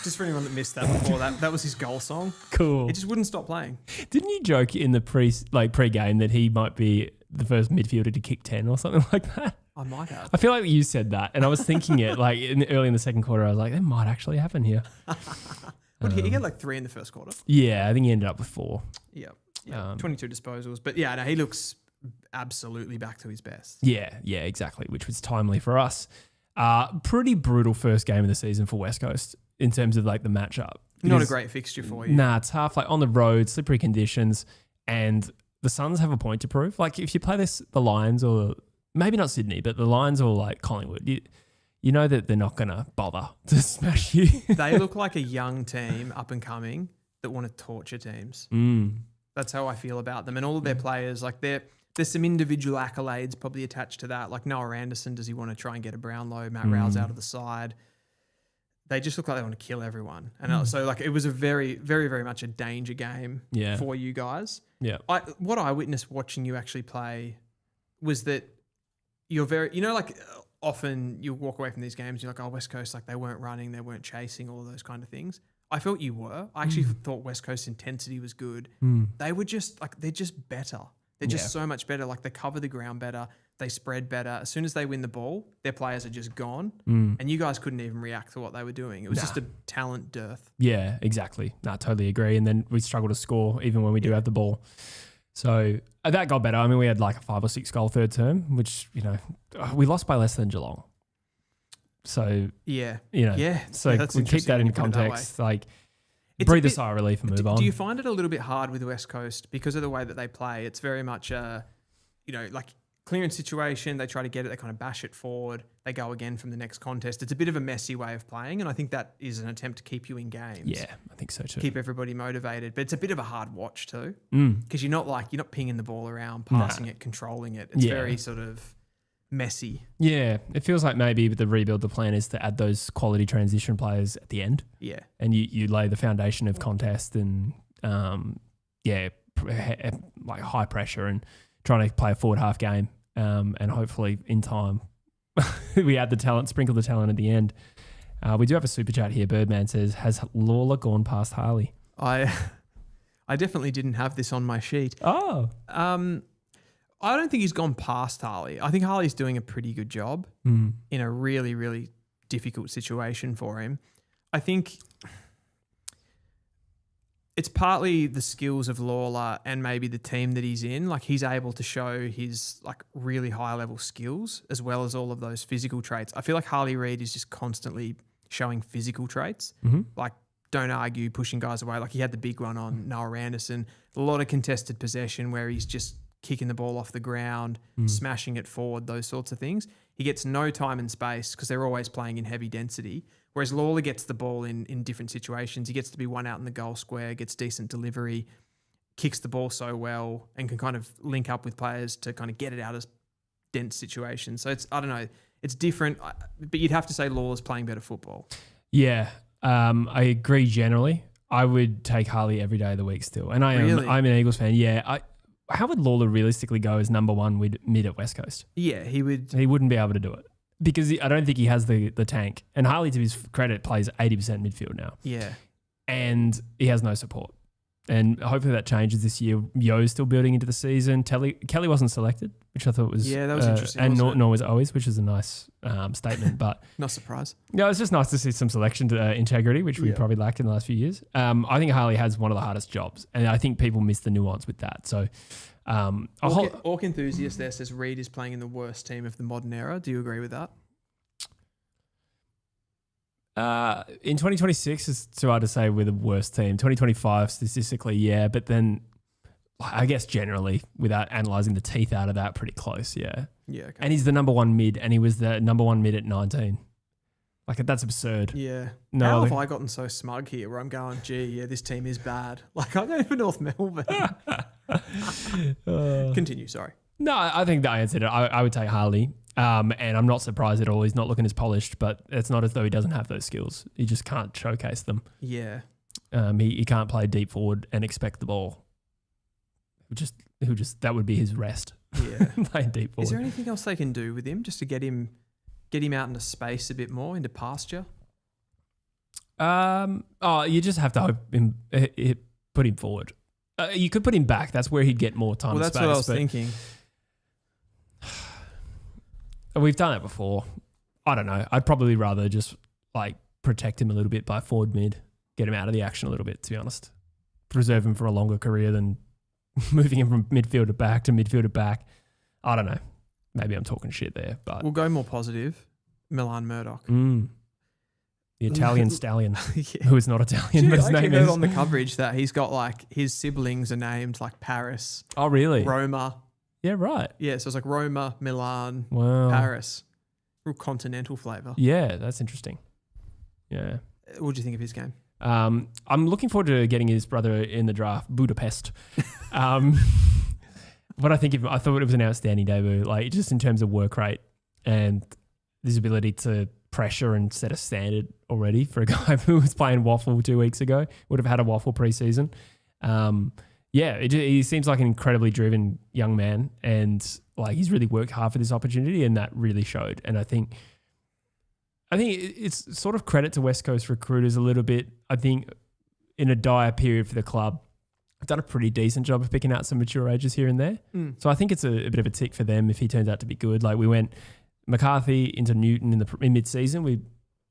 Just for anyone that missed that before, that was his goal song. Cool. It just wouldn't stop playing. Didn't you joke in the pre-game that he might be the first midfielder to kick 10 or something like that? I might have. I feel like you said that, and I was thinking it early in the second quarter. I was like, that might actually happen here. He had like 3 in the first quarter. Yeah, I think he ended up with 4. Yeah. 22 disposals. But yeah, no, he looks absolutely back to his best. Yeah, exactly, which was timely for us. Pretty brutal first game of the season for West Coast in terms of the matchup. Not a great fixture for you. Nah, tough. On the road, slippery conditions, and the Suns have a point to prove. If you play the Lions or maybe not Sydney, but the Lions or Collingwood, you know that they're not going to bother to smash you. They look like a young team, up and coming, that want to torture teams. That's how I feel about them. And all of their players, there's some individual accolades probably attached to that. Like Noah Anderson, does he want to try and get a Brownlow? Matt Rowell's out of the side. They just look like they want to kill everyone. And so it was a very, very, very much a danger game for you guys. Yeah. What I witnessed watching you actually play was that you're very, often you walk away from these games, you're like, oh, West Coast, they weren't running, they weren't chasing, all of those kind of things. I felt you were. I actually thought West Coast intensity was good. They were just they're just better. They're just so much better. They cover the ground better. They spread better. As soon as they win the ball, their players are just gone. And you guys couldn't even react to what they were doing. It was just a talent dearth. Yeah, exactly. I totally agree. And then we struggle to score even when we do have the ball. So that got better. I mean, we had a 5 or 6 goal third term, which, we lost by less than Geelong. So, so we keep that in context. Breathe a sigh of relief and move on. Do you find it a little bit hard with West Coast because of the way that they play? It's very much clearance situation. They try to get it. They kind of bash it forward. They go again from the next contest. It's a bit of a messy way of playing, and I think that is an attempt to keep you in games. Yeah, I think so too. Keep everybody motivated, but it's a bit of a hard watch too because you're not pinging the ball around, passing it, controlling it. It's very sort of messy. Yeah, it feels like maybe the rebuild, the plan is to add those quality transition players at the end. Yeah, and you lay the foundation of contest and high pressure and trying to play a forward half game. And hopefully in time we add the talent, sprinkle the talent at the end. We do have a super chat here. Birdman says, has Lawler gone past Harley? I definitely didn't have this on my sheet. Oh. I don't think he's gone past Harley. I think Harley's doing a pretty good job in a really, really difficult situation for him. I think it's partly the skills of Lawler and maybe the team that he's in. He's able to show his really high level skills as well as all of those physical traits. I feel like Harley Reid is just constantly showing physical traits. Don't argue, pushing guys away. He had the big one on Noah Anderson. A lot of contested possession where he's just kicking the ball off the ground, smashing it forward, those sorts of things. He gets no time and space because they're always playing in heavy density. Whereas Lawler gets the ball in different situations. He gets to be one out in the goal square, gets decent delivery, kicks the ball so well, and can kind of link up with players to kind of get it out of dense situations. So I don't know, it's different, but you'd have to say Lawler's playing better football. Yeah, I agree generally. I would take Harley every day of the week still. And I'm an Eagles fan. Yeah, how would Lawler realistically go as number one mid at West Coast? Yeah, he would. He wouldn't be able to do it. Because I don't think he has the tank. And Harley, to his credit, plays 80% midfield now. Yeah. And he has no support. And hopefully that changes this year. Yo's still building into the season. Kelly wasn't selected, which I thought was... Yeah, that was interesting. And nor was always, which is a nice statement. But not surprised. No, it's just nice to see some selection integrity, which we probably lacked in the last few years. I think Harley has one of the hardest jobs, and I think people miss the nuance with that. So... Orc Enthusiast there says Reid is playing in the worst team of the modern era. Do you agree with that? In 2026, it's too hard to say we're the worst team. 2025, statistically, yeah. But then I guess generally, without analysing the teeth out of that, pretty close, yeah. Yeah, okay. And he's the number one mid, and he was the number one mid at 19. Like, that's absurd. Yeah. No, how have I gotten so smug here where I'm going, gee, yeah, this team is bad. Like, I go for North Melbourne. Continue, sorry. No, I think that answered it. I would take Harley. And I'm not surprised at all. He's not looking as polished, but it's not as though he doesn't have those skills. He just can't showcase them. Yeah. He can't play deep forward and expect the ball. That would be his rest. Yeah. Playing deep forward. Is there anything else they can do with him just to get him out into space a bit more, into pasture? You just have to put him forward. You could put him back. That's where he'd get more time and space. Well, that's what I was thinking. We've done it before. I don't know. I'd probably rather just protect him a little bit by forward mid, get him out of the action a little bit, to be honest. Preserve him for a longer career than moving him from midfield to back. I don't know. Maybe I'm talking shit there, but we'll go more positive. Milan Murdoch. The Italian stallion, who is not Italian, but his name is. I heard on the coverage that he's got his siblings are named Paris. Oh, really? Roma. Yeah, right. Yeah, so it's Roma, Milan, Paris. Real continental flavour. Yeah, that's interesting. Yeah. What do you think of his game? I'm looking forward to getting his brother in the draft, Budapest. What I thought it was an outstanding debut, just in terms of work rate and his ability to pressure and set a standard already for a guy who was playing waffle 2 weeks ago, would have had a waffle preseason. He seems like an incredibly driven young man, and he's really worked hard for this opportunity, and that really showed. And I think it's sort of credit to West Coast recruiters a little bit. I think in a dire period for the club, I've done a pretty decent job of picking out some mature ages here and there. So I think it's a bit of a tick for them if he turns out to be good. We went McCarthy into Newton in mid-season. We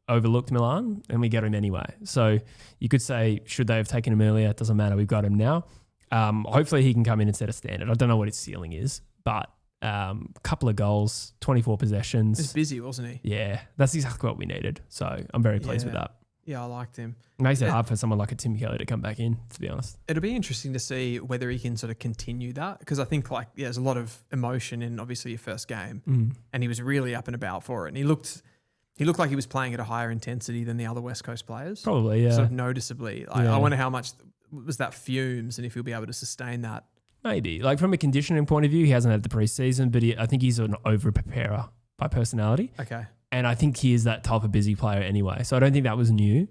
overlooked Milan and we got him anyway. So you could say, should they have taken him earlier? It doesn't matter. We've got him now. Hopefully he can come in and set a standard. I don't know what his ceiling is, but a couple of goals, 24 possessions. He's busy, wasn't he? Yeah, that's exactly what we needed. So I'm very pleased with that. Yeah, I liked him. It makes it hard for someone like a Tim Kelly to come back in, to be honest. It'll be interesting to see whether he can sort of continue that, because I think there's a lot of emotion in obviously your first game, and he was really up and about for it, and he looked like he was playing at a higher intensity than the other West Coast players. Probably, yeah. Sort of noticeably. I wonder how much was that fumes and if he'll be able to sustain that. Maybe. From a conditioning point of view, he hasn't had the preseason, but I think he's an over-preparer by personality. Okay. And I think he is that type of busy player anyway. So I don't think that was new.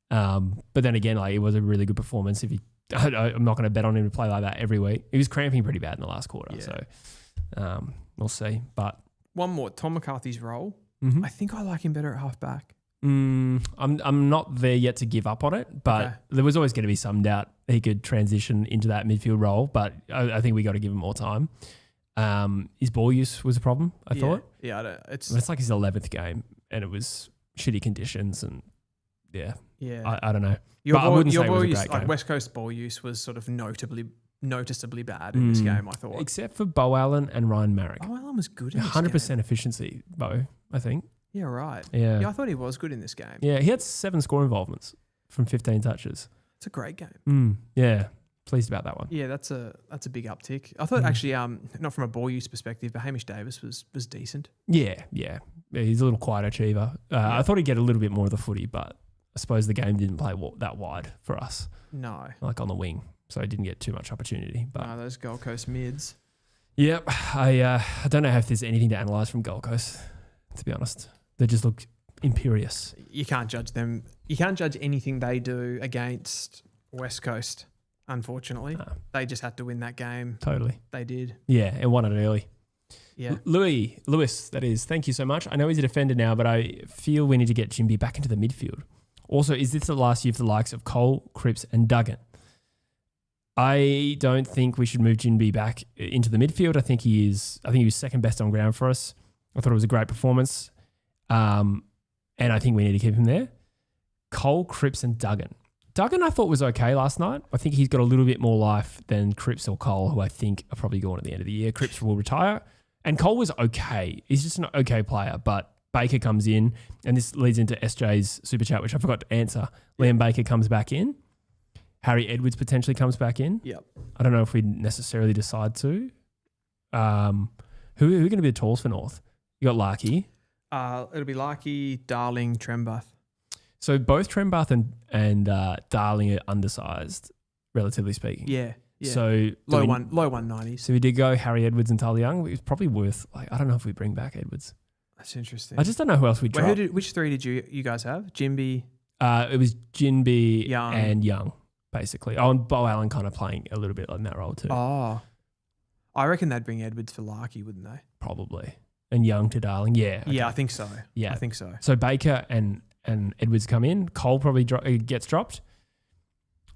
But then again, it was a really good performance. I'm not going to bet on him to play like that every week. He was cramping pretty bad in the last quarter. Yeah. So we'll see. But one more, Tom McCarthy's role. I think I like him better at halfback. I'm not there yet to give up on it, but there was always going to be some doubt he could transition into that midfield role. But I think we got to give him more time. His ball use was a problem, I thought. Yeah, it's his 11th game, and it was shitty conditions, and I don't know. Your ball use, West Coast ball use was sort of noticeably bad in this game, I thought. Except for Bo Allen and Ryan Marrick. Bo Allen was good in 100% efficiency, Bo, I think. Yeah, right. Yeah, I thought he was good in this game. Yeah, he had 7 score involvements from 15 touches. It's a great game. Yeah, pleased about that one. Yeah, that's a big uptick. I thought actually, not from a ball use perspective, but Hamish Davis was decent. Yeah. He's a little quiet achiever. I thought he'd get a little bit more of the footy, but I suppose the game didn't play that wide for us. No. On the wing, so he didn't get too much opportunity. But no, those Gold Coast mids. Yep. I don't know if there's anything to analyse from Gold Coast, to be honest. They just look imperious. You can't judge them. You can't judge anything they do against West Coast, unfortunately. No. They just had to win that game. Totally. They did. Yeah, and won it early. Yeah. Lewis, that is. Thank you so much. I know he's a defender now, but I feel we need to get Jimby back into the midfield. Also, is this the last year for the likes of Cole, Cripps and Duggan? I don't think we should move Jinby back into the midfield. I think he was second best on ground for us. I thought it was a great performance. And I think we need to keep him there. Cole, Cripps and Duggan. Duggan I thought was okay last night. I think he's got a little bit more life than Cripps or Cole, who I think are probably going at the end of the year. Cripps will retire. And Cole was okay. He's just an okay player. But Baker comes in, and this leads into SJ's super chat, which I forgot to answer. Liam Baker comes back in. Harry Edwards potentially comes back in. Yep. I don't know if we necessarily decide to. Who are going to be the tallest for North? You got Larky. It'll be Larky, Darling, Trembath. So both Trembath and Darling are undersized, relatively speaking. Yeah. So low 190s. So we did go Harry Edwards and Tali Young. It was probably worth, I don't know if we bring back Edwards. That's interesting. I just don't know who else we drop. Which three did you guys have? Jinby? It was Jinby Young. and Young, basically. Oh, and Bo Allen kind of playing a little bit in that role too. Oh. I reckon they'd bring Edwards for Larky, wouldn't they? Probably. And Young to Darling. Yeah. Okay. Yeah, I think so. Yeah. I think so. So Baker and Edwards come in. Cole probably gets dropped.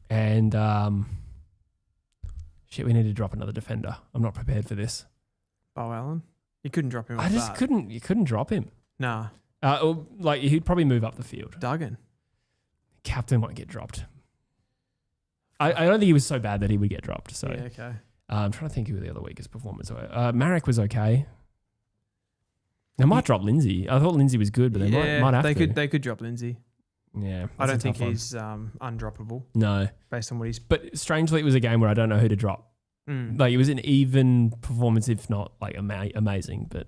And we need to drop another defender. I'm not prepared for this. Bo Allen? You couldn't drop him. You couldn't drop him. Nah. He'd probably move up the field. Duggan. Captain won't get dropped. I don't think he was so bad that he would get dropped. So yeah, okay. I'm trying to think who the other weakest performers were. Marek was okay. They might drop Lindsay. I thought Lindsay was good, but they might have to. They could drop Lindsay. Yeah. I don't think he's undroppable. No. Based on what he's... But strangely, it was a game where I don't know who to drop. Like, it was an even performance, if not like amazing, but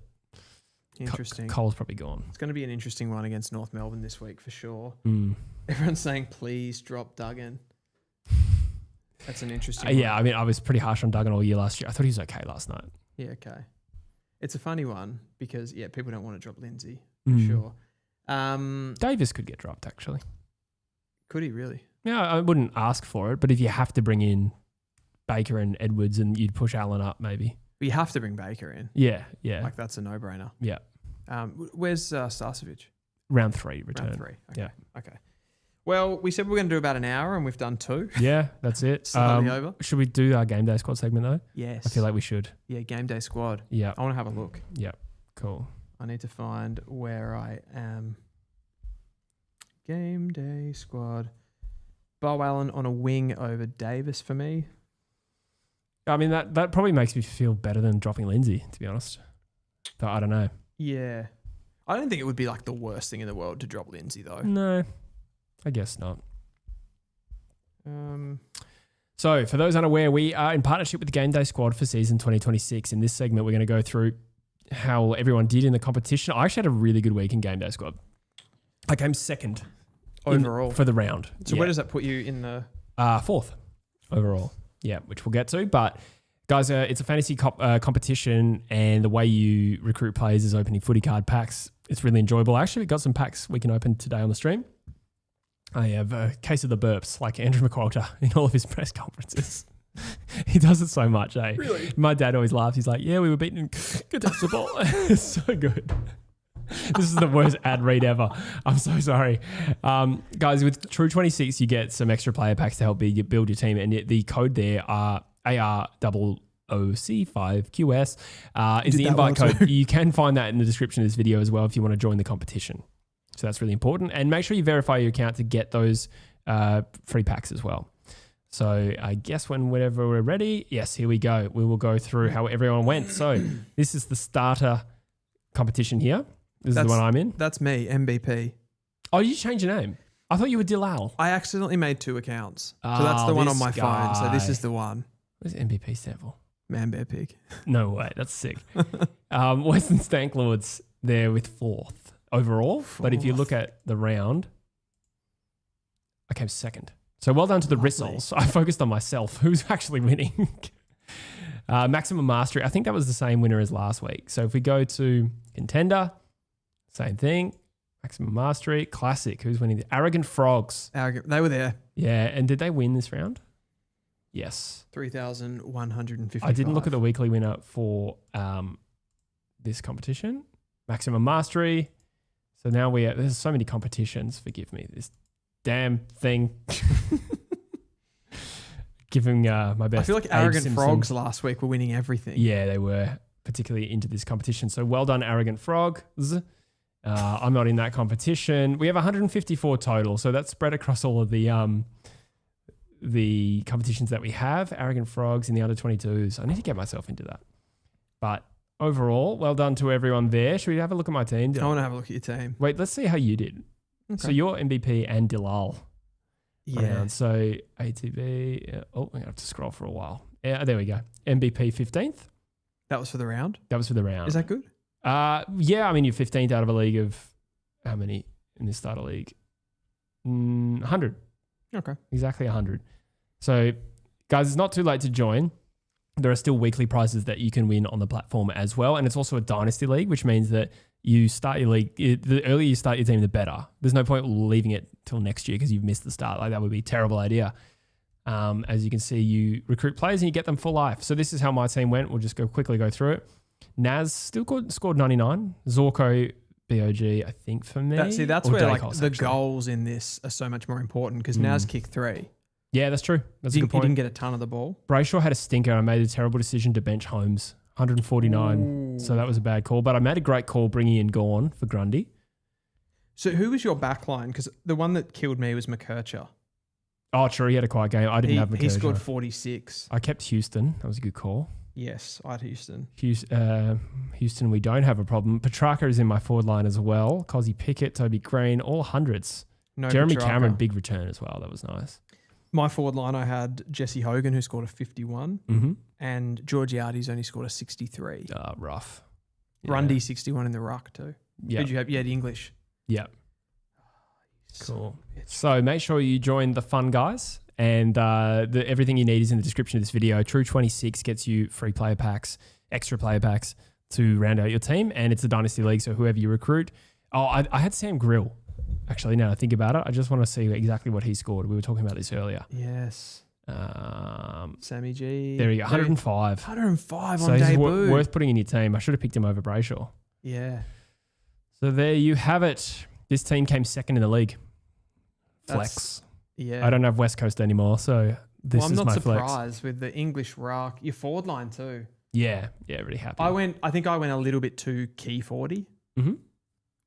interesting. Cole's probably gone. It's going to be an interesting one against North Melbourne this week for sure. Everyone's saying, please drop Duggan. That's an interesting one. Yeah, I mean, I was pretty harsh on Duggan all year last year. I thought he was okay last night. Yeah, okay. It's a funny one because, people don't want to drop Lindsay for sure. Davis could get dropped, actually. Could he really? Yeah, I wouldn't ask for it, but if you have to bring in Baker and Edwards and you'd push Allen up, maybe. But you have to bring Baker in. Yeah. Like, that's a no-brainer. Yeah. Where's Starcevic? Round 3 return. Round 3. Okay. Yeah. Okay. Well, we said we were going to do about an hour and we've done 2. Yeah, that's it. Slightly over. Should we do our Game Day Squad segment though? Yes. I feel like we should. Yeah, Game Day Squad. Yeah. I want to have a look. Yeah. Cool. I need to find where I am. Game Day Squad. Bo Allen on a wing over Davis for me. I mean, that probably makes me feel better than dropping Lindsay, to be honest. But I don't know. Yeah. I don't think it would be like the worst thing in the world to drop Lindsay though. No, I guess not. So, for those unaware, we are in partnership with the Game Day Squad for season 2026. In this segment, we're going to go through how everyone did in the competition. I actually had a really good week in Game Day Squad. I came second overall for the round. So where does that put you in the... 4th overall. Yeah, which we'll get to. But guys, it's a fantasy competition, and the way you recruit players is opening footy card packs. It's really enjoyable. Actually, we've got some packs we can open today on the stream. I have a case of the burps, like Andrew McQualter in all of his press conferences. He does it so much, eh? Really? My dad always laughs. He's like, yeah, we were beaten contestable. It's so good. This is the worst ad read ever. I'm so sorry. Guys, with True 26, you get some extra player packs to help build your team. And the code there are AROOC5QS is the invite code. You can find that in the description of this video as well if you want to join the competition. So that's really important. And make sure you verify your account to get those free packs as well. So I guess whenever we're ready, yes, here we go. We will go through how everyone went. So this is the starter competition here. This is the one I'm in. That's me, MVP. Oh, you changed your name. I thought you were Dilal. I accidentally made 2 accounts. So that's the one on my phone. So this is the one. What does MVP stand for? Man, bear, pig. No way. That's sick. Western Stanklords there with 4th overall. But if you look at the round, I came 2nd. So well done to the Rissoles. I focused on myself. Who's actually winning? Maximum Mastery. I think that was the same winner as last week. So if we go to Contender, same thing. Maximum Mastery. Classic. Who's winning? The Arrogant Frogs. They were there. Yeah. And did they win this round? Yes. 3,150. I didn't look at the weekly winner for this competition. Maximum Mastery. So now there's so many competitions. Forgive me. This damn thing. giving my best. I feel like Abe Arrogant Simpson. Frogs last week were winning everything. Yeah, they were particularly into this competition. So well done, Arrogant Frogs. I'm not in that competition. We have 154 total, so that's spread across all of the competitions that we have. Arrogant Frogs in the under 22s. I need to get myself into that. But overall, well done to everyone there. Should we have a look at my team? I want to have a look at your team. Wait, let's see how you did. Okay. So you're MVP and Dilal. Yeah. So ATB. I'm going to have to scroll for a while. Yeah, there we go. MVP 15th. That was for the round. That was for the round. Is that good? Yeah, I mean, you're 15th out of a league of how many in this starter league? 100. Okay. Exactly 100. So, guys, it's not too late to join. There are still weekly prizes that you can win on the platform as well. And it's also a dynasty league, which means that you start your league, the earlier you start your team, the better. There's no point leaving it till next year because you've missed the start. Like, that would be a terrible idea. As you can see, you recruit players and you get them for life. So this is how my team went. We'll just quickly go through it. Naz still scored 99. Zorko, BOG, I think for me. That's Or where Dacos, like the actually. goals in this are so much more important because Naz kicked 3. Yeah, that's true. That's a He good point. didn't get a ton of the ball. Brayshaw had a stinker. I made a terrible decision to bench Holmes, 149. Ooh. So that was a bad call. But I made a great call bringing in Gorn for Grundy. So who was your backline? Because the one that killed me was McKercher. Oh, true. He had a quiet game. I didn't have McKercher. He scored 46. I kept Houston. That was a good call. Yes, I had Houston. Houston, we don't have a problem. Petrarca is in my forward line as well. Cozzy Pickett, Toby Green, all hundreds. No Jeremy Petrarca. Cameron, big return as well. That was nice. My forward line, I had Jesse Hogan, who scored a 51, Mm-hmm. and Georgiades only scored a 63. Rough. Rundy 61 in the ruck too. Yeah. Did you have? You had English. Yeah. Cool. So make sure you join the fun, guys. And everything you need is in the description of this video. True 26 gets you free player packs, extra player packs to round out your team. And it's a dynasty league, so whoever you recruit. Oh, I had Sam Grill. Actually, now I think about it, I just want to see exactly what he scored. We were talking about this earlier. Yes. Sammy G. There you go, 105. 105 So on he's debut. worth putting in your team. I should have picked him over Brayshaw. Yeah. So there you have it. This team came second in the league. Flex. Yeah. I don't have West Coast anymore, so this I'm is not my flex. surprised with the English ruck. Your forward line too. Yeah, really happy. I think I went a little bit too key 40 Mm-hmm.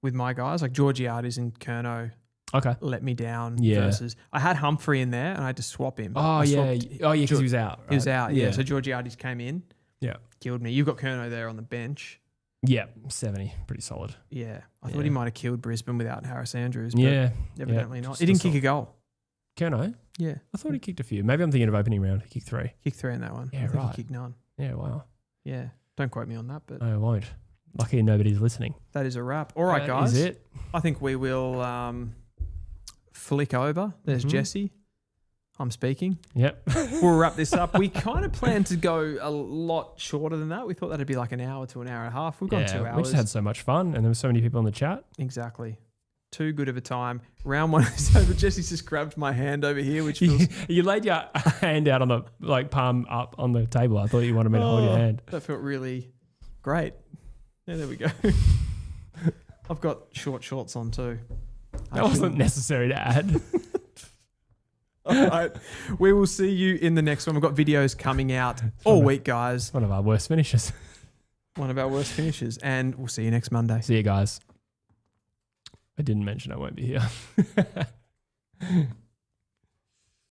with my guys. Like Georgiades and Kerno Okay. let me down Yeah. versus I had Humphrey in there and I had to swap him. Oh, I yeah. swapped- Because he was out. He was right? out, yeah. So Georgiades came in, Yeah. killed me. You've got Kerno there on the bench. Yeah, 70. Pretty solid. Yeah. I Yeah. thought he might have killed Brisbane without Harris Andrews, but Yeah. evidently yeah. not. Just He didn't still kick a goal. Kerno? Yeah. I thought he kicked a few. Maybe I'm thinking of opening round. He kicked 3. Kicked 3 in that one. Yeah, I think right. he kicked none. Yeah, wow. Yeah. Don't quote me on that, but I won't. Lucky nobody's listening. that is a wrap. All right, guys. Is it? I think we will flick over. There's Mhm. Jesse. I'm speaking. Yep. We'll wrap this up. We kind of planned to go a lot shorter than that. We thought that'd be like an hour to an hour and a half. We've gone 2 hours. We just had so much fun and there were so many people in the chat. Exactly. Too good of a time. Round 1 is over. Jesse's just grabbed my hand over here, which feels... You laid your hand out on the palm up on the table. I thought you wanted me to hold your hand. That felt really great. Yeah, there we go. I've got short shorts on too. That wasn't necessary to add. All right. We will see you in the next one. We've got videos coming out all week, guys. One of our worst finishes. One of our worst finishes. And we'll see you next Monday. See you guys. I didn't mention I won't be here.